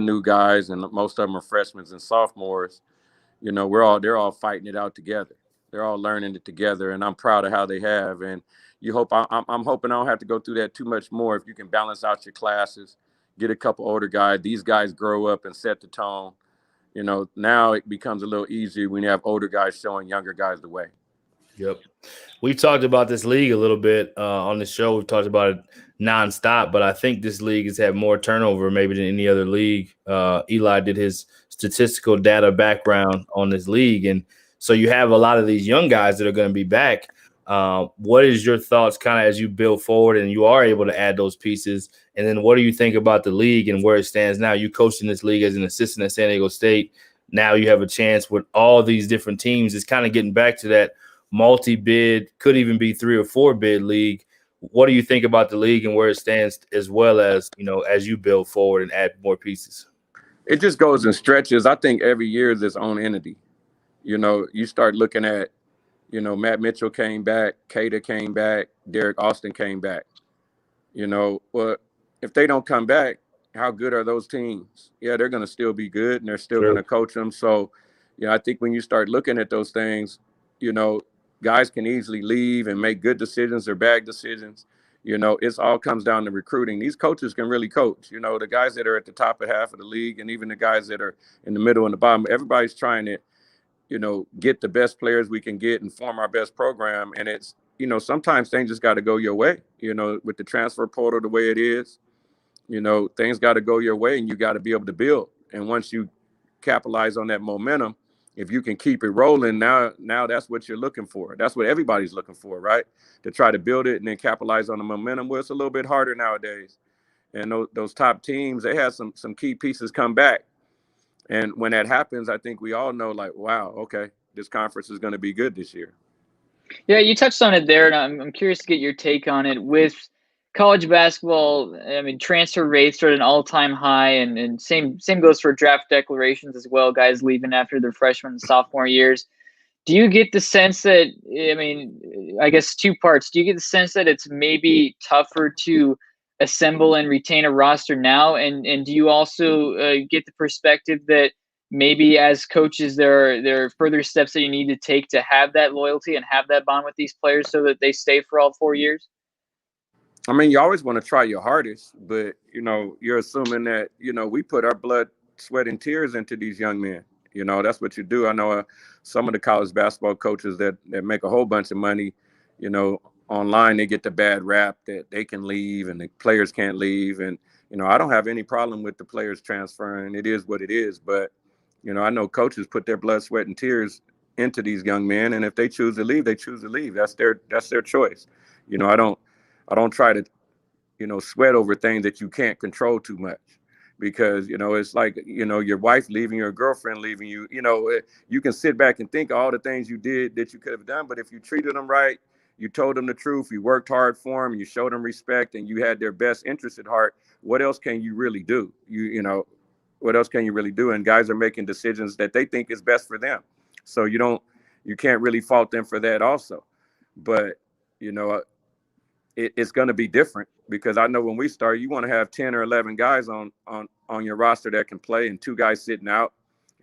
new guys and most of them are freshmen and sophomores, they're all fighting it out together. They're all learning it together, and I'm proud of how they have. And I'm hoping I don't have to go through that too much more. If you can balance out your classes, get a couple older guys, these guys grow up and set the tone. Now it becomes a little easier when you have older guys showing younger guys the way. Yep. We've talked about this league a little bit on the show. We've talked about it nonstop, but I think this league has had more turnover maybe than any other league. Eli did his statistical data background on this league. And so you have a lot of these young guys that are going to be back. What is your thoughts kind of as you build forward and you are able to add those pieces? And then what do you think about the league and where it stands now? You coached in this league as an assistant at San Diego State. Now you have a chance with all these different teams. It's kind of getting back to that multi-bid, could even be 3 or 4 bid league. What do you think about the league and where it stands, as well as, as you build forward and add more pieces? It just goes in stretches. I think every year is its own entity. You start looking at, Matt Mitchell came back, Cada came back, Derek Austin came back. Well, if they don't come back, how good are those teams? Yeah, they're going to still be good, and they're still going to coach them. So, I think when you start looking at those things, guys can easily leave and make good decisions or bad decisions. It all comes down to recruiting. These coaches can really coach. The guys that are at the top of half of the league and even the guys that are in the middle and the bottom, everybody's trying to, get the best players we can get and form our best program. And it's, sometimes things just got to go your way, with the transfer portal the way it is, things got to go your way and you got to be able to build. And once you capitalize on that momentum, if you can keep it rolling, now that's what you're looking for. That's what everybody's looking for, right? To try to build it and then capitalize on the momentum. Well, it's a little bit harder nowadays. And those top teams, they had some key pieces come back. And when that happens, I think we all know, like, wow, okay, this conference is going to be good this year. Yeah, you touched on it there, and I'm curious to get your take on it. With college basketball, I mean, transfer rates are at an all-time high, and same goes for draft declarations as well, guys leaving after their freshman and sophomore years. Do you get the sense that, I mean, I guess 2 parts. Do you get the sense that it's maybe tougher to assemble and retain a roster now? And do you also get the perspective that maybe as coaches there are further steps that you need to take to have that loyalty and have that bond with these players so that they stay for all 4 years? I mean, you always want to try your hardest, but, you're assuming that, we put our blood, sweat, and tears into these young men. You know, that's what you do. I know some of the college basketball coaches that make a whole bunch of money, you know, online, they get the bad rap that they can leave and the players can't leave. And, you know, I don't have any problem with the players transferring. It is what it is. But, you know, I know coaches put their blood, sweat, and tears into these young men. And if they choose to leave, they choose to leave. That's their choice. You know, I don't try to, you know, sweat over things that you can't control too much. Because, you know, it's like, you know, your wife leaving, your girlfriend leaving you, you know, you can sit back and think of all the things you did that you could have done. But if you treated them right, you told them the truth, you worked hard for them, you showed them respect, and you had their best interest at heart, what else can you really do? You know, what else can you really do? And guys are making decisions that they think is best for them. So you can't really fault them for that also. But, you know, it's going to be different, because I know when we start, you want to have 10 or 11 guys on your roster that can play and 2 guys sitting out,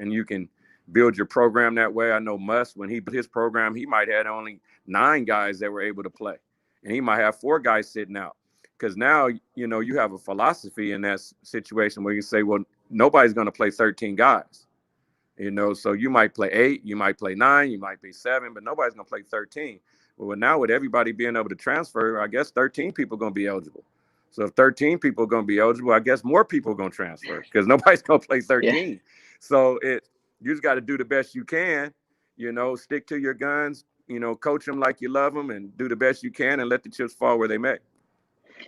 and you can build your program that way. I know Muss, when he built his program, he might have only 9 guys that were able to play, and he might have 4 guys sitting out, because now, you know, you have a philosophy in that situation where you say, well, nobody's going to play 13 guys, you know, so you might play 8, you might play 9, you might be 7, but nobody's going to play 13. Well, now with everybody being able to transfer, I guess 13 people are going to be eligible. So if 13 people are going to be eligible, I guess more people are going to transfer, because nobody's going to play 13. Yeah. So you just got to do the best you can, you know, stick to your guns, you know, coach them like you love them, and do the best you can and let the chips fall where they may.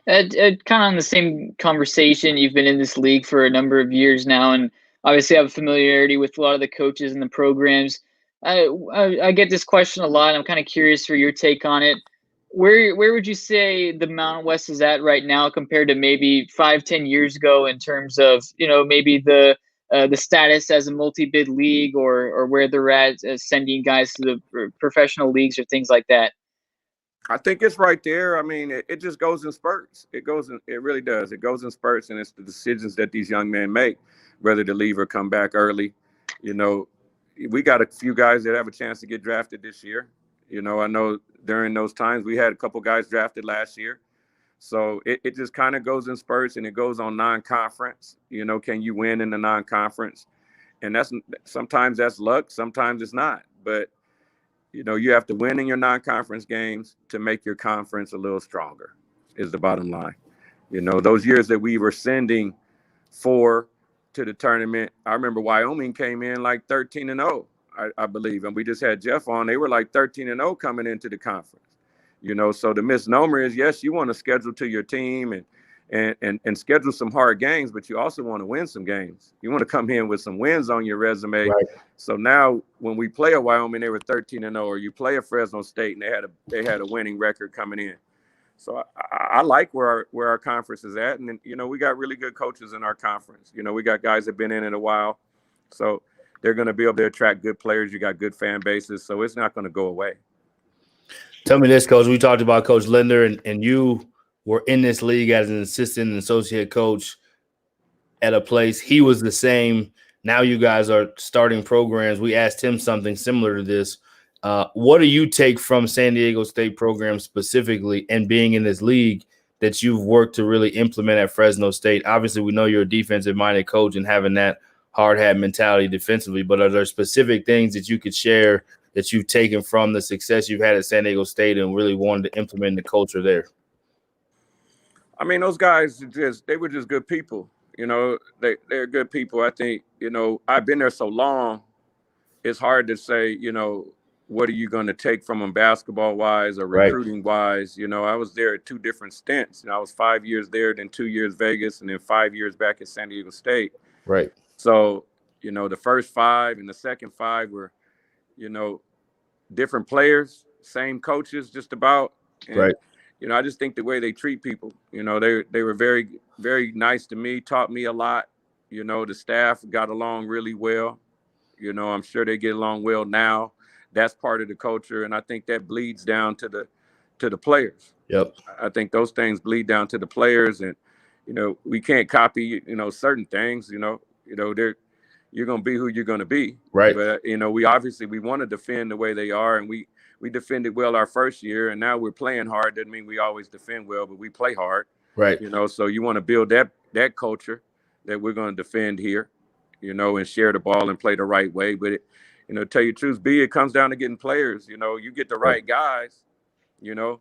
Kind of on the same conversation, you've been in this league for a number of years now, and obviously have familiarity with a lot of the coaches and the programs. I get this question a lot. I'm kind of curious for your take on it. Where would you say the Mountain West is at right now compared to maybe 5-10 years ago in terms of, you know, maybe the status as a multi-bid league, or where they're at sending guys to the professional leagues or things like that? I think it's right there. I mean, it just goes in spurts. It really does. It goes in spurts, and it's the decisions that these young men make, whether to leave or come back early. You know, we got a few guys that have a chance to get drafted this year. You know, I know during those times we had a couple guys drafted last year. So it just kind of goes in spurts, and it goes on non-conference. You know, can you win in the non-conference? And sometimes that's luck, sometimes it's not. But, you know, you have to win in your non-conference games to make your conference a little stronger, is the bottom line. You know, those years that we were sending 4 to the tournament, I remember Wyoming came in like 13-0, I believe. And we just had Jeff on. They were like 13-0 coming into the conference. You know, so the misnomer is, yes, you want to schedule to your team and schedule some hard games, but you also want to win some games. You want to come in with some wins on your resume. Right. So now when we play a Wyoming, they were 13-0, or you play a Fresno State and they had a winning record coming in. So I like where our conference is at. And, you know, we got really good coaches in our conference. You know, we got guys that have been in it a while. So they're going to be able to attract good players. You got good fan bases. So it's not going to go away. Tell me this, Coach. We talked about Coach Linder, and you were in this league as an assistant and associate coach at a place. He was the same. Now you guys are starting programs. We asked him something similar to this. What do you take from San Diego State program specifically, and being in this league, that you've worked to really implement at Fresno State? Obviously, we know you're a defensive-minded coach and having that hard hat mentality defensively, but are there specific things that you could share that you've taken from the success you've had at San Diego State and really wanted to implement the culture there? I mean, those guys they were just good people. You know, they're good people. I think, you know, I've been there so long, it's hard to say, you know, what are you going to take from them basketball-wise or recruiting-wise? You know, I was there at 2 different stints. You know, I was 5 years there, then 2 years Vegas, and then 5 years back at San Diego State. Right. So, you know, the first 5 and the second 5 were, you know, different players, same coaches just about. And, right. You know, I just think the way they treat people, you know, they were very, very nice to me, taught me a lot. You know, the staff got along really well. You know, I'm sure they get along well now. That's part of the culture, and I think that bleeds down to the players. Yep. I think those things bleed down to the players, and, you know, we can't copy, you know, certain things. You know, you're going to be who you're going to be. Right. But, you know, we want to defend the way they are, and we defended well our first year, and now we're playing hard. Doesn't mean we always defend well, but we play hard. Right. You know, so you want to build that culture that we're going to defend here. you know, and share the ball and play the right way. But you know, tell you the truth, B, it comes down to getting players. You know, you get the right guys, you know,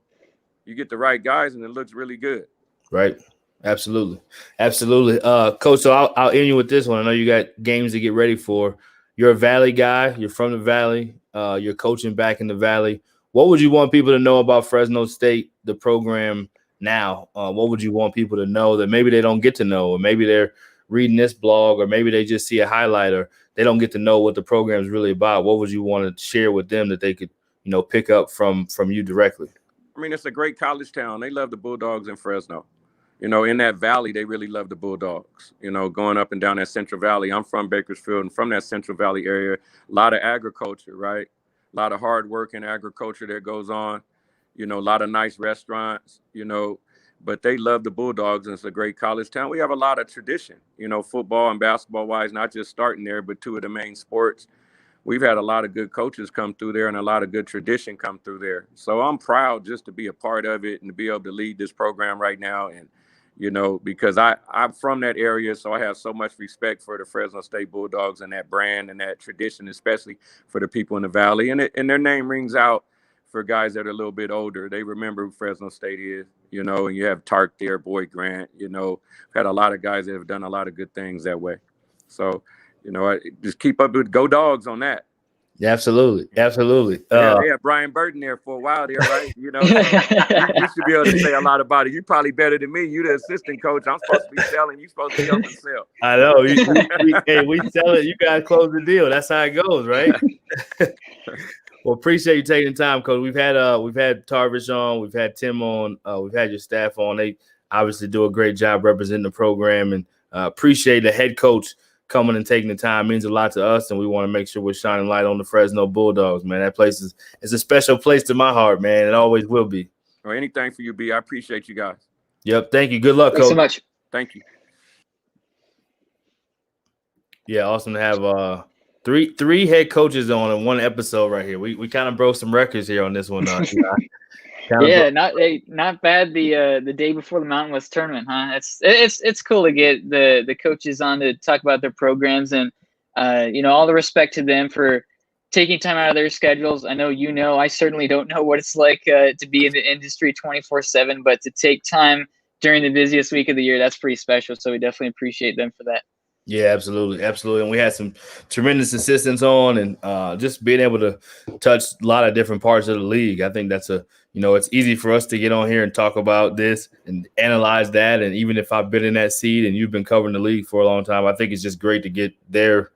you get the right guys, and it looks really good. Right. Absolutely. Absolutely. Coach, so I'll end you with this one. I know you got games to get ready for. You're a Valley guy. You're from the Valley. You're coaching back in the Valley. What would you want people to know about Fresno State, the program now? What would you want people to know that maybe they don't get to know, or maybe they're reading this blog, or maybe they just see a highlight, or they don't get to know what the program is really about? What would you want to share with them that they could, you know, pick up from you directly? I mean, it's a great college town. They love the Bulldogs in Fresno. You know, in that valley, they really love the Bulldogs. You know, going up and down that Central Valley. I'm from Bakersfield, and from that Central Valley area, a lot of agriculture, right? A lot of hard work in agriculture that goes on. You know, a lot of nice restaurants, you know, but they love the Bulldogs, and it's a great college town. We have a lot of tradition, you know, football and basketball-wise, not just starting there, but two of the main sports. We've had a lot of good coaches come through there and a lot of good tradition come through there. So I'm proud just to be a part of it and to be able to lead this program right now. And, you know, because I'm from that area, so I have so much respect for the Fresno State Bulldogs and that brand and that tradition, especially for the people in the Valley. And their name rings out for guys that are a little bit older. They remember who Fresno State is, you know, and you have Tark there, Boyd Grant, you know, had a lot of guys that have done a lot of good things that way. So, you know, I just keep up with Go Dogs on that. Yeah, absolutely. Absolutely. They had Brian Burton there for a while there, right? You know, so you should be able to say a lot about it. You're probably better than me. You're the assistant coach. I'm supposed to be selling. You're supposed to be helping sell. I know. We sell it. You guys close the deal. That's how it goes, right? Well, appreciate you taking the time, Coach. We've had Tarvish on. We've had Tim on. We've had your staff on. They obviously do a great job representing the program, and appreciate the head coach coming and taking the time. It means a lot to us, and we want to make sure we're shining light on the Fresno Bulldogs, man. That place is a special place to my heart, man. It always will be. Or anything for you, B. I appreciate you guys. Yep. Thank you. Good luck, Thanks Coach. so much. Thank you. Yeah, awesome to have three head coaches on in one episode right here. We kind of broke some records here on this one. Yeah, not bad. The day before the Mountain West tournament, huh? It's cool to get the coaches on to talk about their programs, and you know, all the respect to them for taking time out of their schedules. I know I certainly don't know what it's like to be in the industry 24/7, but to take time during the busiest week of the year, that's pretty special. So we definitely appreciate them for that. Yeah, absolutely. Absolutely. And we had some tremendous assistants on, and just being able to touch a lot of different parts of the league. I think that's it's easy for us to get on here and talk about this and analyze that. And even if I've been in that seat and you've been covering the league for a long time, I think it's just great to get their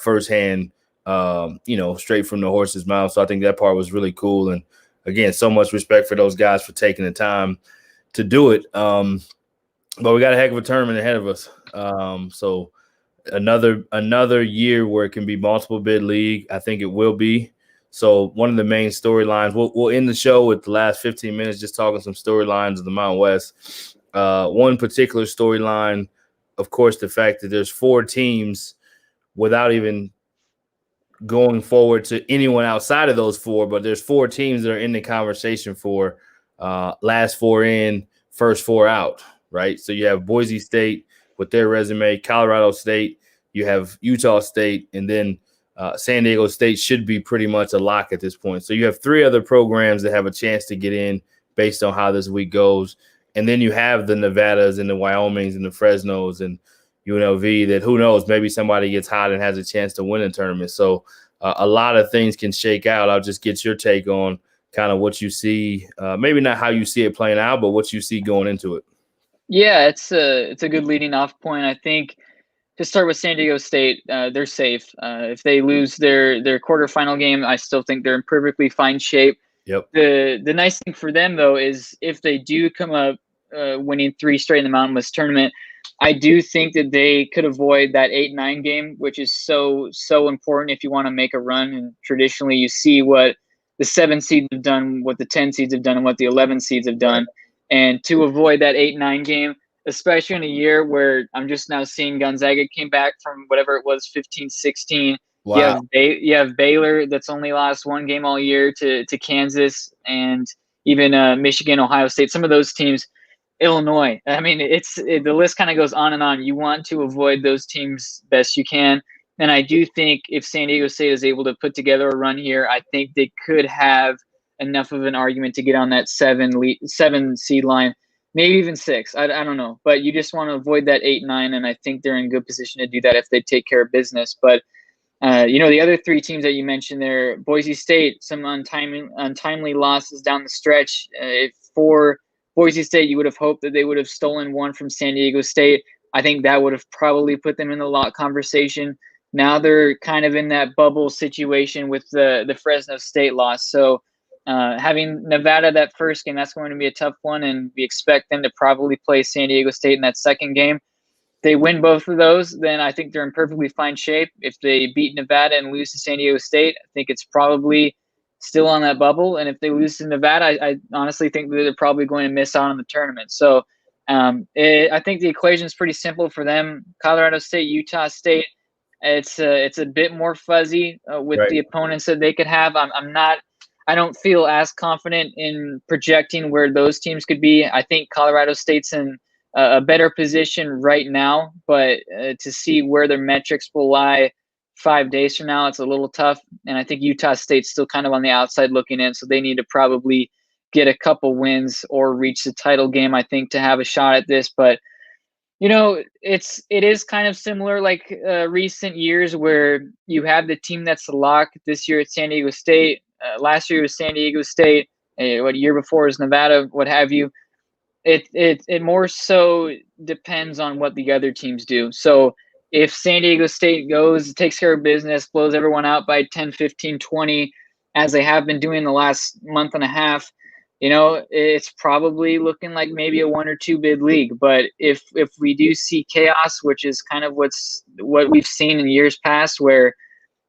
firsthand, straight from the horse's mouth. So I think that part was really cool. And again, so much respect for those guys for taking the time to do it. But we got a heck of a tournament ahead of us. So another year where it can be multiple bid league. I think it will be. So one of the main storylines, we'll end the show with the last 15 minutes just talking some storylines of the Mountain West. One particular storyline, of course, the fact that there's 4 teams without even going forward to anyone outside of those 4, but there's 4 teams that are in the conversation for last 4 in, first 4 out, right? So you have Boise State with their resume, Colorado State, you have Utah State, and then San Diego State should be pretty much a lock at this point. So you have 3 other programs that have a chance to get in based on how this week goes. And then you have the Nevadas and the Wyomings and the Fresnos and UNLV that who knows, maybe somebody gets hot and has a chance to win a tournament. So a lot of things can shake out. I'll just get your take on kind of what you see, maybe not how you see it playing out, but what you see going into it. Yeah, it's a good leading off point. I think to start with San Diego State, they're safe. If they lose their quarterfinal game, I still think they're in perfectly fine shape. Yep. The nice thing for them, though, is if they do come up winning 3 straight in the Mountain West tournament, I do think that they could avoid that 8-9 game, which is so important if you want to make a run. And traditionally, you see what the 7 seeds have done, what the 10 seeds have done, and what the 11 seeds have done. And to avoid that 8-9 game, especially in a year where I'm just now seeing Gonzaga came back from whatever it was, 15-16. Wow. You have Baylor that's only lost 1 game all year to Kansas, and even Michigan, Ohio State. Some of those teams, Illinois. I mean, the list kind of goes on and on. You want to avoid those teams best you can. And I do think if San Diego State is able to put together a run here, I think they could have enough of an argument to get on that 7 seed line, maybe even 6. I don't know. But you just want to avoid that 8, 9, and I think they're in good position to do that if they take care of business. But the other 3 teams that you mentioned there, Boise State, some untimely losses down the stretch. For Boise State, you would have hoped that they would have stolen one from San Diego State. I think that would have probably put them in the lot conversation. Now they're kind of in that bubble situation with the Fresno State loss. So having Nevada that first game, that's going to be a tough one, and we expect them to probably play San Diego State in that second game. They win both of those, then I think they're in perfectly fine shape. If they beat Nevada and lose to San Diego State, I think it's probably still on that bubble. And if they lose to Nevada, I honestly think that they're probably going to miss out on the tournament. So I think the equation is pretty simple for them. Colorado State, Utah State, it's a bit more fuzzy with the opponents that they could have. I don't feel as confident in projecting where those teams could be. I think Colorado State's in a better position right now, but to see where their metrics will lie 5 days from now, it's a little tough. And I think Utah State's still kind of on the outside looking in, so they need to probably get a couple wins or reach the title game, I think, to have a shot at this. But it is kind of similar like recent years where you have the team that's the lock. This year it's San Diego State. Last year it was San Diego State. What year before is Nevada, what have you. It more so depends on what the other teams do. So if San Diego State takes care of business, blows everyone out by 10, 15, 20, as they have been doing the last month and a half, it's probably looking like maybe a 1 or 2 bid league. But if we do see chaos, which is kind of what we've seen in years past, where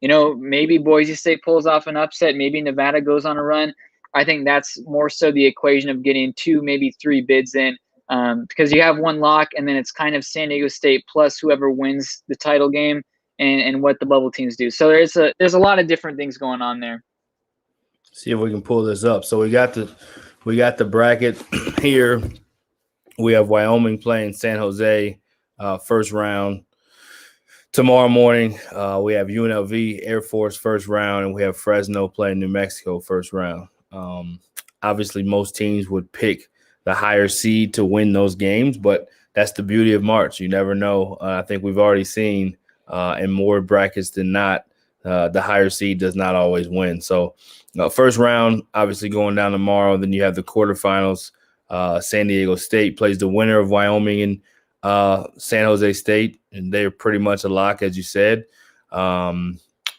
maybe Boise State pulls off an upset, maybe Nevada goes on a run, I think that's more so the equation of getting 2, maybe 3 bids in, because you have one lock, and then it's kind of San Diego State plus whoever wins the title game and what the bubble teams do. So there's a lot of different things going on there. See if we can pull this up. So we got the bracket here. We have Wyoming playing San Jose first round. Tomorrow morning, we have UNLV Air Force first round, and we have Fresno playing New Mexico first round. Obviously, most teams would pick the higher seed to win those games, but that's the beauty of March. You never know. I think we've already seen in more brackets than not, the higher seed does not always win. So first round, obviously going down tomorrow. Then you have the quarterfinals. San Diego State plays the winner of Wyoming and San Jose State, and they're pretty much a lock, as you said.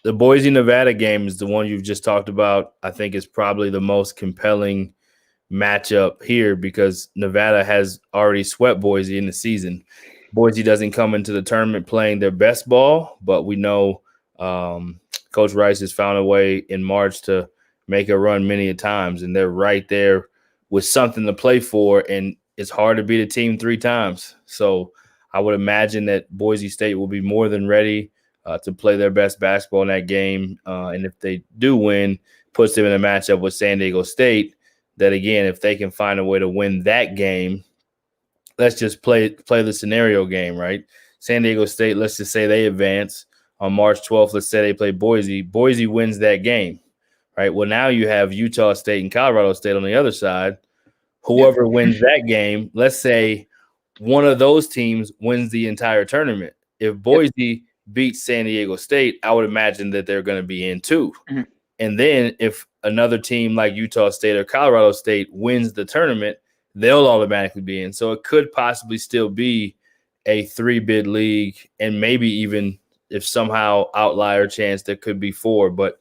The Boise-Nevada game is the one you've just talked about. I think is probably the most compelling matchup here because Nevada has already swept Boise in the season. Boise doesn't come into the tournament playing their best ball, but we know Coach Rice has found a way in March to make a run many a times, and they're right there with something to play for, and it's hard to beat a team 3 times. So I would imagine that Boise State will be more than ready to play their best basketball in that game. And if they do win, puts them in a matchup with San Diego State that, again, if they can find a way to win that game, let's just play the scenario game, right? San Diego State, let's just say they advance on March 12th. Let's say they play Boise. Boise wins that game, right? Well, now you have Utah State and Colorado State on the other side. Whoever wins that game, let's say one of those teams wins the entire tournament. If Boise beats San Diego State, I would imagine that they're going to be in too. Mm-hmm. And then if another team like Utah State or Colorado State wins the tournament, they'll automatically be in. So it could possibly still be a 3-bid league, and maybe even if somehow outlier chance there could be 4. But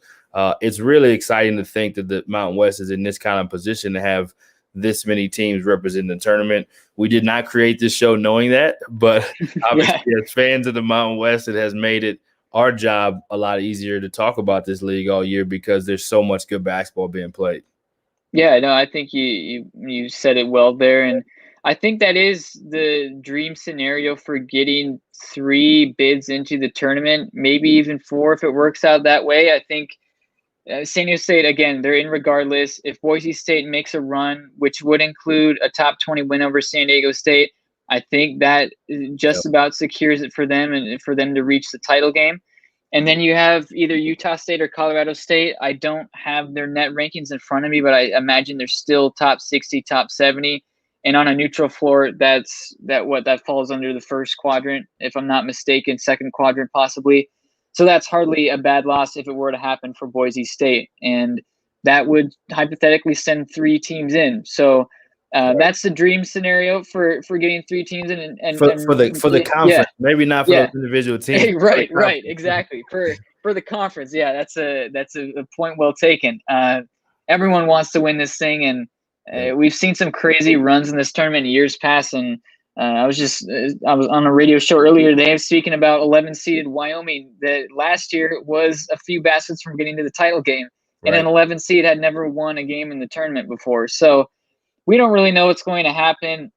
it's really exciting to think that the Mountain West is in this kind of position to have this many teams representing the tournament. We did not create this show knowing that, but obviously as fans of the Mountain West, it has made it our job a lot easier to talk about this league all year because there's so much good basketball being played. Yeah, no, I think you said it well there. And I think that is the dream scenario for getting 3 bids into the tournament, maybe even 4 if it works out that way. I think San Diego State, again, they're in regardless. If Boise State makes a run, which would include a top 20 win over San Diego State, I think that just about secures it for them and for them to reach the title game. And then you have either Utah State or Colorado State. I don't have their net rankings in front of me, but I imagine they're still top 60, top 70. And on a neutral floor, that falls under the first quadrant, if I'm not mistaken, second quadrant possibly. So that's hardly a bad loss if it were to happen for Boise State. And that would hypothetically send 3 teams in. So that's the dream scenario for getting 3 teams in. And for the conference, maybe not for those individual teams. Right, exactly. For the conference, that's a point well taken. Everyone wants to win this thing, and we've seen some crazy runs in this tournament in years past. And I was on a radio show earlier today speaking about 11-seeded Wyoming that last year was a few baskets from getting to the title game, and an 11 seed had never won a game in the tournament before. So we don't really know what's going to happen.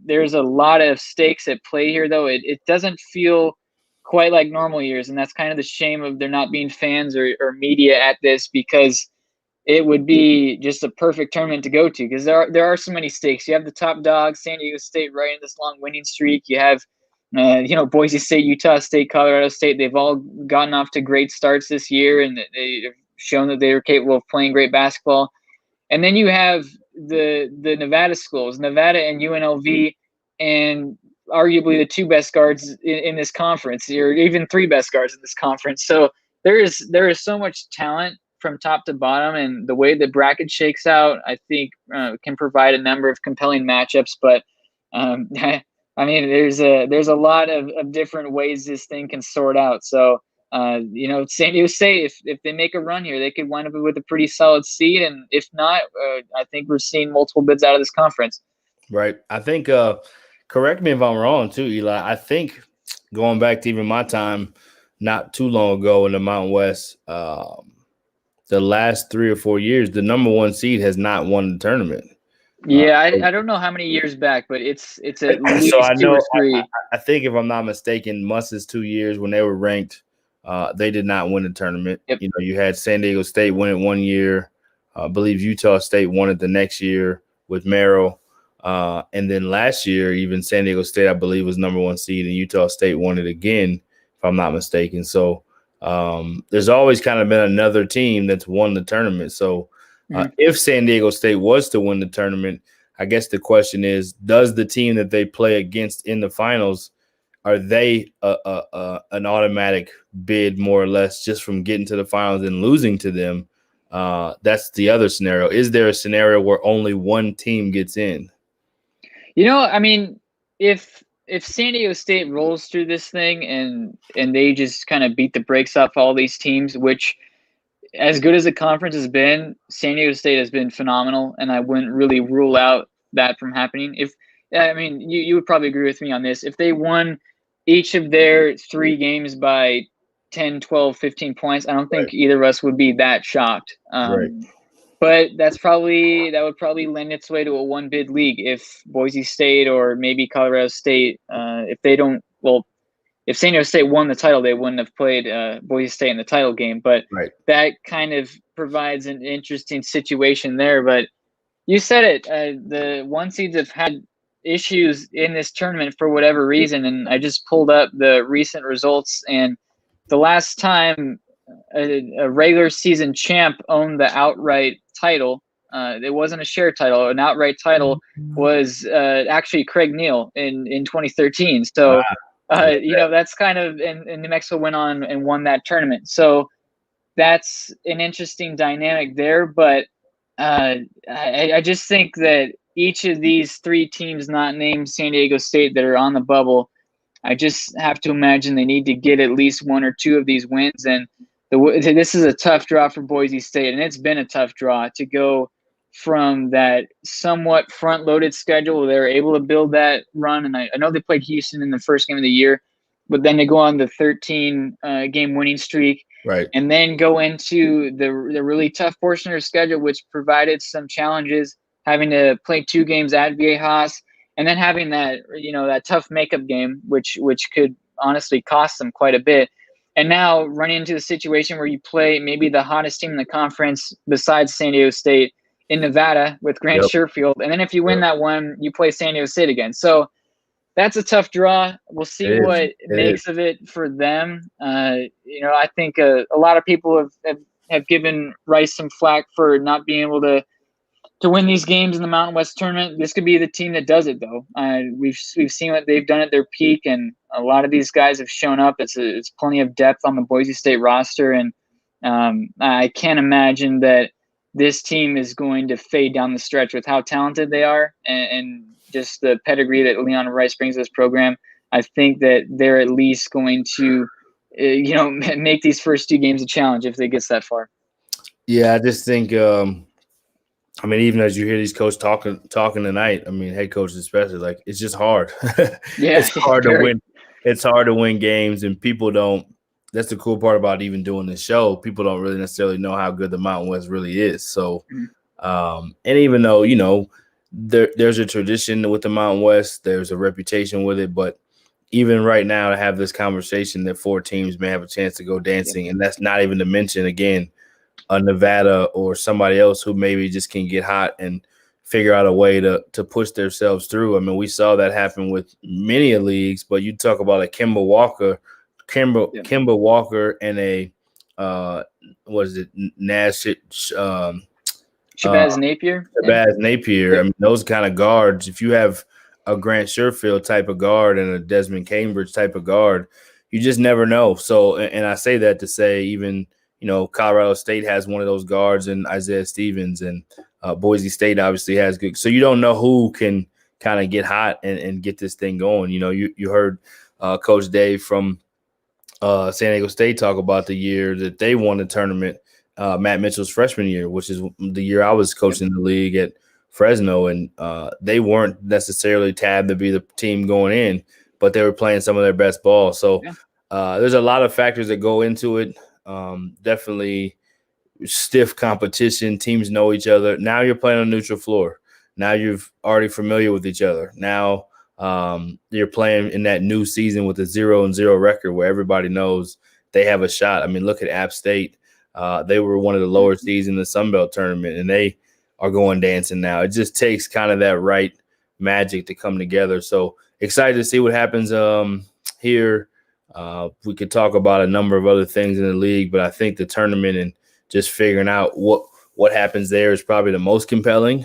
There's a lot of stakes at play here, though. It doesn't feel quite like normal years, and that's kind of the shame of there not being fans or media at this, because it would be just a perfect tournament to go to, because there are so many stakes. You have the top dogs, San Diego State, right in this long winning streak. You have, Boise State, Utah State, Colorado State. They've all gotten off to great starts this year, and they've shown that they are capable of playing great basketball. And then you have the Nevada schools, Nevada and UNLV, and arguably the 2 best guards in this conference, or even 3 best guards in this conference. So there is so much talent from top to bottom, and the way the bracket shakes out, I think can provide a number of compelling matchups. But I mean, there's a lot of different ways this thing can sort out. So San Diego State, if they make a run here, they could wind up with a pretty solid seed, and if not, I think we're seeing multiple bids out of this conference. Right. I think. Correct me if I'm wrong, too, Eli. I think going back to even my time not too long ago in the Mountain West. The last 3 or 4 years, the number 1 seed has not won the tournament. Yeah, I don't know how many years back, but it's at least so I 2 or 3. I think if I'm not mistaken, Muss's 2 years when they were ranked, they did not win the tournament. Yep. You had San Diego State win it 1 year. I believe Utah State won it the next year with Merrill. And then last year, even San Diego State, I believe, was number 1 seed, and Utah State won it again, if I'm not mistaken. So there's always kind of been another team that's won the tournament. So if San Diego State was to win the tournament, I guess the question is, does the team that they play against in the finals, are they an automatic bid more or less just from getting to the finals and losing to them? That's the other scenario. Is there a scenario where only 1 team gets in? I mean, if San Diego State rolls through this thing and they just kind of beat the brakes off all these teams, which, as good as the conference has been, San Diego State has been phenomenal, and I wouldn't really rule out that from happening. You would probably agree with me on this. If they won each of their 3 games by 10, 12, 15 points, I don't think either of us would be that shocked. But that would probably lend its way to a 1 bid league if Boise State or maybe Colorado State, if San Diego State won the title, they wouldn't have played Boise State in the title game. But that kind of provides an interesting situation there. But you said it, the 1 seeds have had issues in this tournament for whatever reason, and I just pulled up the recent results, and the last time a regular season champ owned the outright title, it wasn't a share title, an outright title, was actually Craig Neal in 2013. So that's kind of, and New Mexico went on and won that tournament. So that's an interesting dynamic there. But I just think that each of these 3 teams not named San Diego State that are on the bubble, I just have to imagine they need to get at least 1 or 2 of these wins. And this is a tough draw for Boise State, and it's been a tough draw to go from that somewhat front-loaded schedule. They were able to build that run, and I know they played Houston in the first game of the year, but then to go on the 13-game winning streak, and then go into the really tough portion of their schedule, which provided some challenges, having to play 2 games at Viejas, and then having that that tough makeup game, which could honestly cost them quite a bit. And now running into the situation where you play maybe the hottest team in the conference besides San Diego State in Nevada with Grant Sherfield. And then if you win that one, you play San Diego State again. So that's a tough draw. We'll see what makes of it for them. I think a lot of people have given Rice some flack for not being able to win these games in the Mountain West tournament. This could be the team that does it, though. We've seen what they've done at their peak, and a lot of these guys have shown up. It's plenty of depth on the Boise State roster, and I can't imagine that this team is going to fade down the stretch with how talented they are and just the pedigree that Leon Rice brings to this program. I think that they're at least going to, make these first 2 games a challenge if they get that far. Yeah, I just think, even as you hear these coaches talking tonight, head coaches especially, like, it's just hard. It's hard to win. It's hard to win games, and people don't. That's the cool part about even doing this show. People don't really necessarily know how good the Mountain West really is. So, and even though, there's a tradition with the Mountain West, there's a reputation with it, but even right now to have this conversation that 4 teams may have a chance to go dancing, and that's not even to mention, again, a Nevada or somebody else who maybe just can get hot and figure out a way to push themselves through. We saw that happen with many leagues, but you talk about a Kemba Walker and a Shabazz Napier. Shabazz Napier. Those kind of guards, if you have a Grant Sherfield type of guard and a Desmond Cambridge type of guard, you just never know. So, and I say that to say even, Colorado State has one of those guards and Isaiah Stevens, and Boise State obviously has good. So you don't know who can kind of get hot and get this thing going. You heard Coach Dave from San Diego State talk about the year that they won the tournament, Matt Mitchell's freshman year, which is the year I was coaching the league at Fresno, and they weren't necessarily tabbed to be the team going in, but they were playing some of their best ball. So there's a lot of factors that go into it. Definitely stiff competition. Teams know each other. Now you're playing on a neutral floor. Now you're already familiar with each other. Now you're playing in that new season with a 0-0 record where everybody knows they have a shot. Look at App State. They were one of the lower seeds in the Sun Belt tournament, and they are going dancing now. It just takes kind of that right magic to come together. So excited to see what happens here. We could talk about a number of other things in the league, but I think the tournament and just figuring out what happens there is probably the most compelling.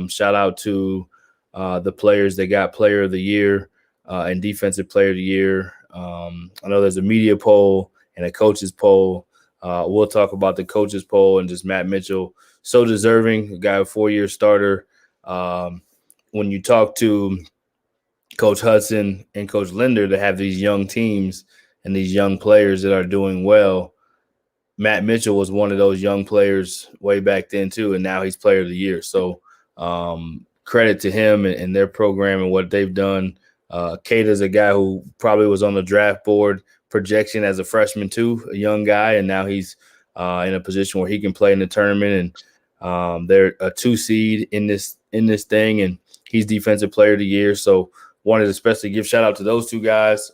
Shout out to the players that got Player of the Year and Defensive Player of the Year. I know there's a media poll and a coaches poll. We'll talk about the coaches poll and just Matt Mitchell, so deserving, a guy, a 4-year starter. When you talk to Coach Hudson and Coach Linder to have these young teams and these young players that are doing well, Matt Mitchell was one of those young players way back then too, and now he's Player of the Year. So credit to him and their program and what they've done. Keita's a guy who probably was on the draft board projection as a freshman too, a young guy, and now he's in a position where he can play in the tournament, and they're a 2 seed in this thing, and he's Defensive Player of the Year. So wanted to especially give shout out to those 2 guys.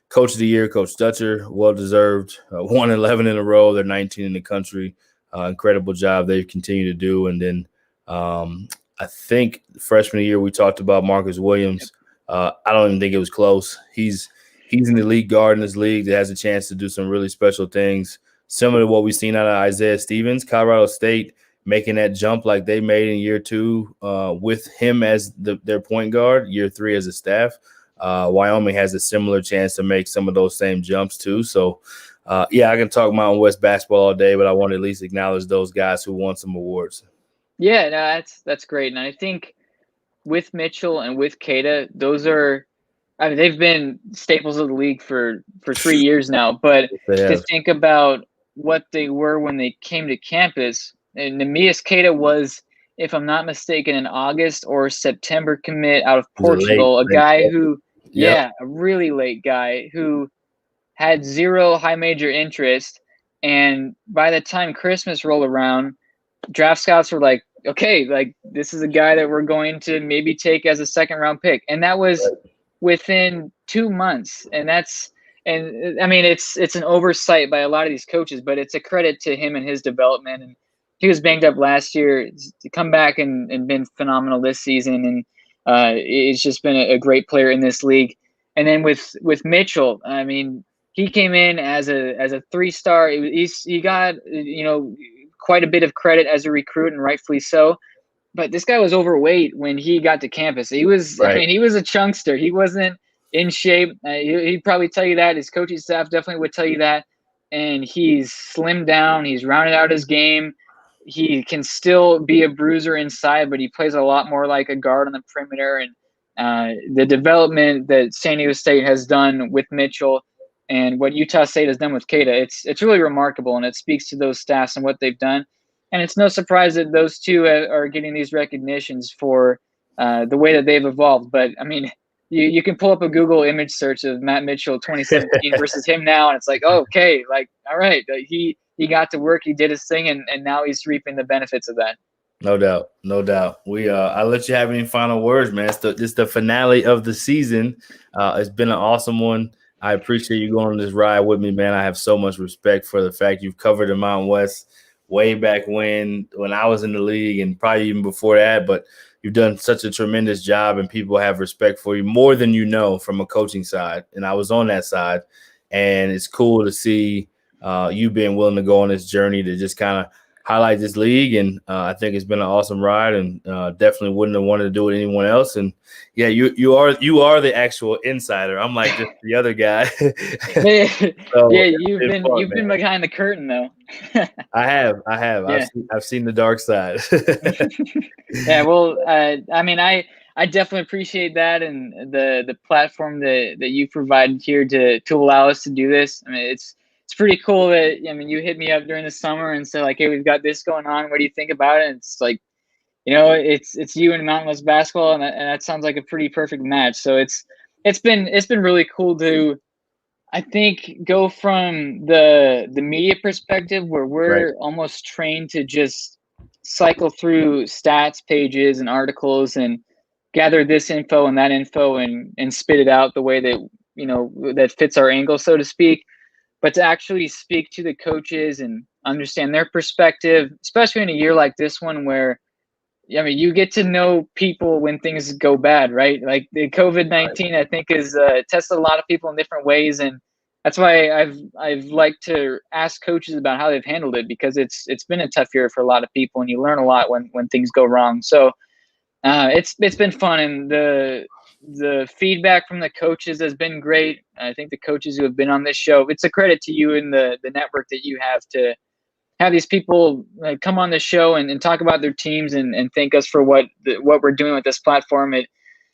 Coach of the Year, Coach Dutcher, well-deserved, 1-11 in a row. They're 19 in the country. Incredible job they continue to do. And then I think freshman year we talked about Marcus Williams. I don't even think it was close. He's an elite guard in this league that has a chance to do some really special things, similar to what we've seen out of Isaiah Stevens. Colorado State making that jump like they made in year 2 with him as their point guard, year 3 as a staff. Wyoming has a similar chance to make some of those same jumps too. So, I can talk Mountain West basketball all day, but I want to at least acknowledge those guys who won some awards. Yeah, no, that's great. And I think with Mitchell and with Keita, those are they've been staples of the league for 3 years now. But to think about what they were when they came to campus, and Neemias Keita was, if I'm not mistaken, an August or September commit out of Portugal, a guy who, a really late guy who had 0 high major interest. And by the time Christmas rolled around, draft scouts were like, okay, like this is a guy that we're going to maybe take as a 2nd round pick. And that was within 2 months. And and I mean, it's an oversight by a lot of these coaches, but it's a credit to him and his development. And he was banged up last year to come back and been phenomenal this season. And it's just been a great player in this league. And then with Mitchell, I mean, he came in as a 3-star. He got, quite a bit of credit as a recruit, and rightfully so. But this guy was overweight when he got to campus. He was, right. I mean, he was a chunkster. He wasn't in shape. He'd probably tell you that. His coaching staff definitely would tell you that. And he's slimmed down. He's rounded out his game. He can still be a bruiser inside, but he plays a lot more like a guard on the perimeter. And the development that San Diego State has done with Mitchell and what Utah State has done with Keita, it's really remarkable, and it speaks to those staffs and what they've done. And it's no surprise that those two are getting these recognitions for the way that they've evolved. But, I mean, you can pull up a Google image search of Matt Mitchell 2017 versus him now, and it's like, oh, okay, like, all right, he got to work, he did his thing, and now he's reaping the benefits of that. No doubt, no doubt. I'll let you have any final words, man. It's the finale of the season. It's been an awesome one. I appreciate you going on this ride with me, man. I have so much respect for the fact you've covered the Mountain West way back when I was in the league, and probably even before that, but you've done such a tremendous job, and people have respect for you more than you know from a coaching side. And I was on that side, and it's cool to see you being willing to go on this journey to just kind of highlight this league. And I think it's been an awesome ride, and definitely wouldn't have wanted to do it anyone else. And yeah, you are the actual insider. I'm like just the other guy. So, yeah, you've been behind the curtain though. I have. Yeah. I've seen the dark side. Yeah, well, I mean, I definitely appreciate that, and the platform that you provided here to allow us to do this. I mean, it's pretty cool that, I mean, you hit me up during the summer and said like, hey, we've got this going on. What do you think about it? And it's like, it's you and Mountain West basketball, and that sounds like a pretty perfect match. So it's been really cool to, I think, go from the media perspective where we're right. almost trained to just cycle through stats pages and articles and gather this info and that info and spit it out the way that, that fits our angle, so to speak. But to actually speak to the coaches and understand their perspective, especially in a year like this one where, I mean, you get to know people when things go bad, right? Like the COVID-19, right. I think, has tested a lot of people in different ways. And that's why I've liked to ask coaches about how they've handled it, because it's been a tough year for a lot of people, and you learn a lot when things go wrong. So it's been fun, and the feedback from the coaches has been great. I think the coaches who have been on this show, it's a credit to you and the network that you have to have these people come on the show and talk about their teams and thank us for what we're doing with this platform. It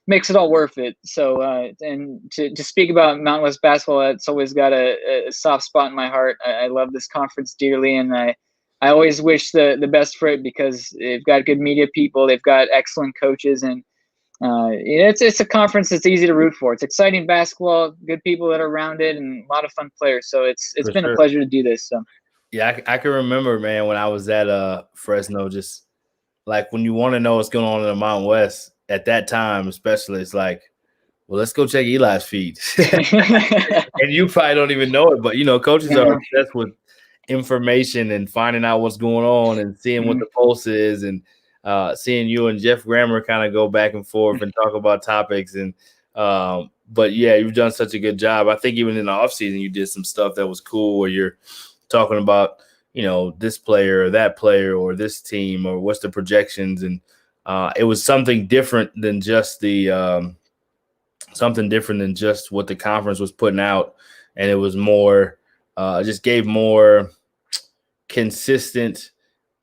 makes it all worth it. So, and to speak about Mountain West basketball, that's always got a soft spot in my heart. I love this conference dearly, and I always wish the best for it, because they've got good media people, they've got excellent coaches, and it's a conference that's easy to root for. It's exciting basketball, good people that are around it, and a lot of fun players. So it's been a pleasure to do this. So yeah, I can remember, man, when I was at Fresno, just like when you want to know what's going on in the Mountain West at that time, especially, it's like, well, let's go check Eli's feed. And you probably don't even know it, but coaches are obsessed with information and finding out what's going on and seeing what the pulse is, and seeing you and Jeff Grammer kind of go back and forth and talk about topics. And but yeah, you've done such a good job. I think even in the offseason, you did some stuff that was cool, where you're talking about, this player or that player or this team or what's the projections. And it was something different than just what the conference was putting out. And it was more, just gave more consistent,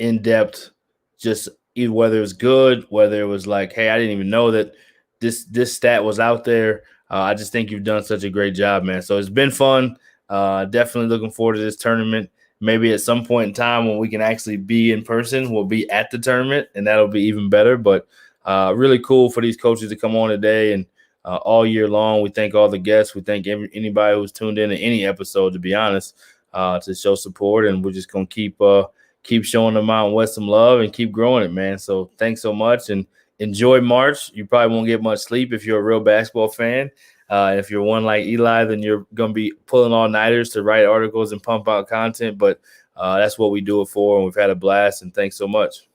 in-depth, just either whether it was good, whether it was like, hey, I didn't even know that this stat was out there. I just think you've done such a great job, man. So it's been fun. Definitely looking forward to this tournament. Maybe at some point in time when we can actually be in person, we'll be at the tournament, and that'll be even better. But really cool for these coaches to come on today, and all year long. We thank all the guests. We thank anybody who's tuned in to any episode, to be honest, to show support. And we're just going to keep showing the Mountain West some love and keep growing it, man. So thanks so much, and enjoy March. You probably won't get much sleep if you're a real basketball fan. If you're one like Eli, then you're going to be pulling all-nighters to write articles and pump out content. But that's what we do it for, and we've had a blast, and thanks so much.